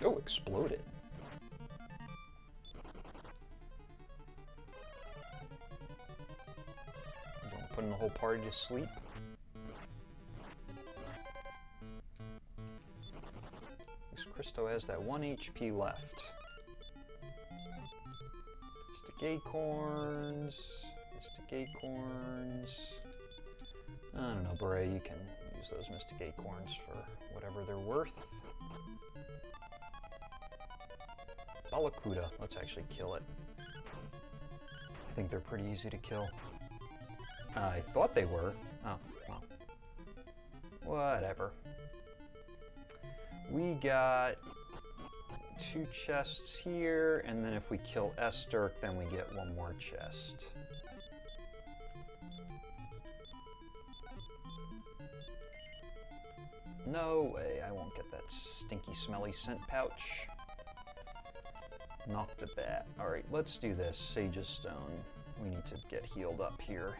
Oh, exploded. Don't put the whole party to sleep. Cristo has that 1 HP left. Mystic Acorns, Mystic acorns. I don't know, Brey, you can use those mystic acorns for whatever they're worth. Balakuda, let's actually kill it. I think they're pretty easy to kill. I thought they were. Oh, well. Whatever. We got 2 chests here, and then if we kill Esturk, then we get 1 more chest. No way, I won't get that stinky, smelly scent pouch. Knocked a bat. Alright, let's do this. Sage's Stone. We need to get healed up here.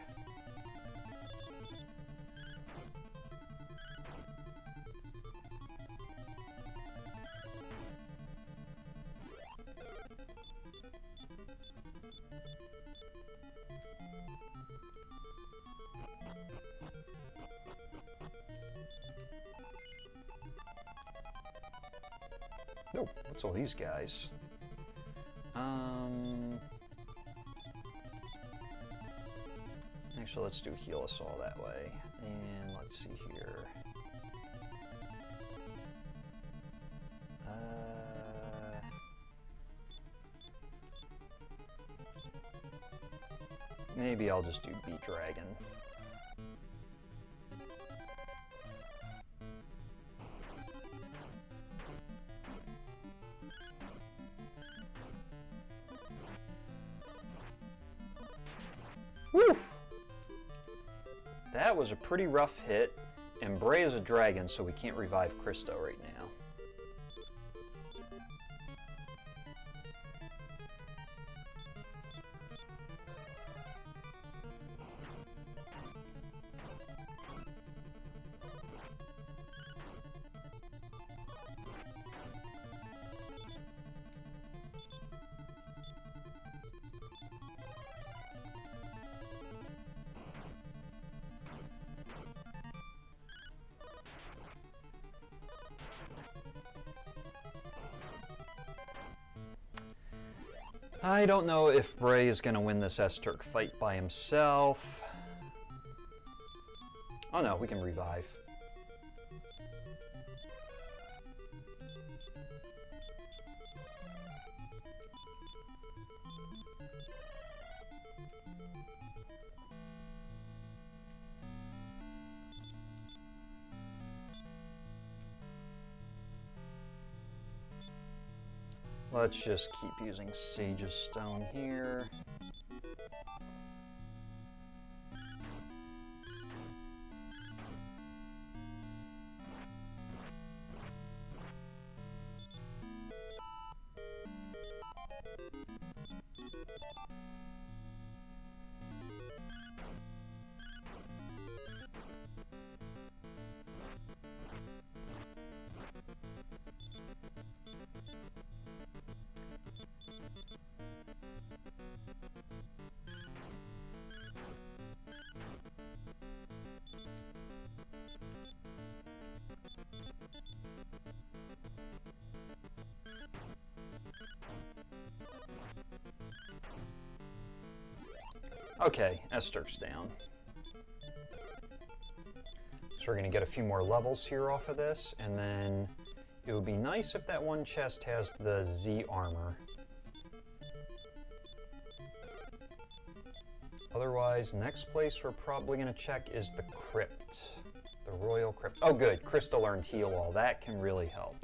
Oh, what's all these guys? Actually, let's do heal us all that way. And let's see here. Maybe I'll just do Beat Dragon. Woof! That was a pretty rough hit, and Brey is a dragon, so we can't revive Cristo right now. I don't know if Brey is going to win this Esturk fight by himself. Oh no, we can revive. Let's just keep using Sage's Stone here. Okay, Esturk's down. So we're going to get a few more levels here off of this, and then it would be nice if that one chest has the Z armor. Otherwise, next place we're probably going to check is the Crypt. The Royal Crypt. Oh good, Cristo learned Heal All. That can really help.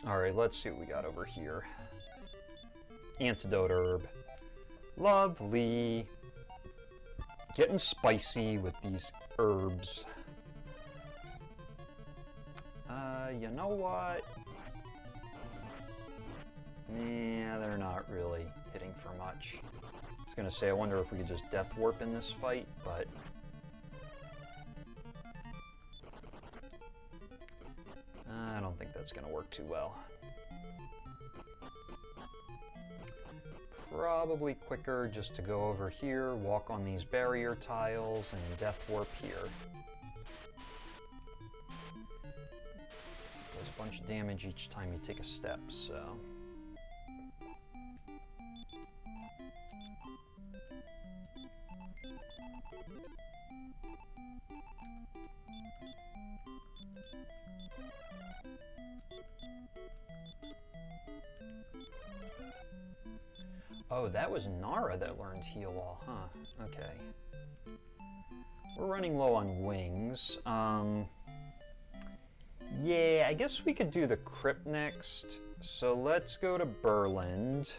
Alright, let's see what we got over here. Antidote herb. Lovely. Getting spicy with these herbs. You know what? Nah, they're not really hitting for much. I was gonna say, I wonder if we could just Death Warp in this fight, but that's going to work too well. Probably quicker just to go over here, walk on these barrier tiles, and death warp here. Does a bunch of damage each time you take a step, so... Oh, that was Nara that learned Heal All, huh? Okay. We're running low on wings. Yeah, I guess we could do the Crypt next. So let's go to Berland.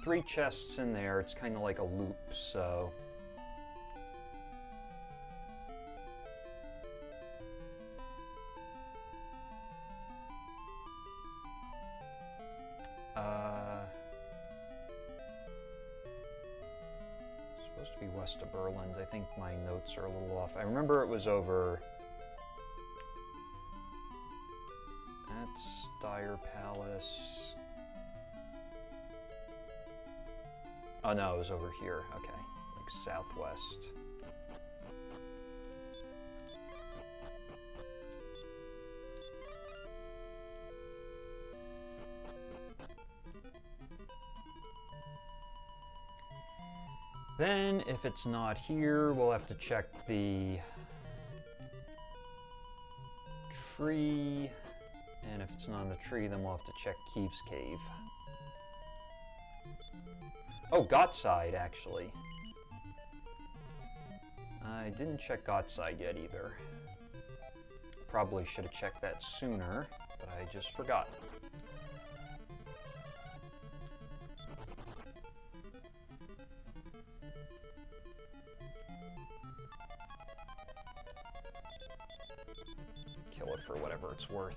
3 chests in there. It's kind of like a loop, so... Supposed to be west of Berland. I think my notes are a little off. I remember it was over at Styre Palace. Oh no, it was over here. Okay, like southwest. Then, if it's not here, we'll have to check the tree, and if it's not in the tree, then we'll have to check Keeve's Cave. Oh, Gottside, actually. I didn't check Gottside yet, either. Probably should have checked that sooner, but I just forgot. Kill it for whatever it's worth.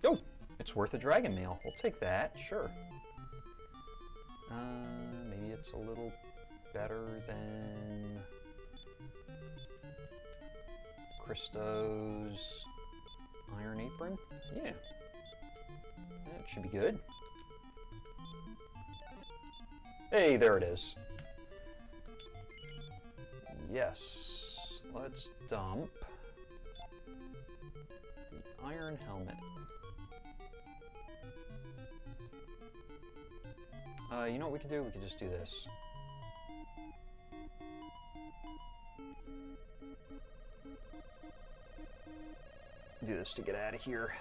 Oh! It's worth a dragon meal. We'll take that, sure. Maybe it's a little better than Cristo's Iron Apron? Yeah. That should be good. Hey, there it is. Yes. Let's dump the iron helmet. You know what we could do? We could just do this. Do this to get out of here.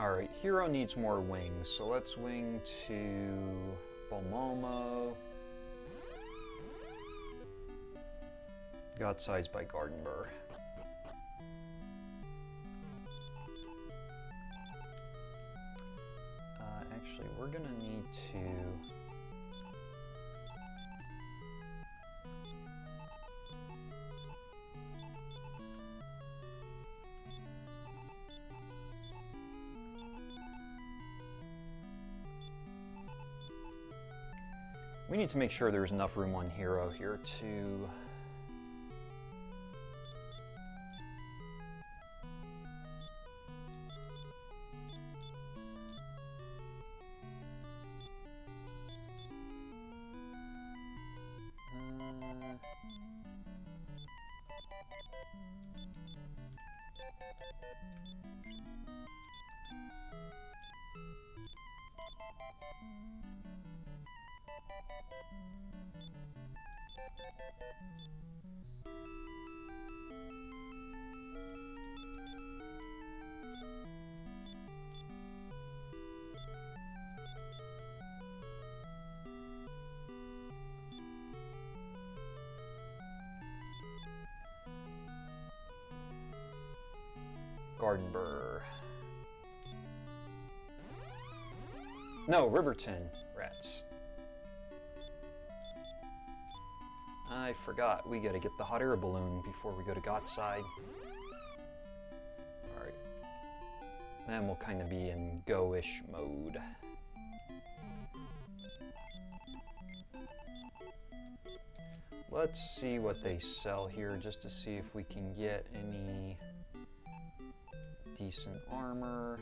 Alright, Hero needs more wings, so let's wing to Balmomo. Godsides by Gardenburg. Actually, we're gonna need to... We need to make sure there's enough room on Hero here to... Gardenburg. No, Riverton. Rats. rats. I forgot, we gotta get the hot air balloon before we go to Got's side. Alright. Then we'll kind of be in go-ish mode. Let's see what they sell here just to see if we can get any decent armor.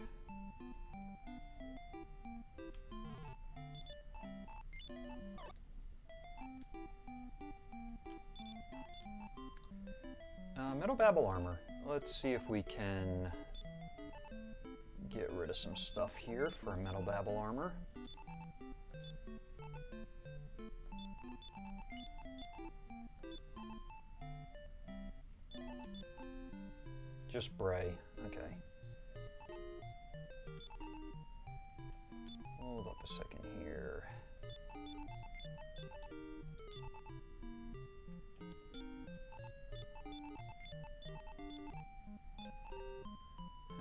Metal Babble armor. Let's see if we can get rid of some stuff here for Metal Babble armor. Just Brey, okay. Hold up a second here.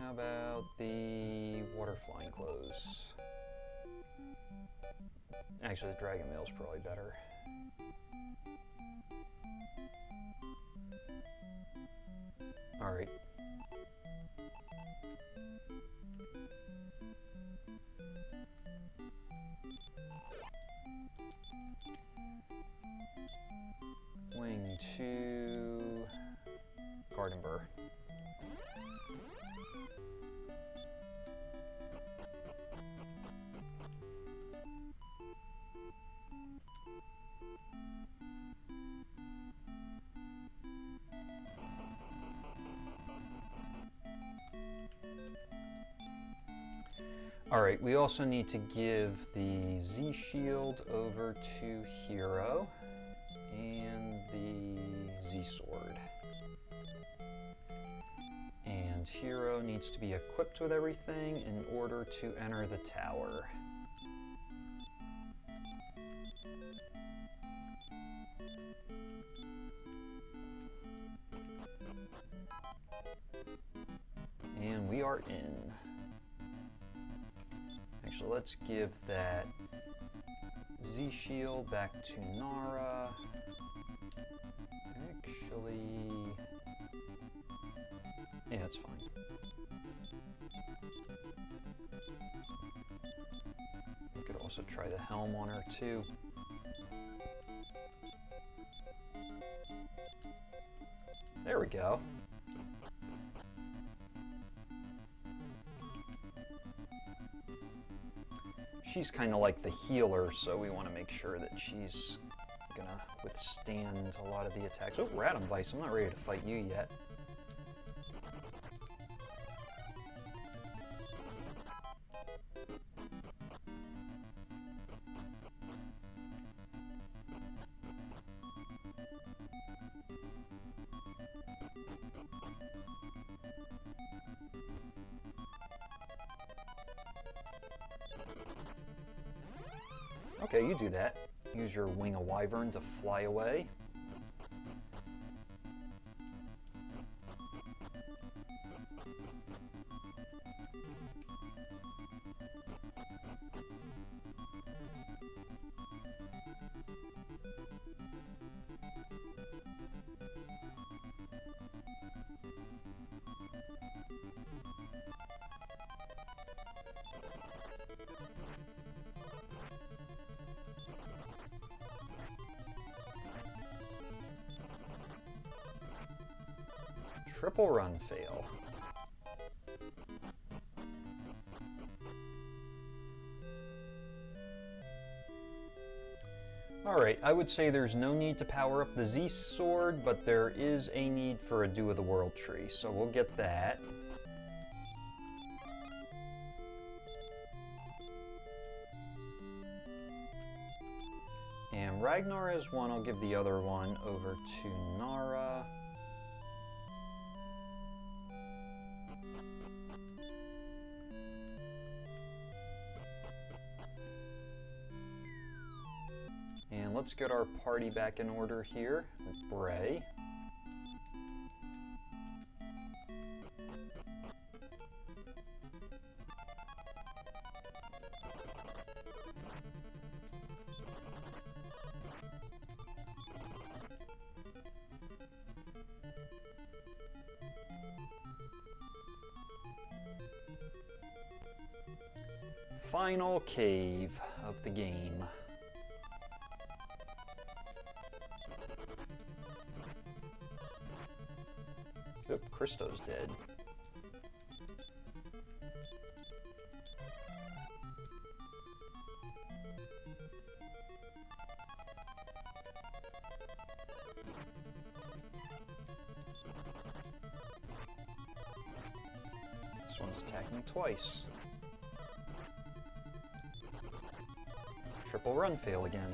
How about the water flying clothes? Actually, the dragon mail's probably better. Alright. Wing 2, Garden Burr. Alright, we also need to give the Z shield over to Hero and the Z sword. And Hero needs to be equipped with everything in order to enter the tower. And we are in. Actually, let's give that Z shield back to Nara. Actually, yeah, it's fine. We could also try the helm on her too. There we go. She's kind of like the healer, so we want to make sure that she's gonna withstand a lot of the attacks. Oh, randomized, I'm not ready to fight you yet. Okay, you do that. Use your Wing of Wyvern to fly away. Triple run fail. Alright, I would say there's no need to power up the Z sword, but there is a need for a Dew of the World tree, so we'll get that. And Ragnar is one, I'll give the other one over to Nara. And let's get our party back in order here with Brey. final cave of the game. Oop, Cristo's dead. This one's attacking twice. Triple run fail again.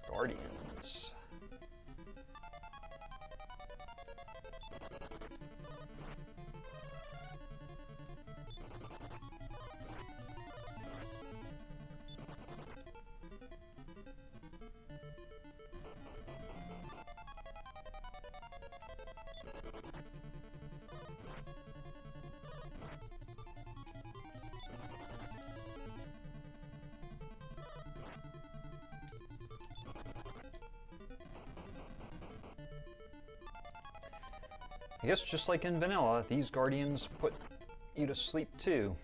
Guardians. I guess just like in vanilla, these guardians put you to sleep too.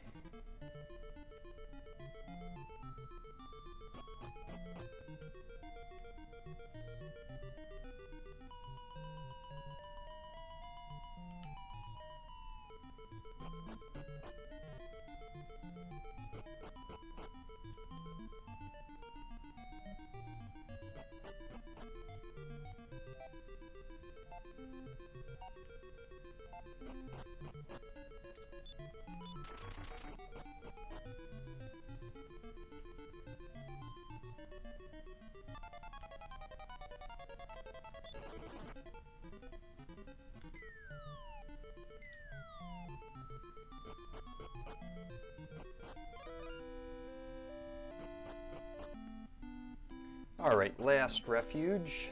Alright, last refuge.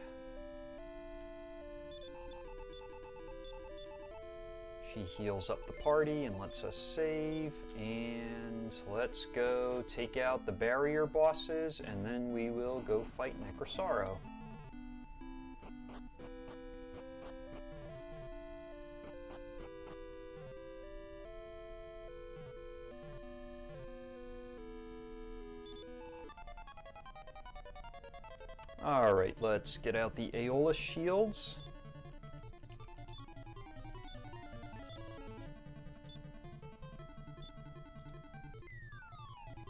She heals up the party and lets us save, and let's go take out the barrier bosses, and then we will go fight Necrosaro. Alright, let's get out the Aeolus shields.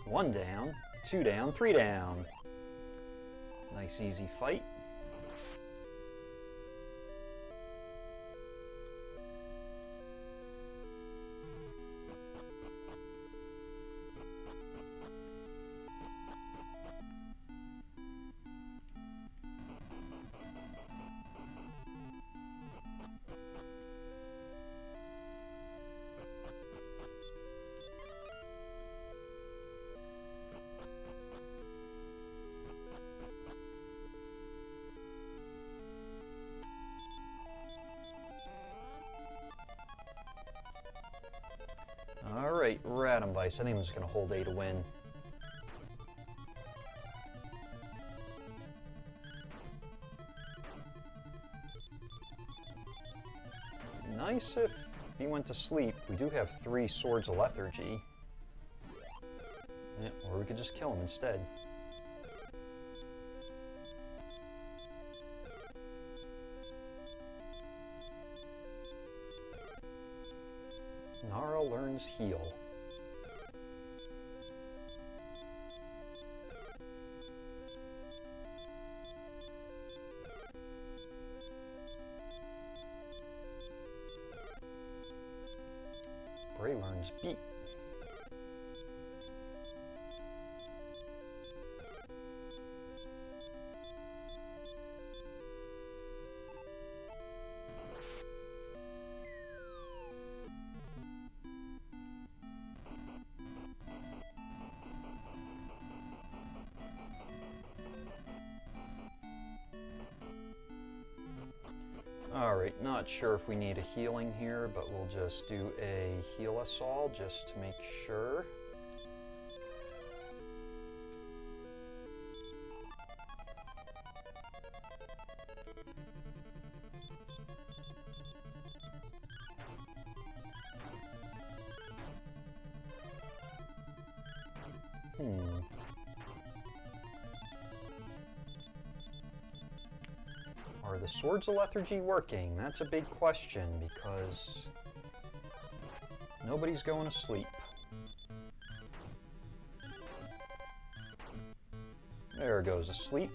One down, two down, three down. Nice easy fight. Alright, randomized. I think I'm just going to hold A to win. Nice if he went to sleep. We do have 3 Swords of Lethargy. Yeah, or we could just kill him instead. Nara learns heal. Brey learns beat. Alright, Alright, not sure if we need a healing here, but we'll just do a heal us all just to make sure. Are the Swords of Lethargy working? That's a big question because nobody's going to sleep. There goes asleep.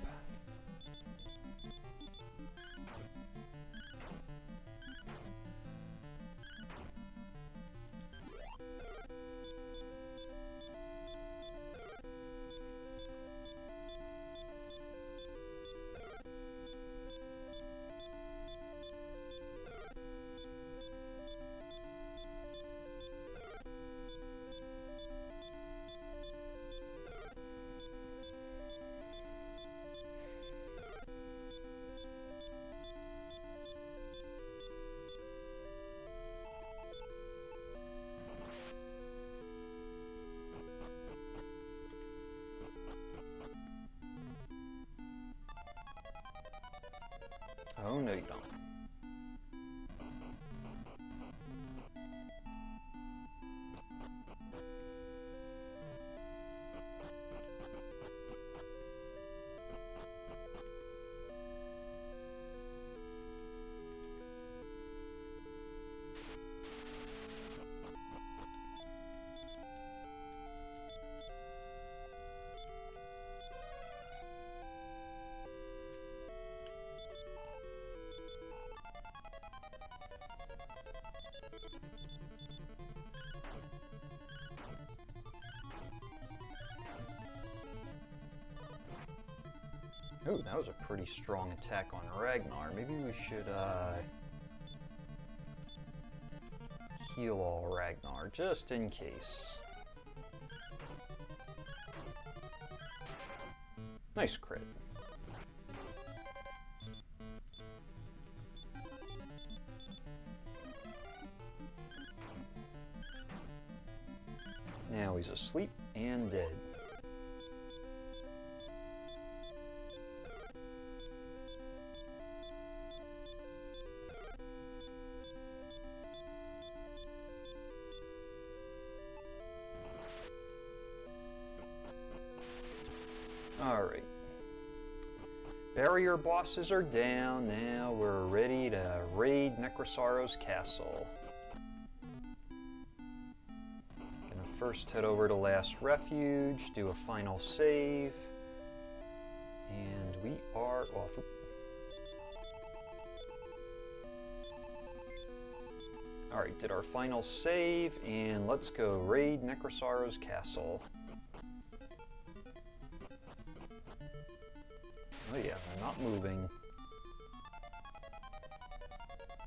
Oh, no you don't. Ooh, that was a pretty strong attack on Ragnar. Maybe we should heal all Ragnar, just in case. Nice crit. Now he's asleep and dead. Alright. Barrier bosses are down. Now we're ready to raid Necrosaro's castle. Gonna first head over to Last Refuge, do a final save, and we are off. Alright, did our final save, and let's go raid Necrosaro's castle. Oh yeah, they're not moving.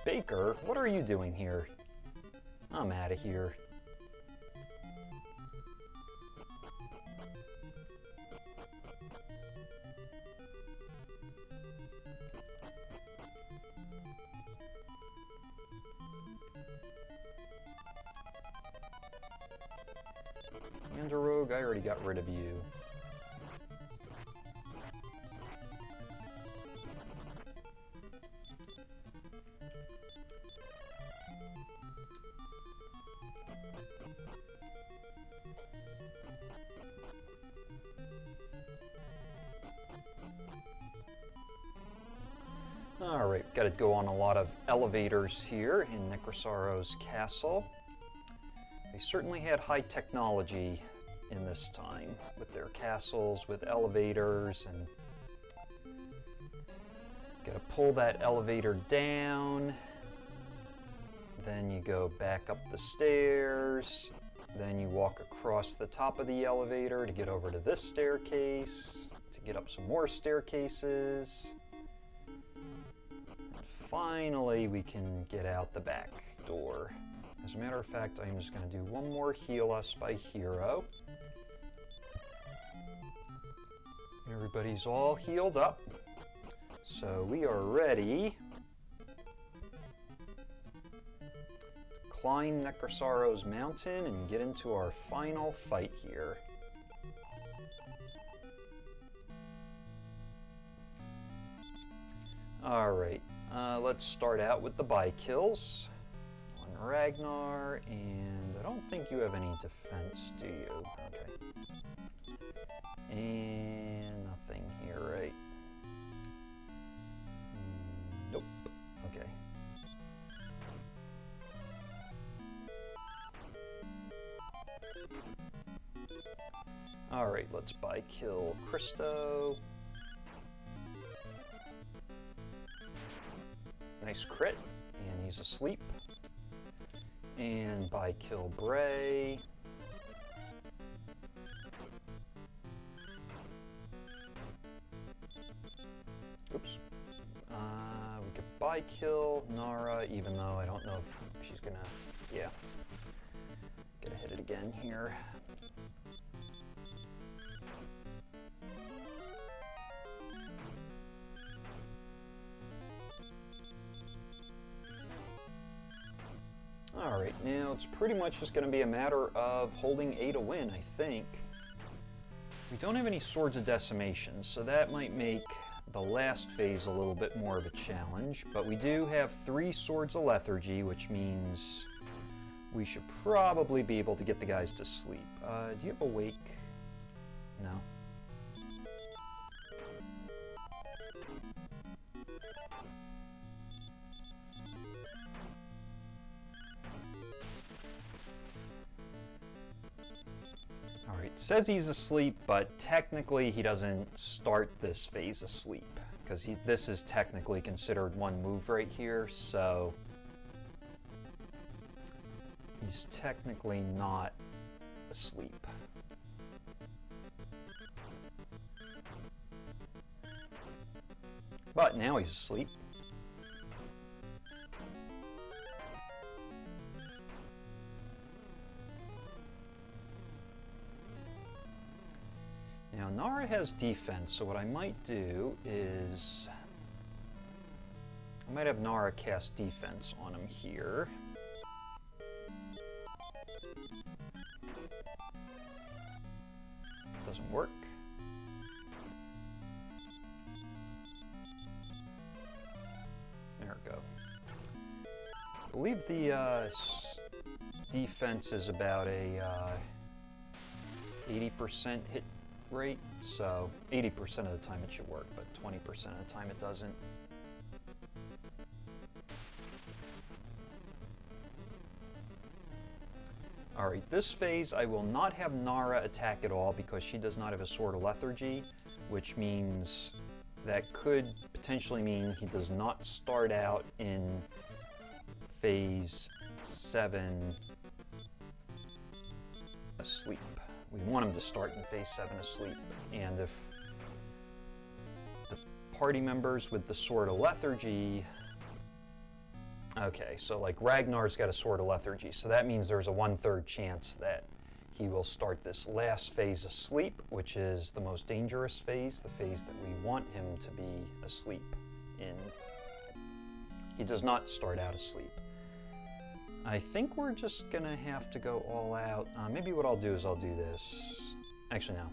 Baker, what are you doing here? I'm out of here. And a rogue, I already got rid of you. Alright, got to go on a lot of elevators here in Necrosaro's castle. They certainly had high technology in this time with their castles, with elevators, and got to pull that elevator down. Then you go back up the stairs. Then you walk across the top of the elevator to get over to this staircase, to get up some more staircases. Finally, we can get out the back door. As a matter of fact, I'm just going to do one more heal us by hero. Everybody's all healed up. So we are ready climb Necrosaro's mountain and get into our final fight here. Alright, let's start out with the Bikills on Ragnar, and I don't think you have any defense, do you? Okay. And nothing here, right? Nope. Okay. Alright, let's Bikill Cristo. Nice crit, and he's asleep. And Bikill Brey. Oops. We could Bikill Nara, even though I don't know if she's gonna, yeah. Gotta hit it again here. Alright, now it's pretty much just going to be a matter of holding A to win, I think. We don't have any Swords of Decimation, so that might make the last phase a little bit more of a challenge, but we do have 3 Swords of Lethargy, which means we should probably be able to get the guys to sleep. Do you have Awake? No. Says he's asleep, but technically he doesn't start this phase asleep, because this is technically considered one move right here, so he's technically not asleep. But now he's asleep. Now, Nara has defense, so what I might do is I might have Nara cast defense on him here. Doesn't work. There we go. I believe the defense is about a 80% hit rate, so 80% of the time it should work, but 20% of the time it doesn't. Alright, this phase I will not have Nara attack at all because she does not have a Sword of Lethargy, which means that could potentially mean he does not start out in phase 7 asleep. We want him to start in phase 7 asleep, and if the party members with the Sword of Lethargy... Okay, so like Ragnar's got a Sword of Lethargy, so that means there's a 1/3 chance that he will start this last phase asleep, which is the most dangerous phase, the phase that we want him to be asleep in. He does not start out asleep. I think we're just gonna have to go all out. Maybe what I'll do is I'll do this. Actually, no.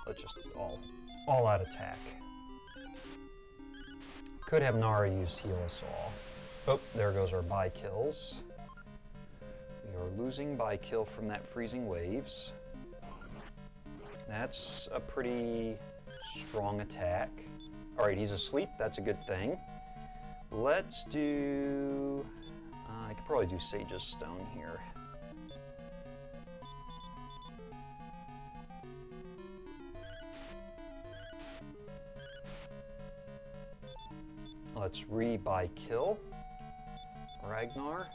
Let's just all out attack. Could have Nara use Heal Us All. Oh, there goes our Bikills. We are losing Bikill from that Freezing Waves. That's a pretty strong attack. Alright, he's asleep. That's a good thing. Let's do... I could probably do Sage's Stone here. Let's re-Bikill Ragnar.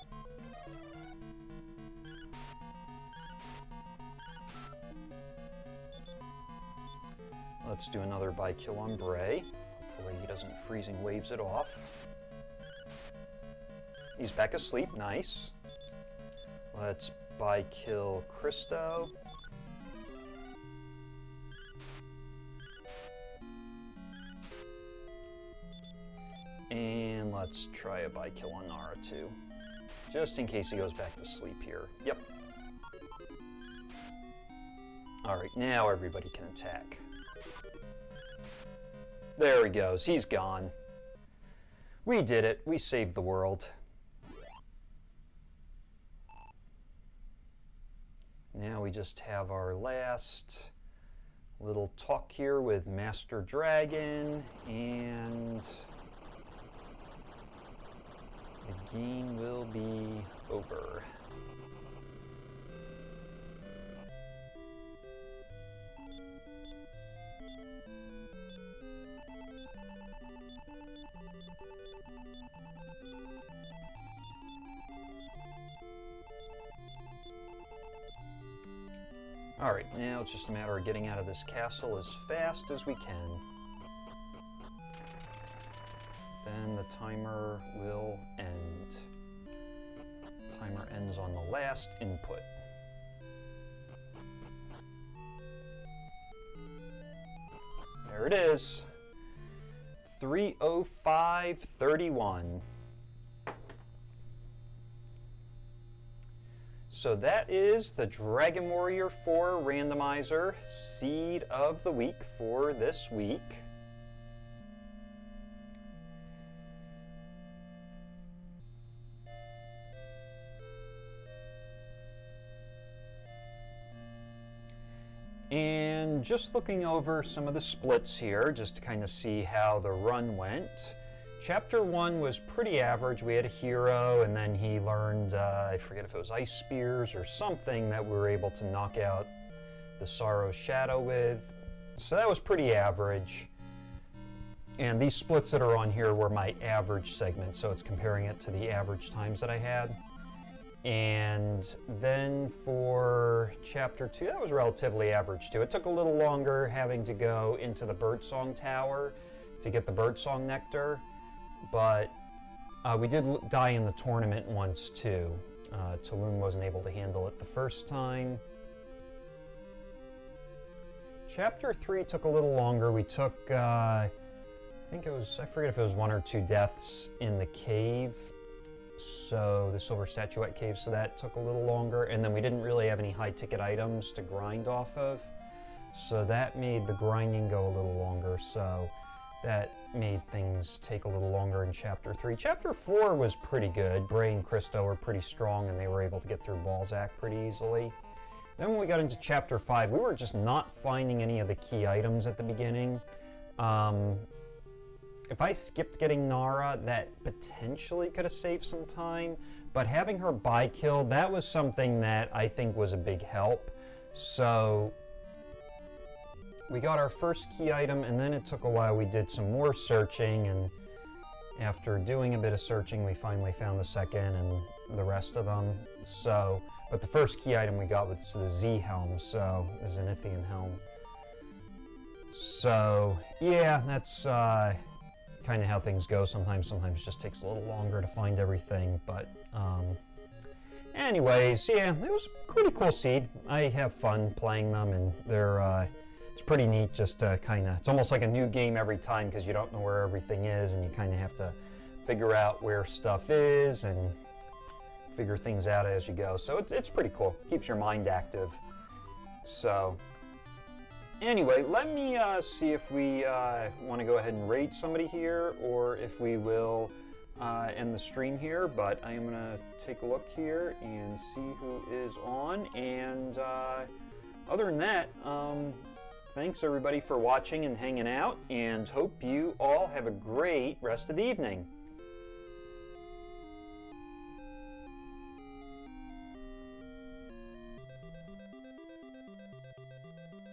Let's do another Bikill on Brey. Hopefully he doesn't Freezing Waves it off. He's back asleep, nice. Let's Bikill Cristo. And let's try a Bikill on Nara too. Just in case he goes back to sleep here. Yep. Alright, now everybody can attack. There he goes. He's gone. We did it. We saved the world. Now we just have our last little talk here with Master Dragon, and the game will be over. Alright, now it's just a matter of getting out of this castle as fast as we can. Then the timer will end. Timer ends on the last input. There it is. 3:05:31. So that is the Dragon Warrior IV Randomizer Seed of the Week for this week. And just looking over some of the splits here, just to kind of see how the run went. Chapter 1 was pretty average. We had a hero, and then he learned, I forget if it was ice spears or something that we were able to knock out the Sorrow's Shadow with. So that was pretty average. And these splits that are on here were my average segment, so it's comparing it to the average times that I had. And then for Chapter 2, that was relatively average too. It took a little longer having to go into the Birdsong Tower to get the Birdsong Nectar. But we did die in the tournament once too. Taloon wasn't able to handle it the first time. Chapter 3 took a little longer. We took, I think it was, I forget if it was 1 or 2 deaths in the cave. So the Silver Statuette Cave, so that took a little longer. And then we didn't really have any high ticket items to grind off of. So that made the grinding go a little longer. So that made things take a little longer in Chapter 3. Chapter 4 was pretty good. Brey and Cristo were pretty strong, and they were able to get through Balzac pretty easily. Then when we got into Chapter 5, we were just not finding any of the key items at the beginning. If I skipped getting Nara, that potentially could have saved some time, but having her Bikill, that was something that I think was a big help. So we got our first key item, and then it took a while. We did some more searching, and after doing a bit of searching, we finally found the second and the rest of them. So, but the first key item we got was the Z helm, so the Zenithian helm. So yeah, that's kind of how things go. Sometimes it just takes a little longer to find everything, but anyways, yeah, it was a pretty cool seed. I have fun playing them, and they're it's pretty neat just to kind of, it's almost like a new game every time because you don't know where everything is, and you kind of have to figure out where stuff is and figure things out as you go. So it's pretty cool. Keeps your mind active. So anyway, let me see if we want to go ahead and raid somebody here, or if we will end the stream here. But I am going to take a look here and see who is on. And other than that, thanks everybody for watching and hanging out, and hope you all have a great rest of the evening.